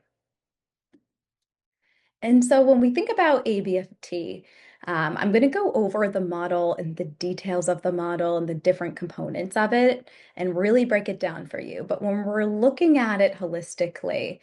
And so when we think about ABFT, I'm going to go over the model and the details of the model and the different components of it and really break it down for you. But when we're looking at it holistically,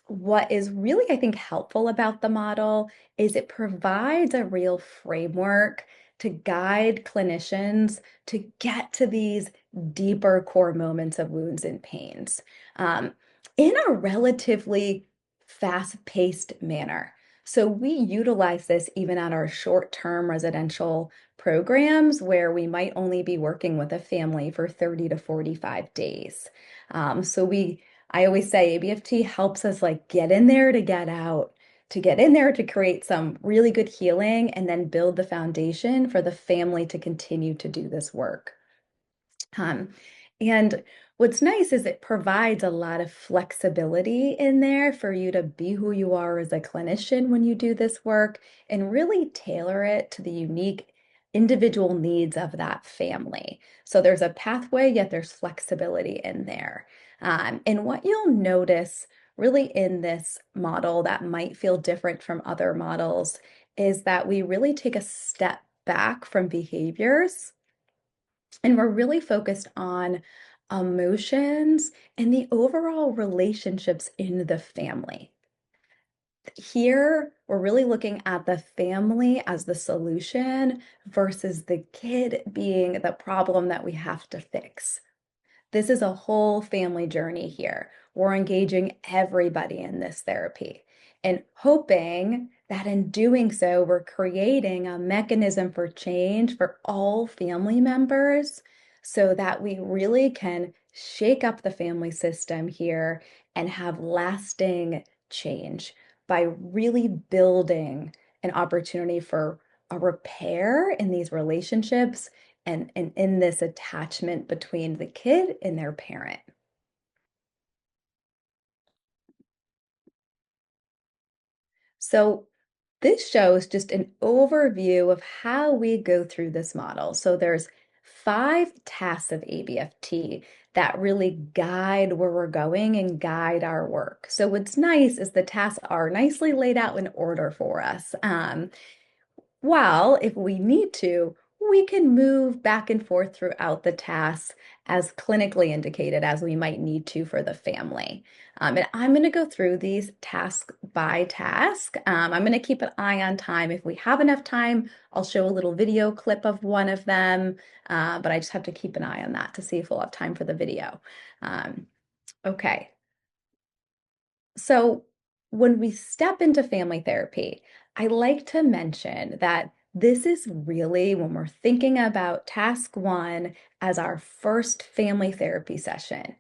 what is really, I think, helpful about the model is it provides a real framework to guide clinicians to get to these deeper core moments of wounds and pains um, in a relatively fast-paced manner. So we utilize this even at our short-term residential programs where we might only be working with a family for 30 to 45 days. I always say ABFT helps us like get in there to get out, to get in there to create some really good healing and then build the foundation for the family to continue to do this work. Um, and what's nice is it provides a lot of flexibility in there for you to be who you are as a clinician when you do this work and really tailor it to the unique individual needs of that family. So there's a pathway, yet there's flexibility in there. And what you'll notice really in this model that might feel different from other models is that we really take a step back from behaviors and we're really focused on emotions and the overall relationships in the family. Here, we're really looking at the family as the solution versus the kid being the problem that we have to fix. This is a whole family journey here. We're engaging everybody in this therapy and hoping that in doing so, we're creating a mechanism for change for all family members so that we really can shake up the family system here and have lasting change by really building an opportunity for a repair in these relationships and in this attachment between the kid and their parent. So this shows just an overview of how we go through this model. So there's 5 tasks of ABFT that really guide where we're going and guide our work. So what's nice is the tasks are nicely laid out in order for us. While if we need to, we can move back and forth throughout the tasks as clinically indicated as we might need to for the family. And I'm going to go through these task by task. I'm going to keep an eye on time. If we have enough time, I'll show a little video clip of one of them, but I just have to keep an eye on that to see if we'll have time for the video. Okay. So, when we step into family therapy, I like to mention that this is really when we're thinking about task one as our first family therapy session.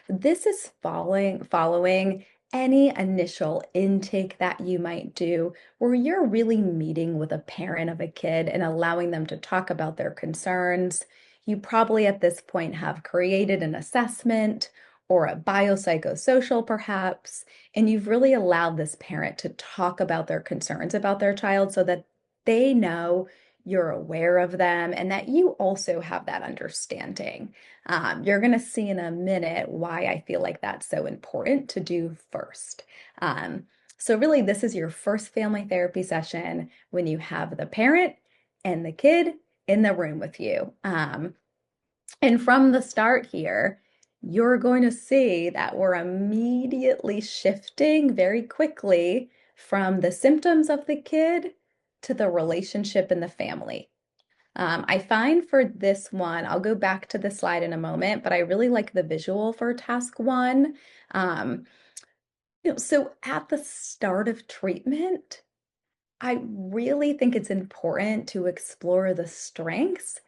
This is following any initial intake that you might do where you're really meeting with a parent of a kid and allowing them to talk about their concerns. You probably at this point have created an assessment or a biopsychosocial perhaps, and you've really allowed this parent to talk about their concerns about their child so that they know you're aware of them and that you also have that understanding. You're going to see in a minute why I feel like that's so important to do first. So, really, this is your first family therapy session when you have the parent and the kid in the room with you. And from the start here, you're going to see that we're immediately shifting very quickly from the symptoms of the kid to the relationship in the family. I find for this one, I'll go back to the slide in a moment, but I really like the visual for task one. Um, so at the start of treatment, I really think it's important to explore the strengths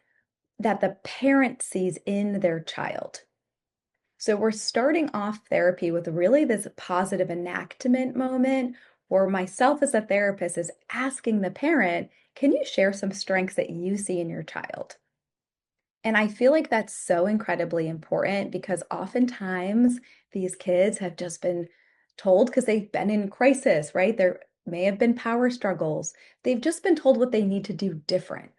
that the parent sees in their child. So we're starting off therapy with really this positive enactment moment where myself as a therapist is asking the parent, can you share some strengths that you see in your child? And I feel like that's so incredibly important because oftentimes these kids have just been told because they've been in crisis, right? There may have been power struggles. They've just been told what they need to do different,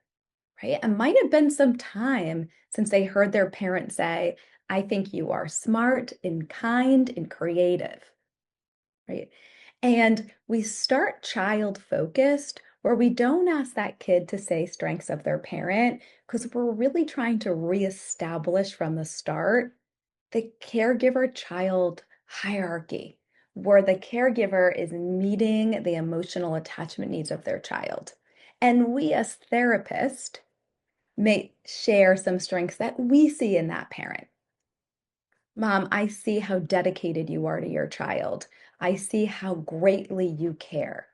right? It might have been some time since they heard their parent say, I think you are smart and kind and creative, right? And we start child focused where we don't ask that kid to say strengths of their parent because we're really trying to reestablish from the start the caregiver child hierarchy, where the caregiver is meeting the emotional attachment needs of their child. And we as therapists may share some strengths that we see in that parent. Mom, I see how dedicated you are to your child. I see how greatly you care.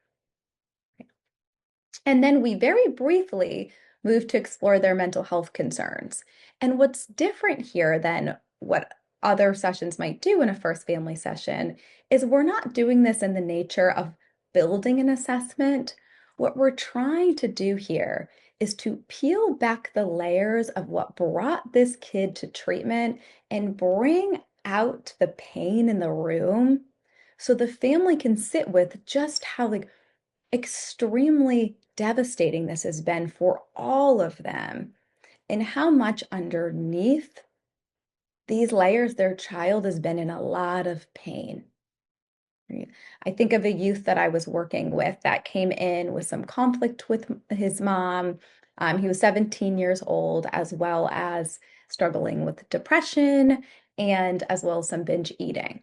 And then we very briefly move to explore their mental health concerns. And what's different here than what other sessions might do in a first family session is we're not doing this in the nature of building an assessment. What we're trying to do here is to peel back the layers of what brought this kid to treatment and bring out the pain in the room so the family can sit with just how extremely devastating this has been for all of them and how much underneath these layers their child has been in a lot of pain. Right? I think of a youth that I was working with that came in with some conflict with his mom. He was 17 years old, as well as struggling with depression and as well as some binge eating.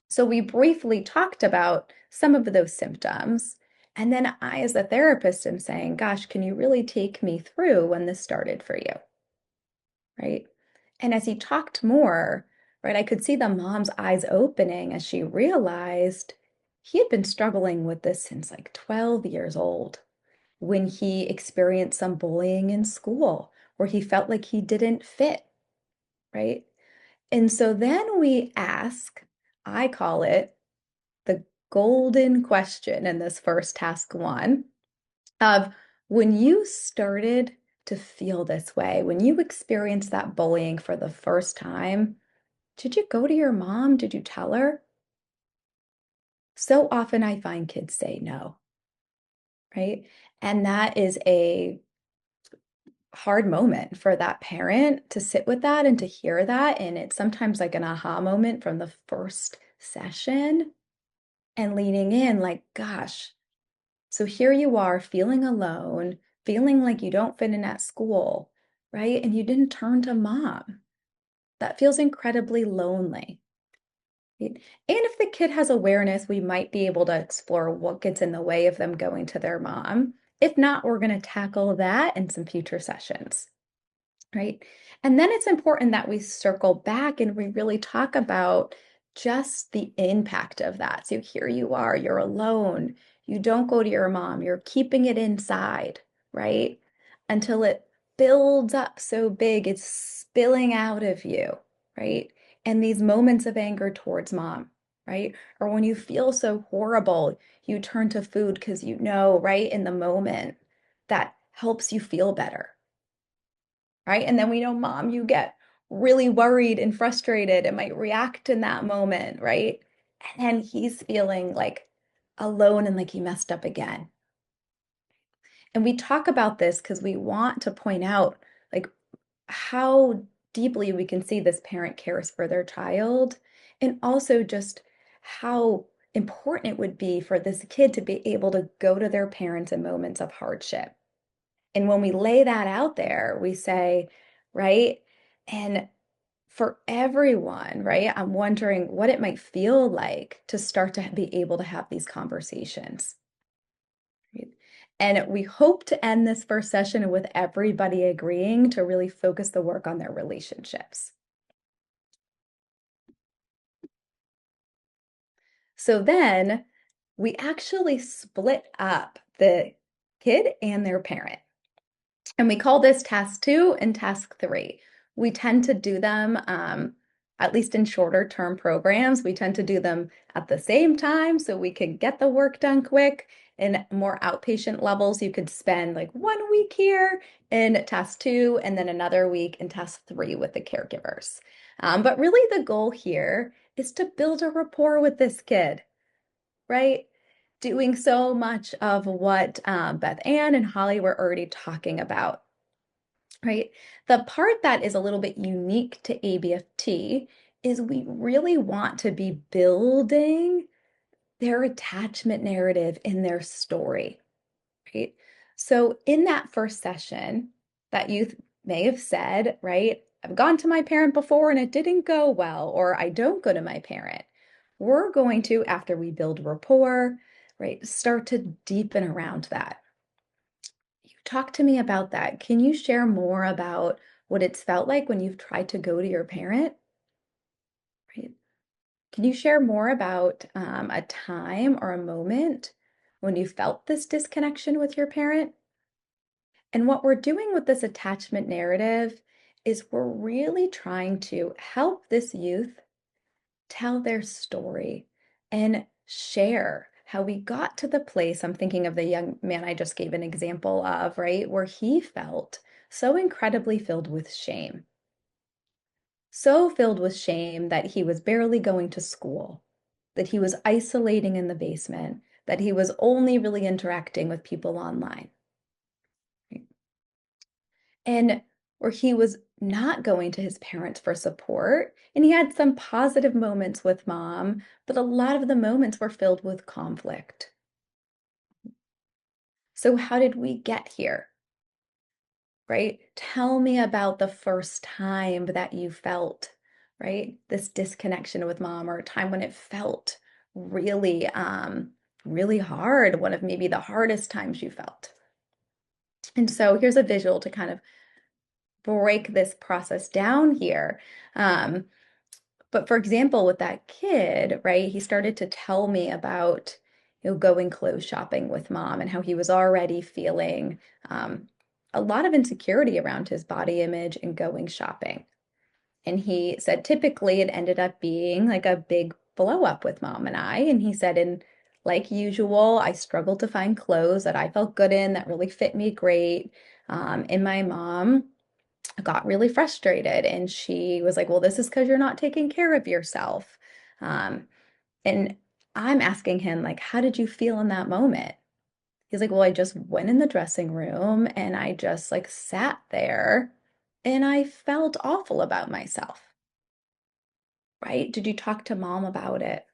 So we briefly talked about some of those symptoms. And then I, as a therapist, am saying, gosh, can you really take me through when this started for you? Right. And as he talked more, right, I could see the mom's eyes opening as she realized he had been struggling with this since 12 years old when he experienced some bullying in school where he felt like he didn't fit. Right. And so then we ask, I call it the golden question in this first task one of when you started to feel this way, when you experienced that bullying for the first time, did you go to your mom? Did you tell her? So often I find kids say no, right? And that is a hard moment for that parent to sit with that and to hear that. And it's sometimes like an aha moment from the first session and leaning in, gosh, so here you are feeling alone, feeling like you don't fit in at school, right? And you didn't turn to mom. That feels incredibly lonely. Right? And if the kid has awareness, we might be able to explore what gets in the way of them going to their mom. If not, we're going to tackle that in some future sessions, right? And then it's important that we circle back and we really talk about just the impact of that. So here you are, you're alone. You don't go to your mom, you're keeping it inside, right? Until it builds up so big, it's spilling out of you, right? And these moments of anger towards mom, right? Or when you feel so horrible, you turn to food because you know, right, in the moment that helps you feel better, right? And then we know, mom, you get really worried and frustrated and might react in that moment, right? And then he's feeling alone and like he messed up again. And we talk about this because we want to point out how deeply we can see this parent cares for their child, and also just how important it would be for this kid to be able to go to their parents in moments of hardship. And when we lay that out there, we say, right? And for everyone, right? I'm wondering what it might feel like to start to be able to have these conversations. Right? And we hope to end this first session with everybody agreeing to really focus the work on their relationships. So then we actually split up the kid and their parent. And we call this task 2 and task 3. We tend to do them, at least in shorter term programs, we tend to do them at the same time so we can get the work done quick. In more outpatient levels, you could spend 1 week here in task 2 and then another week in task 3 with the caregivers. But really the goal here is to build a rapport with this kid, right? Doing so much of what Beth Ann and Holly were already talking about, right? The part that is a little bit unique to ABFT is we really want to be building their attachment narrative in their story, right? So in that first session, that youth may have said, right, I've gone to my parent before and it didn't go well, or I don't go to my parent. We're going to, after we build rapport, right, start to deepen around that. You talk to me about that. Can you share more about what it's felt like when you've tried to go to your parent? Right. Can you share more about a time or a moment when you felt this disconnection with your parent? And what we're doing with this attachment narrative is we're really trying to help this youth tell their story and share how we got to the place. I'm thinking of the young man I just gave an example of, right? Where he felt so incredibly filled with shame. So filled with shame that he was barely going to school, that he was isolating in the basement, that he was only really interacting with people online. Right? And where he was not going to his parents for support. And he had some positive moments with mom, but a lot of the moments were filled with conflict. So, how did we get here? Right? Tell me about the first time that you felt, right? This disconnection with mom, or a time when it felt really, really hard, one of maybe the hardest times you felt. And so here's a visual to kind of break this process down here. But for example, with that kid, right, he started to tell me about, going clothes shopping with mom and how he was already feeling a lot of insecurity around his body image and going shopping. And he said typically it ended up being like a big blow up with mom and I. And he said, and like usual, I struggled to find clothes that I felt good in that really fit me great. And my mom got really frustrated and she was like, well, this is because you're not taking care of yourself. Um, and I'm asking him, like, how did you feel in that moment? He's like, well, I just went in the dressing room and I just like sat there and I felt awful about myself. Right? Did you talk to mom about it?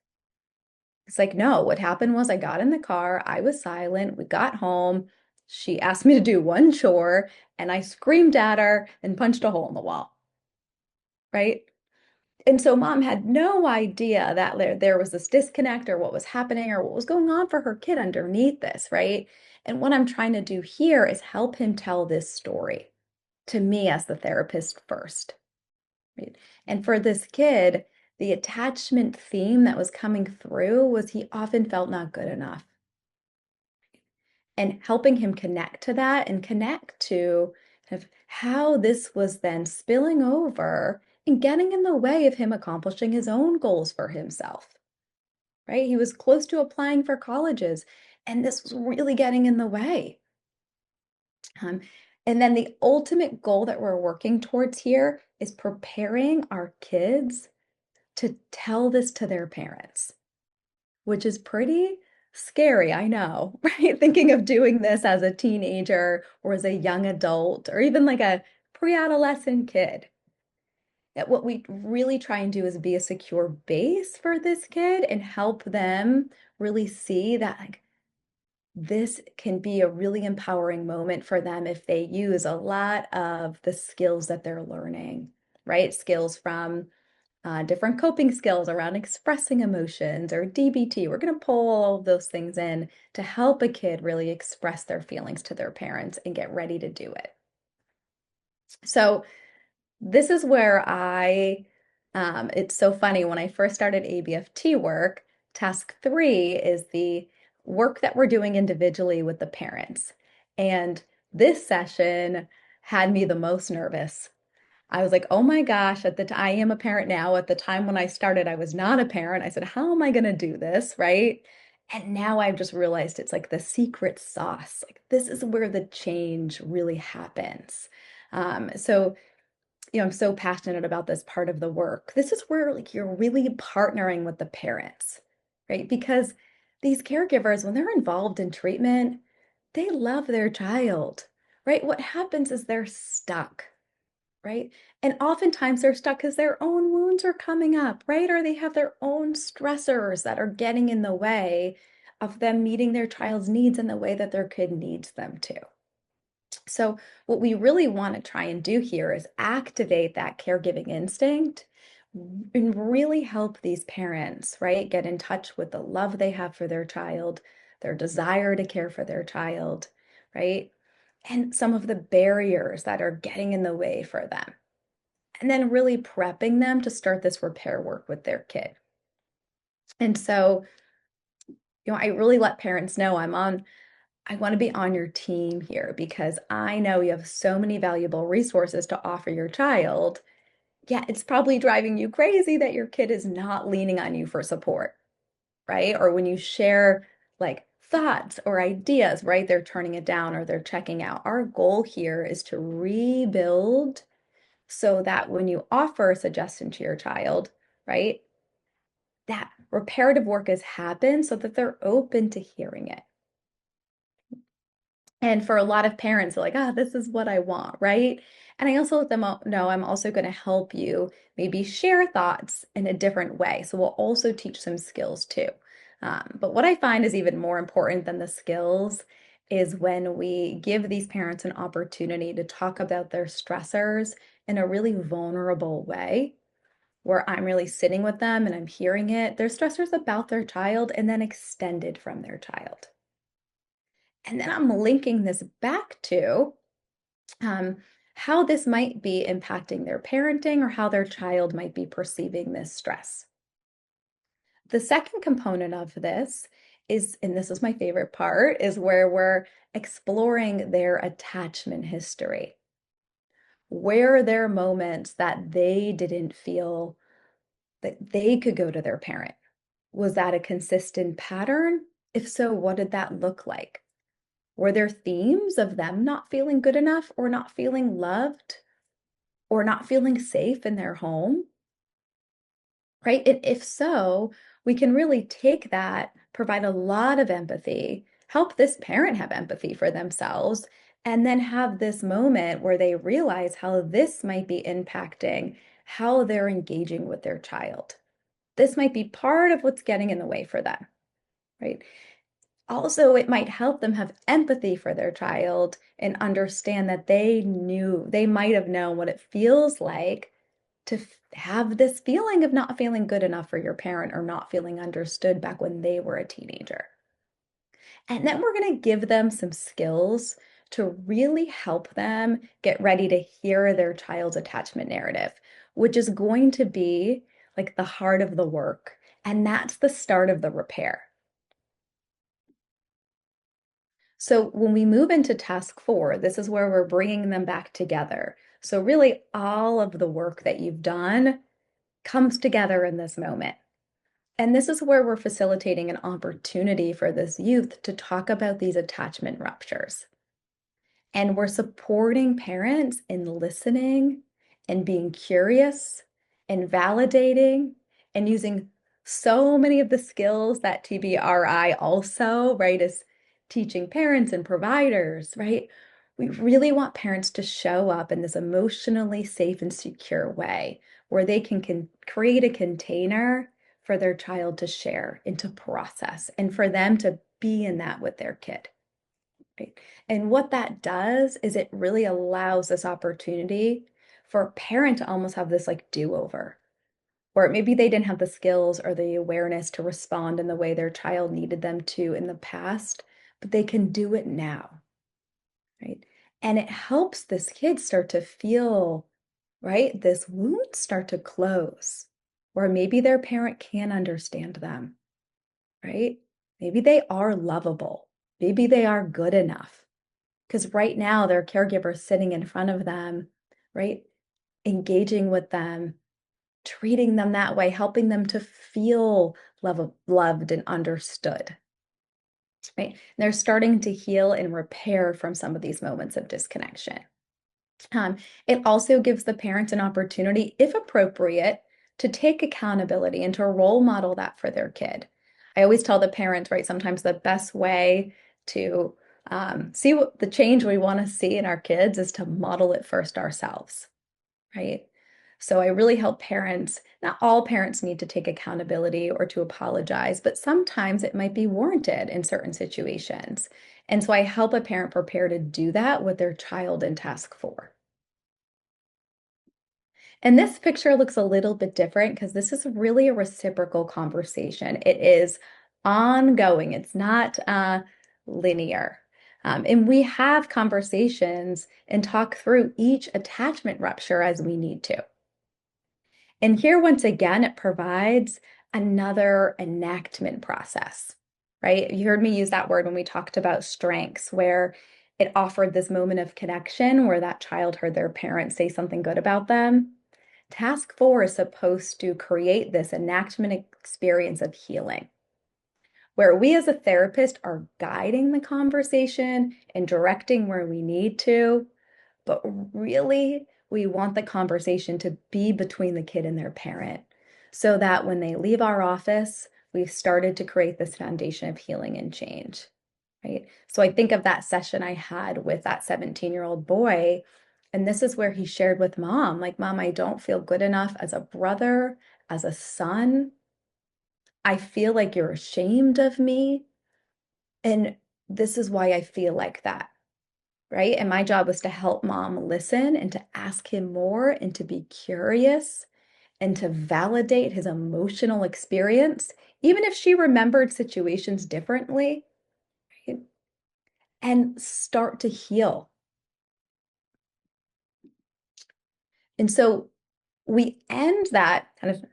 It's like, no, what happened was I got in the car, I was silent, we got home. She asked me to do one chore and I screamed at her and punched a hole in the wall. Right? And so mom had no idea that there was this disconnect or what was happening or what was going on for her kid underneath this, right? And what I'm trying to do here is help him tell this story to me as the therapist first, right? And for this kid, the attachment theme that was coming through was he often felt not good enough. And helping him connect to that and connect to kind of how this was then spilling over and getting in the way of him accomplishing his own goals for himself, right? He was close to applying for colleges, and this was really getting in the way. Um, and then the ultimate goal that we're working towards here is preparing our kids to tell this to their parents, which is pretty scary, I know, right? Thinking of doing this as a teenager or as a young adult or even like a pre-adolescent kid. That what we really try and do is be a secure base for this kid and help them really see that like this can be a really empowering moment for them if they use a lot of the skills that they're learning, right? Skills from different coping skills around expressing emotions or DBT. We're going to pull all of those things in to help a kid really express their feelings to their parents and get ready to do it. So this is where it's so funny. When I first started ABFT work, task 3 is the work that we're doing individually with the parents. And this session had me the most nervous. I was like, oh my gosh, I am a parent now. At the time when I started, I was not a parent. I said, how am I going to do this? Right. And now I've just realized it's like the secret sauce. Like, this is where the change really happens. So I'm so passionate about this part of the work. This is where like you're really partnering with the parents, right? Because these caregivers, when they're involved in treatment, they love their child, right? What happens is they're stuck, right? And oftentimes they're stuck because their own wounds are coming up, right? Or they have their own stressors that are getting in the way of them meeting their child's needs in the way that their kid needs them to. So, what we really want to try and do here is activate that caregiving instinct and really help these parents, right, get in touch with the love they have for their child, their desire to care for their child, right? and some of the barriers that are getting in the way for them. And then really prepping them to start this repair work with their kid. And so, I really let parents know I want to be on your team here because I know you have so many valuable resources to offer your child. Yeah, it's probably driving you crazy that your kid is not leaning on you for support, right? Or when you share like thoughts or ideas, right? They're turning it down or they're checking out. Our goal here is to rebuild so that when you offer a suggestion to your child, right, that reparative work has happened so that they're open to hearing it. And for a lot of parents, they're like, this is what I want, right? And I also let them know I'm also going to help you maybe share thoughts in a different way. So we'll also teach some skills too. But what I find is even more important than the skills is when we give these parents an opportunity to talk about their stressors in a really vulnerable way, where I'm really sitting with them and I'm hearing it, their stressors about their child and then extended from their child. And then I'm linking this back to how this might be impacting their parenting or how their child might be perceiving this stress. The second component of this is, and this is my favorite part, is where we're exploring their attachment history. Where are there moments that they didn't feel that they could go to their parent? Was that a consistent pattern? If so, what did that look like? Were there themes of them not feeling good enough or not feeling loved or not feeling safe in their home? Right? And if so, we can really take that, provide a lot of empathy, help this parent have empathy for themselves, and then have this moment where they realize how this might be impacting how they're engaging with their child. This might be part of what's getting in the way for them, right? Also, it might help them have empathy for their child and understand that they might have known what it feels like to have this feeling of not feeling good enough for your parent or not feeling understood back when they were a teenager. And then we're going to give them some skills to really help them get ready to hear their child's attachment narrative, which is going to be like the heart of the work. And that's the start of the repair. So when we move into task 4, this is where we're bringing them back together. So really all of the work that you've done comes together in this moment. And this is where we're facilitating an opportunity for this youth to talk about these attachment ruptures. And we're supporting parents in listening and being curious and validating and using so many of the skills that TBRI also, right, is teaching parents and providers, right? We really want parents to show up in this emotionally safe and secure way where they can create a container for their child to share and to process and for them to be in that with their kid. Right. And what that does is it really allows this opportunity for a parent to almost have this like do-over, or maybe they didn't have the skills or the awareness to respond in the way their child needed them to in the past, but they can do it now. Right. And it helps this kid start to feel, right, this wound start to close, or maybe their parent can understand them, right? Maybe they are lovable. Maybe they are good enough. Because right now, their caregiver sitting in front of them, right? Engaging with them, treating them that way, helping them to feel loved and understood, right? And they're starting to heal and repair from some of these moments of disconnection. It also gives the parents an opportunity, if appropriate, to take accountability and to role model that for their kid. I always tell the parents, right, sometimes the best way to see what the change we want to see in our kids is to model it first ourselves, right? So I really help parents. Not all parents need to take accountability or to apologize, but sometimes it might be warranted in certain situations. And so I help a parent prepare to do that with their child in task 4. And this picture looks a little bit different because this is really a reciprocal conversation. It is ongoing. It's not linear. And we have conversations and talk through each attachment rupture as we need to. And here, once again, it provides another enactment process, right? You heard me use that word when we talked about strengths, where it offered this moment of connection where that child heard their parents say something good about them. Task 4 is supposed to create this enactment experience of healing, where we as a therapist are guiding the conversation and directing where we need to, but really, we want the conversation to be between the kid and their parent so that when they leave our office, we've started to create this foundation of healing and change, right? So I think of that session I had with that 17-year-old boy, and this is where he shared with mom, like, Mom, I don't feel good enough as a brother, as a son. I feel like you're ashamed of me. And this is why I feel like that. Right? And my job was to help mom listen and to ask him more and to be curious and to validate his emotional experience, even if she remembered situations differently, right? And start to heal. And so we end that kind of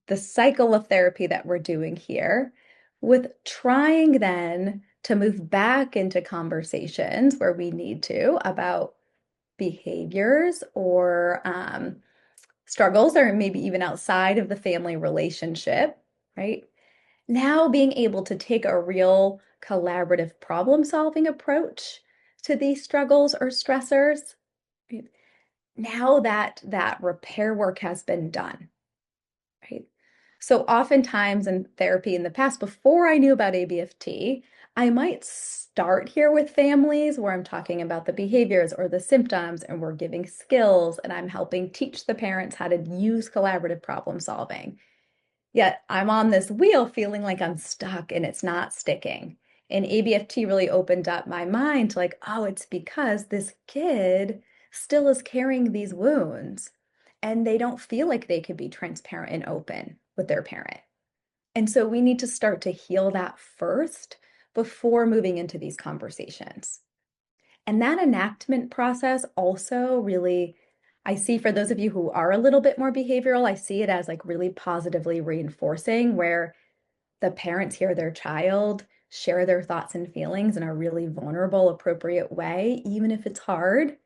the cycle of therapy that we're doing here with trying then to move back into conversations where we need to about behaviors or struggles, or maybe even outside of the family relationship, right? Now being able to take a real collaborative problem solving approach to these struggles or stressors, right? Now that that repair work has been done, right? So oftentimes in therapy in the past, before I knew about ABFT, I might start here with families where I'm talking about the behaviors or the symptoms, and we're giving skills, and I'm helping teach the parents how to use collaborative problem solving. Yet I'm on this wheel feeling like I'm stuck and it's not sticking. And ABFT really opened up my mind to like, oh, it's because this kid still is carrying these wounds and they don't feel like they could be transparent and open with their parent. And so we need to start to heal that first before moving into these conversations. And that enactment process also really, I see for those of you who are a little bit more behavioral, I see it as like really positively reinforcing, where the parents hear their child share their thoughts and feelings in a really vulnerable, appropriate way, even if it's hard,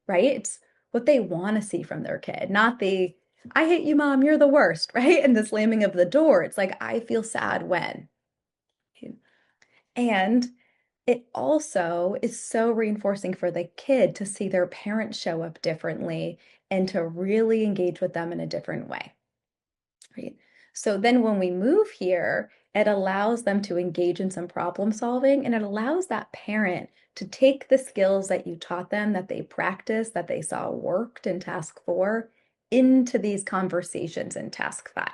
right? It's what they want to see from their kid, not the, I hate you, mom, you're the worst, right? And the slamming of the door. It's like, I feel sad when. And it also is so reinforcing for the kid to see their parents show up differently and to really engage with them in a different way, right? So then when we move here, it allows them to engage in some problem solving, and it allows that parent to take the skills that you taught them, that they practiced, that they saw worked in task 4, into these conversations in task 5.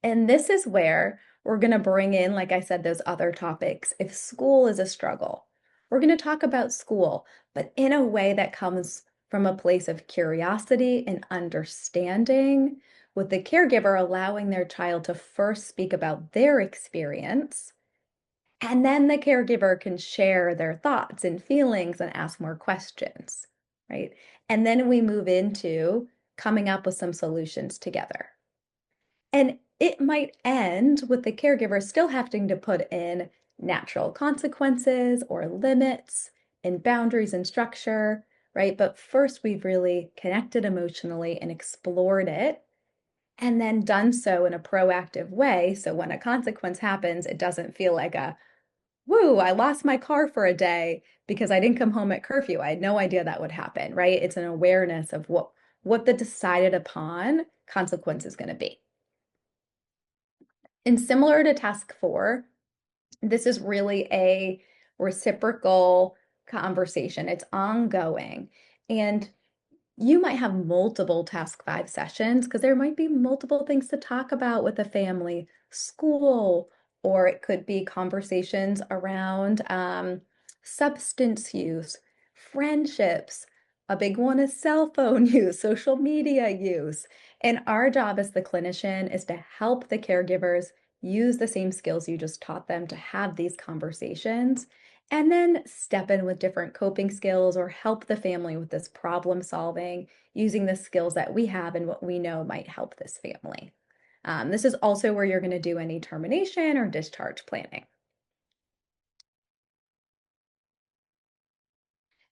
And this is where we're going to bring in, like I said, those other topics. If school is a struggle, we're going to talk about school, but in a way that comes from a place of curiosity and understanding, with the caregiver allowing their child to first speak about their experience. And then the caregiver can share their thoughts and feelings and ask more questions, right? And then we move into coming up with some solutions together. And it might end with the caregiver still having to put in natural consequences or limits and boundaries and structure, right? But first, we've really connected emotionally and explored it, and then done so in a proactive way. So when a consequence happens, it doesn't feel like a, woo, I lost my car for a day because I didn't come home at curfew. I had no idea that would happen, right? It's an awareness of what the decided upon consequence is going to be. And similar to task 4, this is really a reciprocal conversation. It's ongoing. And you might have multiple task 5 sessions because there might be multiple things to talk about with the family, school, or it could be conversations around substance use, friendships. A big one is cell phone use, social media use. And our job as the clinician is to help the caregivers use the same skills you just taught them to have these conversations, and then step in with different coping skills or help the family with this problem solving using the skills that we have and what we know might help this family. This is also where you're going to do any termination or discharge planning.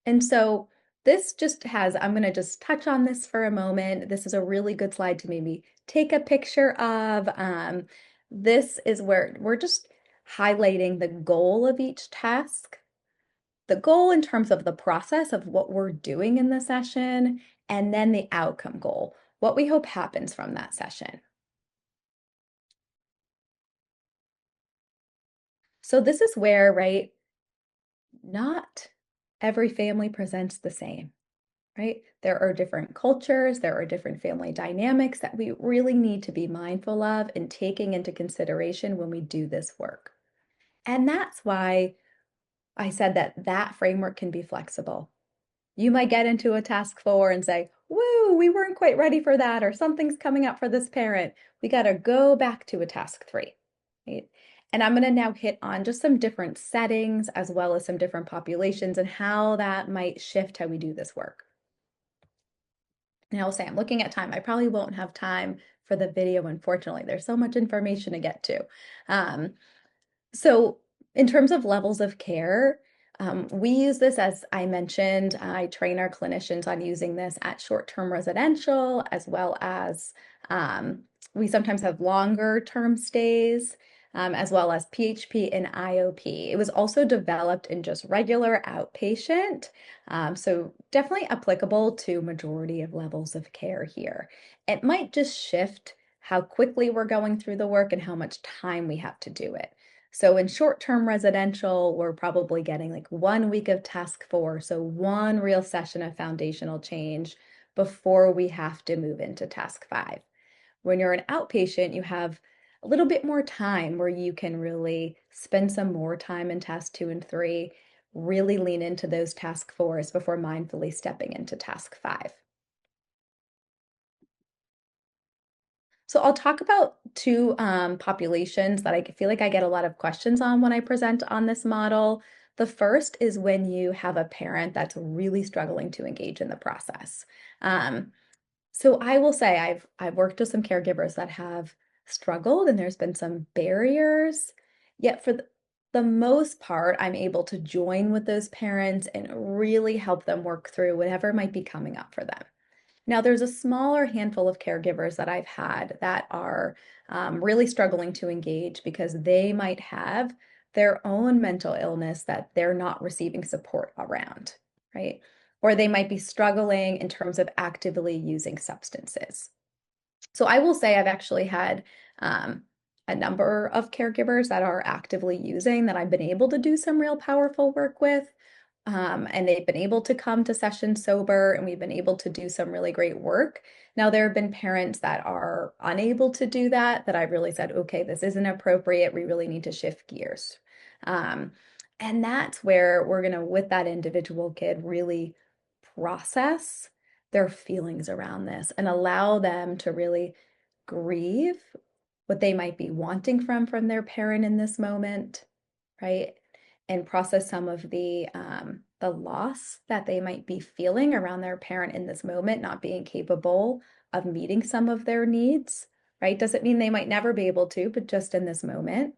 And so this just has, I'm going to just touch on this for a moment. This is a really good slide to maybe take a picture of. This is where we're just highlighting the goal of each task, the goal in terms of the process of what we're doing in the session, and then the outcome goal, what we hope happens from that session. So this is where, right, not every family presents the same. Right? There are different cultures, there are different family dynamics that we really need to be mindful of and taking into consideration when we do this work. And that's why I said that that framework can be flexible. You might get into a task 4 and say, woo, we weren't quite ready for that, or something's coming up for this parent. We got to go back to a task 3. Right? And I'm going to now hit on just some different settings as well as some different populations and how that might shift how we do this work. And I'll say, I'm looking at time. I probably won't have time for the video, unfortunately. There's so much information to get to. So in terms of levels of care, we use this, as I mentioned, I train our clinicians on using this at short-term residential, as well as we sometimes have longer term stays, as well as PHP and IOP. It was also developed in just regular outpatient, so definitely applicable to majority of levels of care here. It might just shift how quickly we're going through the work and how much time we have to do it. So in short-term residential, we're probably getting like 1 week of task 4, so one real session of foundational change before we have to move into task 5. When you're an outpatient, you have a little bit more time where you can really spend some more time in task 2 and 3, really lean into those task 4s before mindfully stepping into task 5. So I'll talk about 2 populations that I feel like I get a lot of questions on when I present on this model. The first is when you have a parent that's really struggling to engage in the process. So I will say I've worked with some caregivers that have struggled and there's been some barriers, yet for the most part, I'm able to join with those parents and really help them work through whatever might be coming up for them. Now, there's a smaller handful of caregivers that I've had that are really struggling to engage because they might have their own mental illness that they're not receiving support around, right? Or they might be struggling in terms of actively using substances. So I will say I've actually had a number of caregivers that are actively using that I've been able to do some real powerful work with. And they've been able to come to sessions sober, and we've been able to do some really great work. Now, there have been parents that are unable to do that, that I've really said, okay, this isn't appropriate. We really need to shift gears. Um, and that's where we're going to, with that individual kid, really process their feelings around this and allow them to really grieve what they might be wanting from their parent in this moment, right? And process some of the loss that they might be feeling around their parent in this moment, not being capable of meeting some of their needs, right? Doesn't mean they might never be able to, but just in this moment,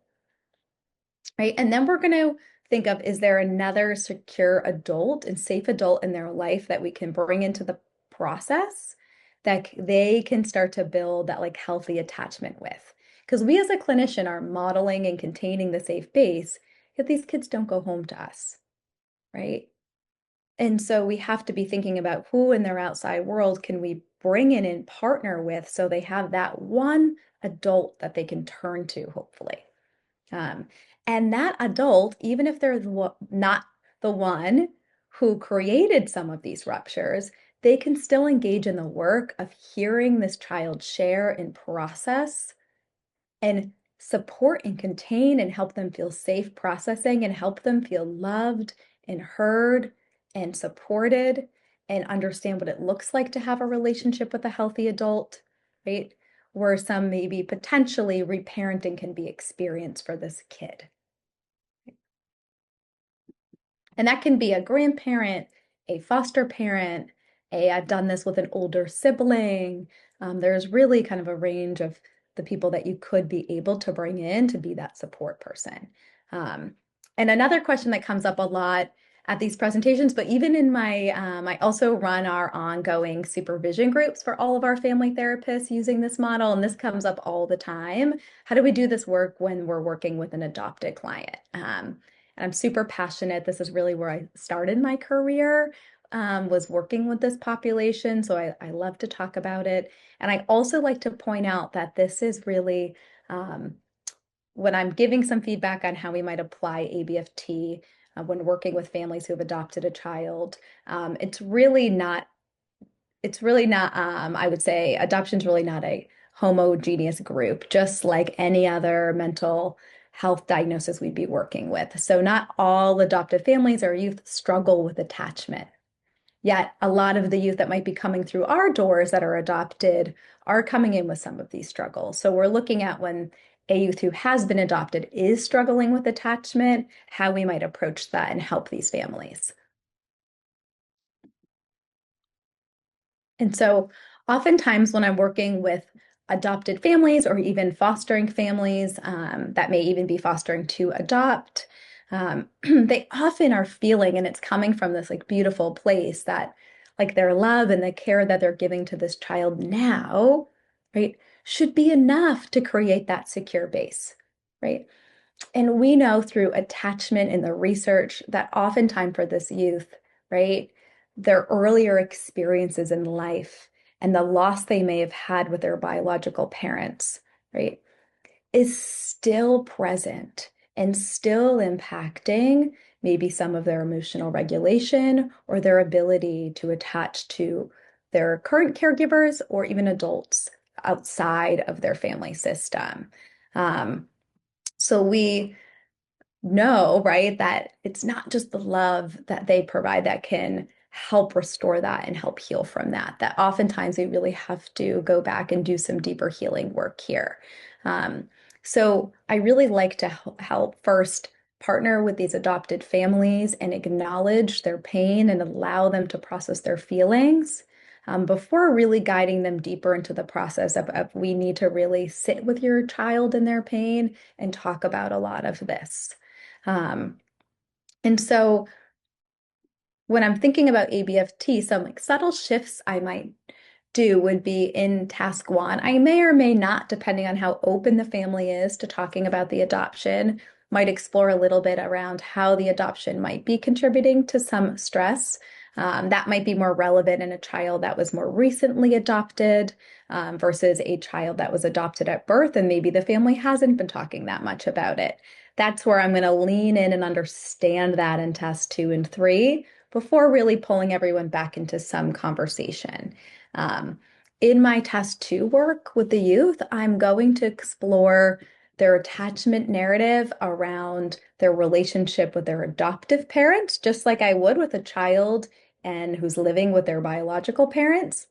right? And then we're going to think of, is there another secure adult and safe adult in their life that we can bring into the process that they can start to build that like healthy attachment with? Because we as a clinician are modeling and containing the safe base, yet these kids don't go home to us, right? And so we have to be thinking about who in their outside world can we bring in and partner with so they have that one adult that they can turn to, hopefully. Um, and that adult, even if they're not the one who created some of these ruptures, they can still engage in the work of hearing this child share and process and support and contain and help them feel safe processing and help them feel loved and heard and supported and understand what it looks like to have a relationship with a healthy adult, right? where some maybe potentially reparenting can be experienced for this kid. And that can be a grandparent, a foster parent, I've done this with an older sibling. There's really kind of a range of the people that you could be able to bring in to be that support person. And another question that comes up a lot at these presentations, but even in my, I also run our ongoing supervision groups for all of our family therapists using this model, and this comes up all the time. How do we do this work when we're working with an adopted client? And I'm super passionate. This is really where I started my career, was working with this population. So I love to talk about it. And I also like to point out that this is really, when I'm giving some feedback on how we might apply ABFT when working with families who have adopted a child, it's really not, I would say adoption is really not a homogeneous group, just like any other mental health diagnosis we'd be working with. So not all adoptive families or youth struggle with attachment. Yet a lot of the youth that might be coming through our doors that are adopted are coming in with some of these struggles. So we're looking at when a youth who has been adopted is struggling with attachment, how we might approach that and help these families. And so oftentimes when I'm working with adopted families or even fostering families that may even be fostering to adopt, they often are feeling, and it's coming from this like beautiful place that like their love and the care that they're giving to this child now, right, should be enough to create that secure base, right? And we know through attachment in the research that oftentimes for this youth, right, their earlier experiences in life and the loss they may have had with their biological parents, right, is still present and still impacting maybe some of their emotional regulation or their ability to attach to their current caregivers or even adults outside of their family system. So we know, right, that it's not just the love that they provide that can help restore that and help heal from that, that oftentimes we really have to go back and do some deeper healing work here. So I really like to help first partner with these adopted families and acknowledge their pain and allow them to process their feelings. Before really guiding them deeper into the process of we need to really sit with your child in their pain and talk about a lot of this. And so when I'm thinking about ABFT, some like subtle shifts I might do would be in task one. I may or may not, depending on how open the family is to talking about the adoption, might explore a little bit around how the adoption might be contributing to some stress. That might be more relevant in a child that was more recently adopted versus a child that was adopted at birth, and maybe the family hasn't been talking that much about it. That's where I'm going to lean in and understand that in test two and three before really pulling everyone back into some conversation. In my test two work with the youth, I'm going to explore their attachment narrative around their relationship with their adoptive parents, just like I would with a child and who's living with their biological parents.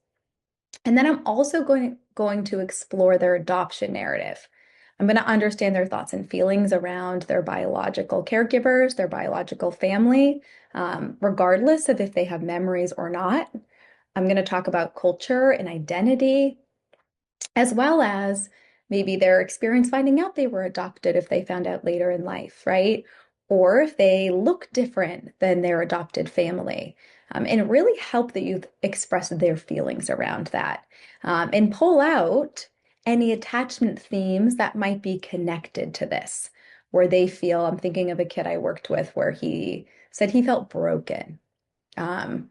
And then I'm also going to explore their adoption narrative. I'm going to understand their thoughts and feelings around their biological caregivers, their biological family, regardless of if they have memories or not. I'm going to talk about culture and identity, as well as maybe their experience finding out they were adopted if they found out later in life, right? Or if they look different than their adopted family. And really help the youth express their feelings around that. And pull out any attachment themes that might be connected to this, where they feel, I'm thinking of a kid I worked with where he said he felt broken. Um,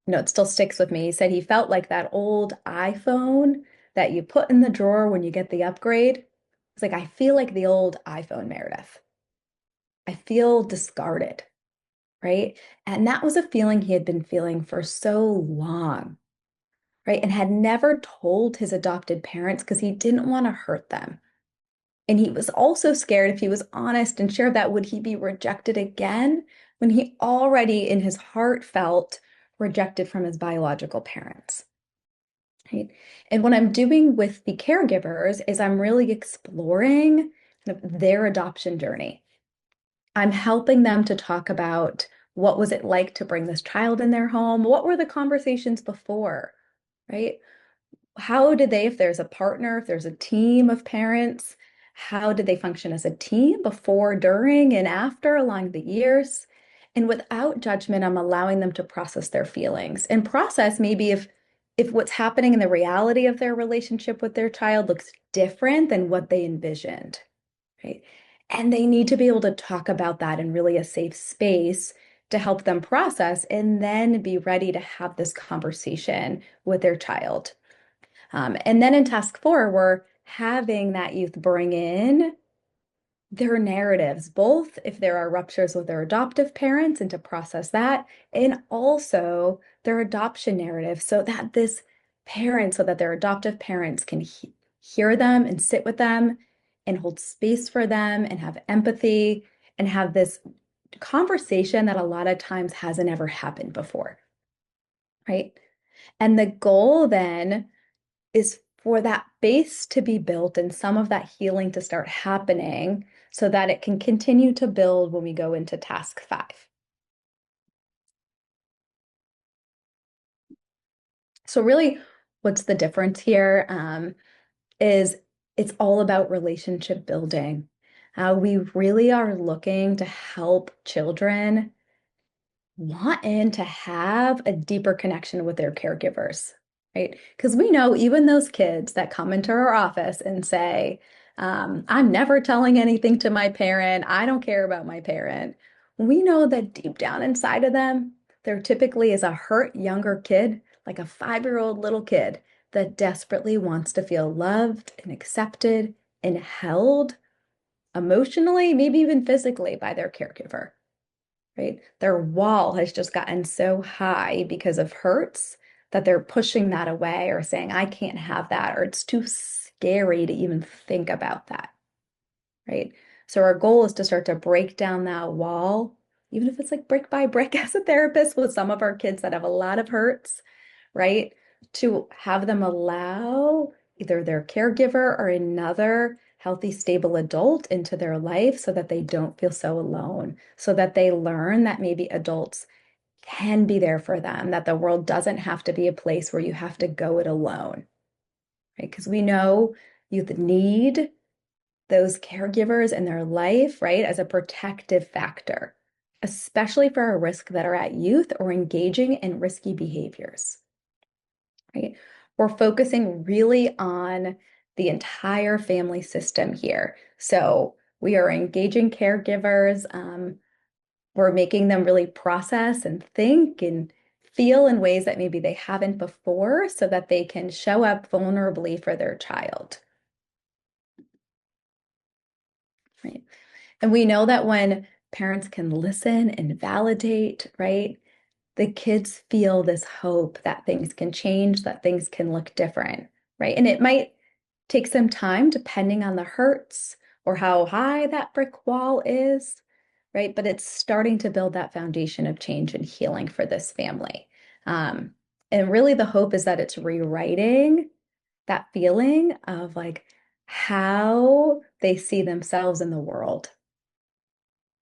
it still sticks with me. He said he felt like that old iPhone that you put in the drawer when you get the upgrade. It's like, I feel like the old iPhone, Meredith. I feel discarded, right? And that was a feeling he had been feeling for so long, right? And had never told his adopted parents because he didn't want to hurt them. And he was also scared if he was honest and shared that, would he be rejected again when he already in his heart felt rejected from his biological parents? right? And what I'm doing with the caregivers is I'm really exploring kind of their adoption journey. I'm helping them to talk about what was it like to bring this child in their home? What were the conversations before, right? How did they, if there's a partner, if there's a team of parents, how did they function as a team before, during, and after along the years? And without judgment, I'm allowing them to process their feelings and process maybe if what's happening in the reality of their relationship with their child looks different than what they envisioned, right? And they need to be able to talk about that in really a safe space to help them process and then be ready to have this conversation with their child. And then in task 4, we're having that youth bring in their narratives, both if there are ruptures with their adoptive parents and to process that, and also their adoption narrative so that so that their adoptive parents can hear them and sit with them and hold space for them and have empathy and have this conversation that a lot of times hasn't ever happened before, right? And the goal then is for that base to be built and some of that healing to start happening so that it can continue to build when we go into task 5. So really, what's the difference here is it's all about relationship building. We really are looking to help children want to have a deeper connection with their caregivers, right? Because we know even those kids that come into our office and say, I'm never telling anything to my parent, I don't care about my parent. We know that deep down inside of them, there typically is a hurt younger kid, like a 5-year-old little kid that desperately wants to feel loved and accepted and held emotionally, maybe even physically by their caregiver, right? Their wall has just gotten so high because of hurts that they're pushing that away or saying, I can't have that, or it's too scary to even think about that, right? So our goal is to start to break down that wall, even if it's like brick by brick as a therapist with some of our kids that have a lot of hurts, right? To have them allow either their caregiver or another healthy, stable adult into their life so that they don't feel so alone, so that they learn that maybe adults can be there for them, that the world doesn't have to be a place where you have to go it alone, right? Because we know youth need those caregivers in their life, right, as a protective factor, especially for a risk that are at youth or engaging in risky behaviors, right? We're focusing really on the entire family system here. So we are engaging caregivers. We're making them really process and think and feel in ways that maybe they haven't before so that they can show up vulnerably for their child. Right. And we know that when parents can listen and validate, right, the kids feel this hope that things can change, that things can look different, right? And it might take some time depending on the hurts or how high that brick wall is, right? But it's starting to build that foundation of change and healing for this family. And really, the hope is that it's rewriting that feeling of like how they see themselves in the world.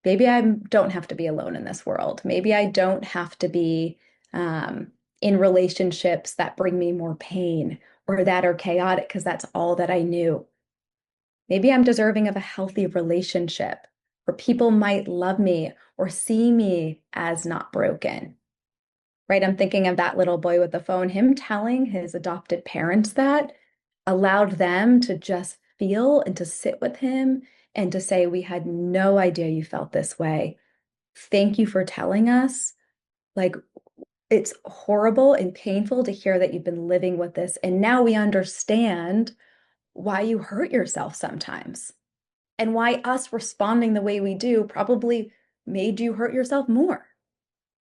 Maybe I don't have to be alone in this world. Maybe I don't have to be in relationships that bring me more pain or that are chaotic because that's all that I knew. Maybe I'm deserving of a healthy relationship where people might love me or see me as not broken, right? I'm thinking of that little boy with the phone, him telling his adopted parents that allowed them to just feel and to sit with him and to say, we had no idea you felt this way. Thank you for telling us. Like, it's horrible and painful to hear that you've been living with this. And now we understand why you hurt yourself sometimes and why us responding the way we do probably made you hurt yourself more,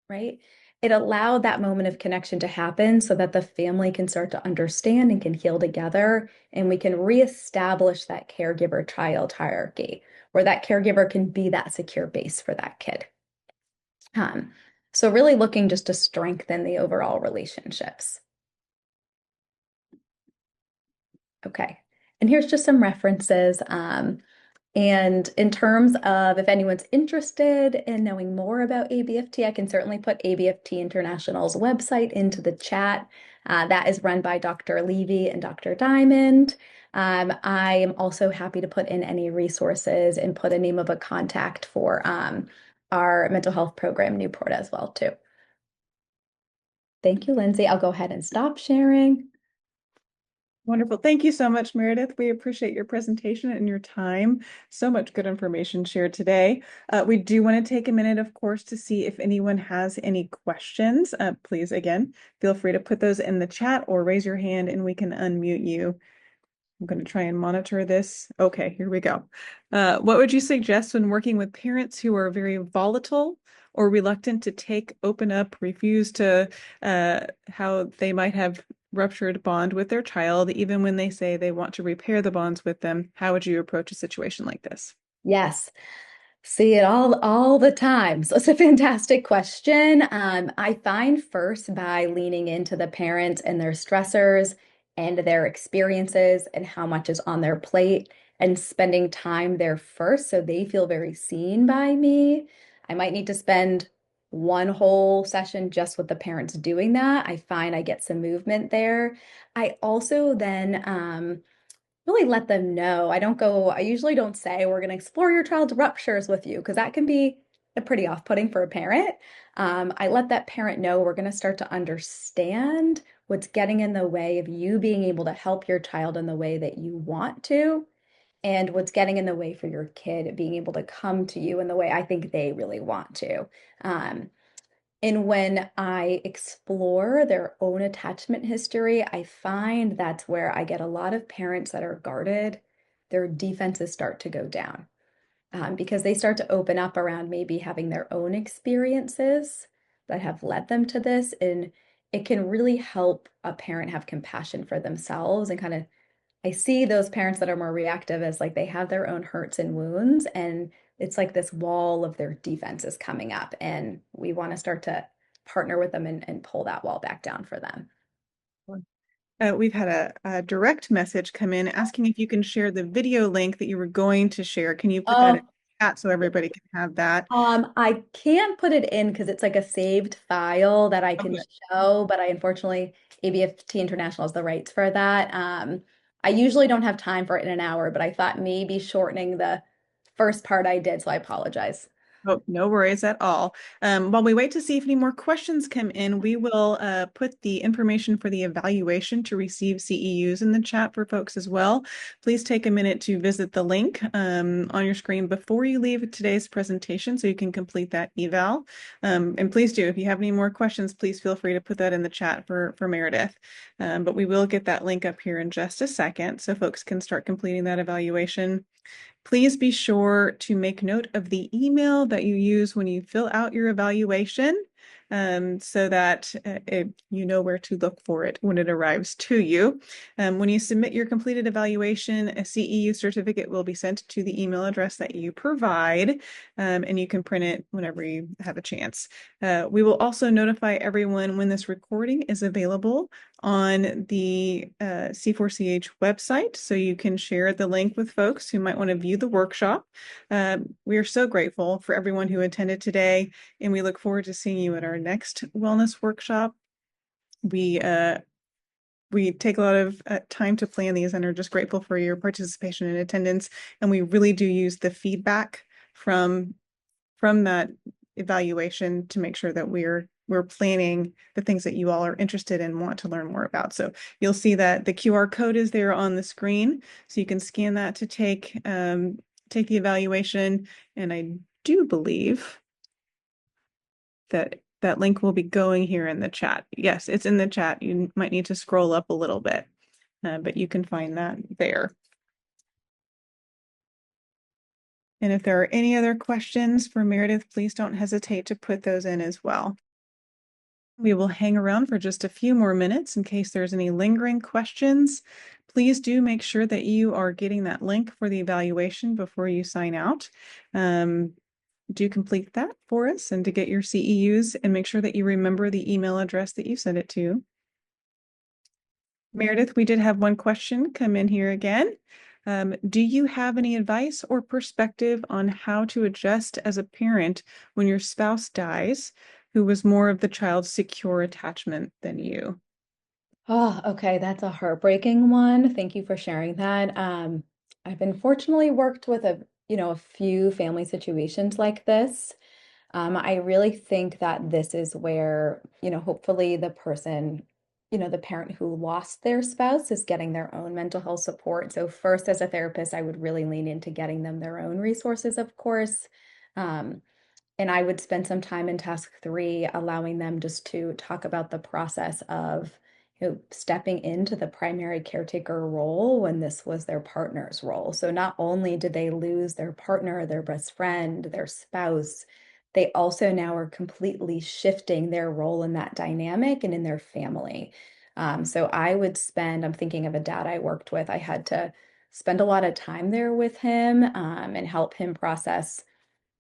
right? It allowed that moment of connection to happen so that the family can start to understand and can heal together, and we can reestablish that caregiver child hierarchy where that caregiver can be that secure base for that kid. Um, so really looking just to strengthen the overall relationships. Okay. And here's just some references. And in terms of if anyone's interested in knowing more about ABFT, I can certainly put ABFT International's website into the chat. That is run by Dr. Levy and Dr. Diamond. I am also happy to put in any resources and put a name of a contact for our mental health program, Newport, as well, too. Thank you, Lindsay. I'll go ahead and stop sharing. Wonderful. Thank you so much, Meredith. We appreciate your presentation and your time. So much good information shared today. We do want to take a minute, of course, to see if anyone has any questions. Please, again, feel free to put those in the chat or raise your hand and we can unmute you. I'm going to try and monitor this. Okay, here we go. What would you suggest when working with parents who are very volatile or reluctant to open up, refuse to, how they might have ruptured bond with their child, even when they say they want to repair the bonds with them? How would you approach a situation like this? Yes. See it all the time. So it's a fantastic question. I find first by leaning into the parents and their stressors and their experiences and how much is on their plate and spending time there first so they feel very seen by me. I might need to spend one whole session just with the parents doing that. I find I get some movement there. I also then really let them know. I usually don't say we're going to explore your child's ruptures with you because that can be pretty off-putting for a parent. I let that parent know we're going to start to understand what's getting in the way of you being able to help your child in the way that you want to, and what's getting in the way for your kid being able to come to you in the way I think they really want to. Um, and when I explore their own attachment history, I find that's where I get a lot of parents that are guarded. Their defenses start to go down because they start to open up around maybe having their own experiences that have led them to this. And it can really help a parent have compassion for themselves and kind of I see those parents that are more reactive as like they have their own hurts and wounds, and it's like this wall of their defenses coming up, and we want to start to partner with them and pull that wall back down for them. We've had a direct message come in asking if you can share the video link that you were going to share. Can you put that in Oh, the chat so everybody can have that? I can't put it in because it's like a saved file that I can Okay. show, but I unfortunately ABFT International has the rights for that. I usually don't have time for it in an hour, but I thought maybe shortening the first part I did, so I apologize. Oh, no worries at all. While we wait to see if any more questions come in, we will put the information for the evaluation to receive CEUs in the chat for folks as well. Please take a minute to visit the link on your screen before you leave today's presentation so you can complete that eval. And please do, if you have any more questions, please feel free to put that in the chat for Meredith. But we will get that link up here in just a second so folks can start completing that evaluation. Please be sure to make note of the email that you use when you fill out your evaluation so that you know where to look for it when it arrives to you. When you submit your completed evaluation, a CEU certificate will be sent to the email address that you provide, and you can print it whenever you have a chance. We will also notify everyone when this recording is available on the C4CH website, so you can share the link with folks who might want to view the workshop. We are so grateful for everyone who attended today, and we look forward to seeing you at our next wellness workshop. We take a lot of time to plan these and are just grateful for your participation and attendance. And we really do use the feedback from that evaluation to make sure that we're planning the things that you all are interested in and want to learn more about. So you'll see that the QR code is there on the screen, so you can scan that to take the evaluation. And I do believe that that link will be going here in the chat. Yes, it's in the chat. You might need to scroll up a little bit, but you can find that there. And if there are any other questions for Meredith, please don't hesitate to put those in as well. We will hang around for just a few more minutes in case there's any lingering questions. Please do make sure that you are getting that link for the evaluation before you sign out. Do complete that for us and to get your CEUs, and make sure that you remember the email address that you sent it to. Meredith, we did have one question come in here again. Do you have any advice or perspective on how to adjust as a parent when your spouse dies, who was more of the child's secure attachment than you? Oh, okay. That's a heartbreaking one. Thank you for sharing that. I've been fortunately worked with a few family situations like this. I really think that this is where, hopefully the person, the parent who lost their spouse is getting their own mental health support. So first, as a therapist, I would really lean into getting them their own resources, of course. Um, and I would spend some time in task three, allowing them just to talk about the process of, stepping into the primary caretaker role when this was their partner's role. So not only did they lose their partner, their best friend, their spouse, they also now are completely shifting their role in that dynamic and in their family. So I would spend, I'm thinking of a dad I worked with, I had to spend a lot of time there with him and help him process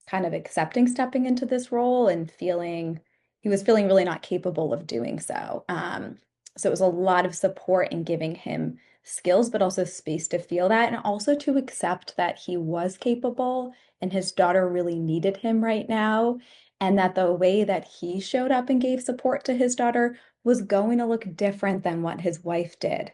kind of accepting stepping into this role and feeling he was feeling really not capable of doing so. So it was a lot of support in giving him skills, but also space to feel that and also to accept that he was capable and his daughter really needed him right now. And that the way that he showed up and gave support to his daughter was going to look different than what his wife did,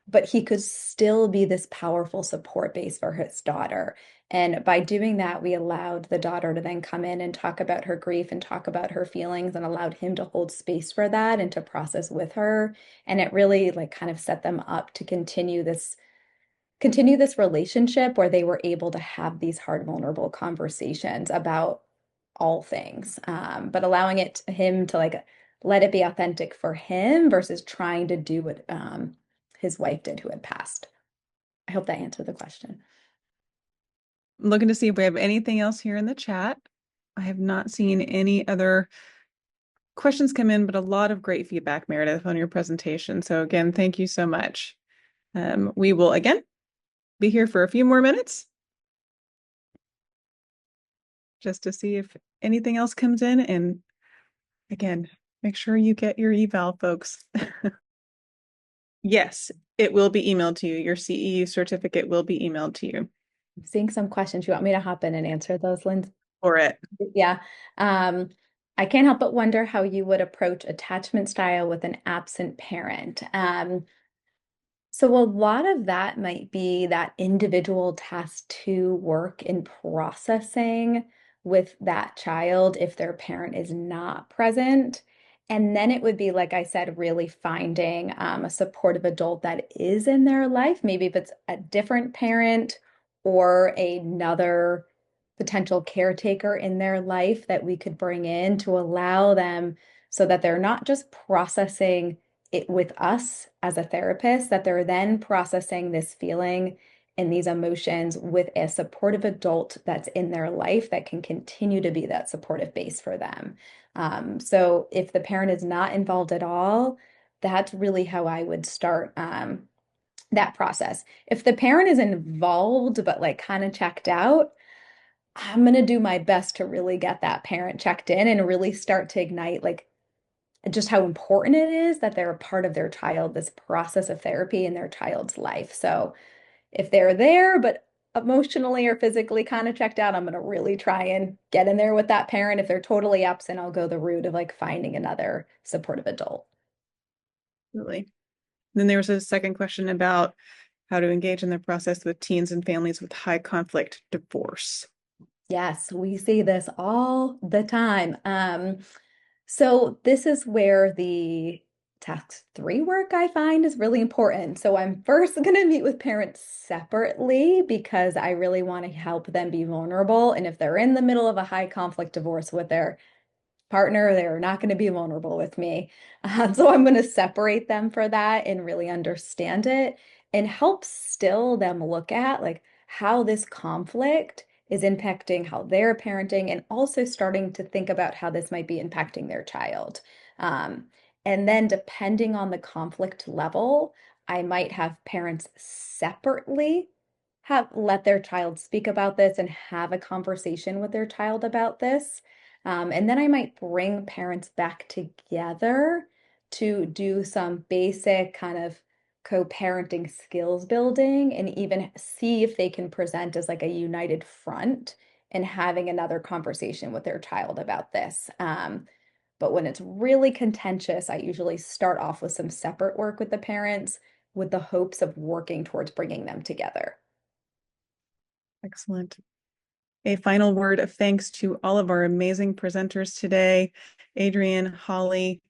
but he could still be this powerful support base for his daughter. And by doing that, we allowed the daughter to then come in and talk about her grief and talk about her feelings and allowed him to hold space for that and to process with her. And it really like kind of set them up to continue this relationship where they were able to have these hard, vulnerable conversations about all things, but allowing him to like let it be authentic for him versus trying to do what his wife did who had passed. I hope that answered the question. I'm looking to see if we have anything else here in the chat. I have not seen any other questions come in, but a lot of great feedback, Meredith, on your presentation. So again, thank you so much. We will again be here for a few more minutes just to see if anything else comes in. And again, make sure you get your eval, folks. Yes, it will be emailed to you. Your CEU certificate will be emailed to you. I'm seeing some questions. You want me to hop in and answer those, Lindsay? For it. Yeah. I can't help but wonder how you would approach attachment style with an absent parent. So a lot of that might be that individual task to work in processing with that child if their parent is not present. And then it would be, like I said, really finding a supportive adult that is in their life. Maybe if it's a different parent or another potential caretaker in their life that we could bring in to allow them so that they're not just processing it with us as a therapist, that they're then processing this feeling and these emotions with a supportive adult that's in their life that can continue to be that supportive base for them. So if the parent is not involved at all, that's really how I would start that process. If the parent is involved but like kind of checked out, I'm going to do my best to really get that parent checked in and really start to ignite like just how important it is that they're a part of their child, this process of therapy in their child's life. So if they're there, but emotionally or physically kind of checked out, I'm going to really try and get in there with that parent. If they're totally absent, I'll go the route of like finding another supportive adult. Really. Then there was a second question about how to engage in the process with teens and families with high conflict divorce. Yes, we see this all the time. So this is where the task three work I find is really important. So I'm first going to meet with parents separately because I really want to help them be vulnerable. And if they're in the middle of a high conflict divorce with their partner, they're not going to be vulnerable with me. So I'm going to separate them for that and really understand it and help still them look at like how this conflict is impacting how they're parenting and also starting to think about how this might be impacting their child. Um, and then depending on the conflict level, I might have parents separately have let their child speak about this and have a conversation with their child about this. And then I might bring parents back together to do some basic kind of co-parenting skills building, and even see if they can present as like a united front and having another conversation with their child about this. But when it's really contentious, I usually start off with some separate work with the parents with the hopes of working towards bringing them together. Excellent. A final word of thanks to all of our amazing presenters today, Adrienne, Holly,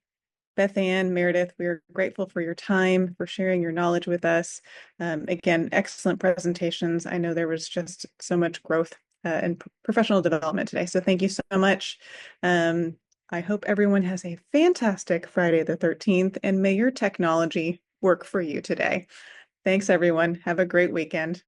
Beth Ann, Meredith. We're grateful for your time, for sharing your knowledge with us. Again, excellent presentations. I know there was just so much growth and professional development today. So thank you so much. I hope everyone has a fantastic Friday the 13th, and may your technology work for you today. Thanks, everyone. Have a great weekend.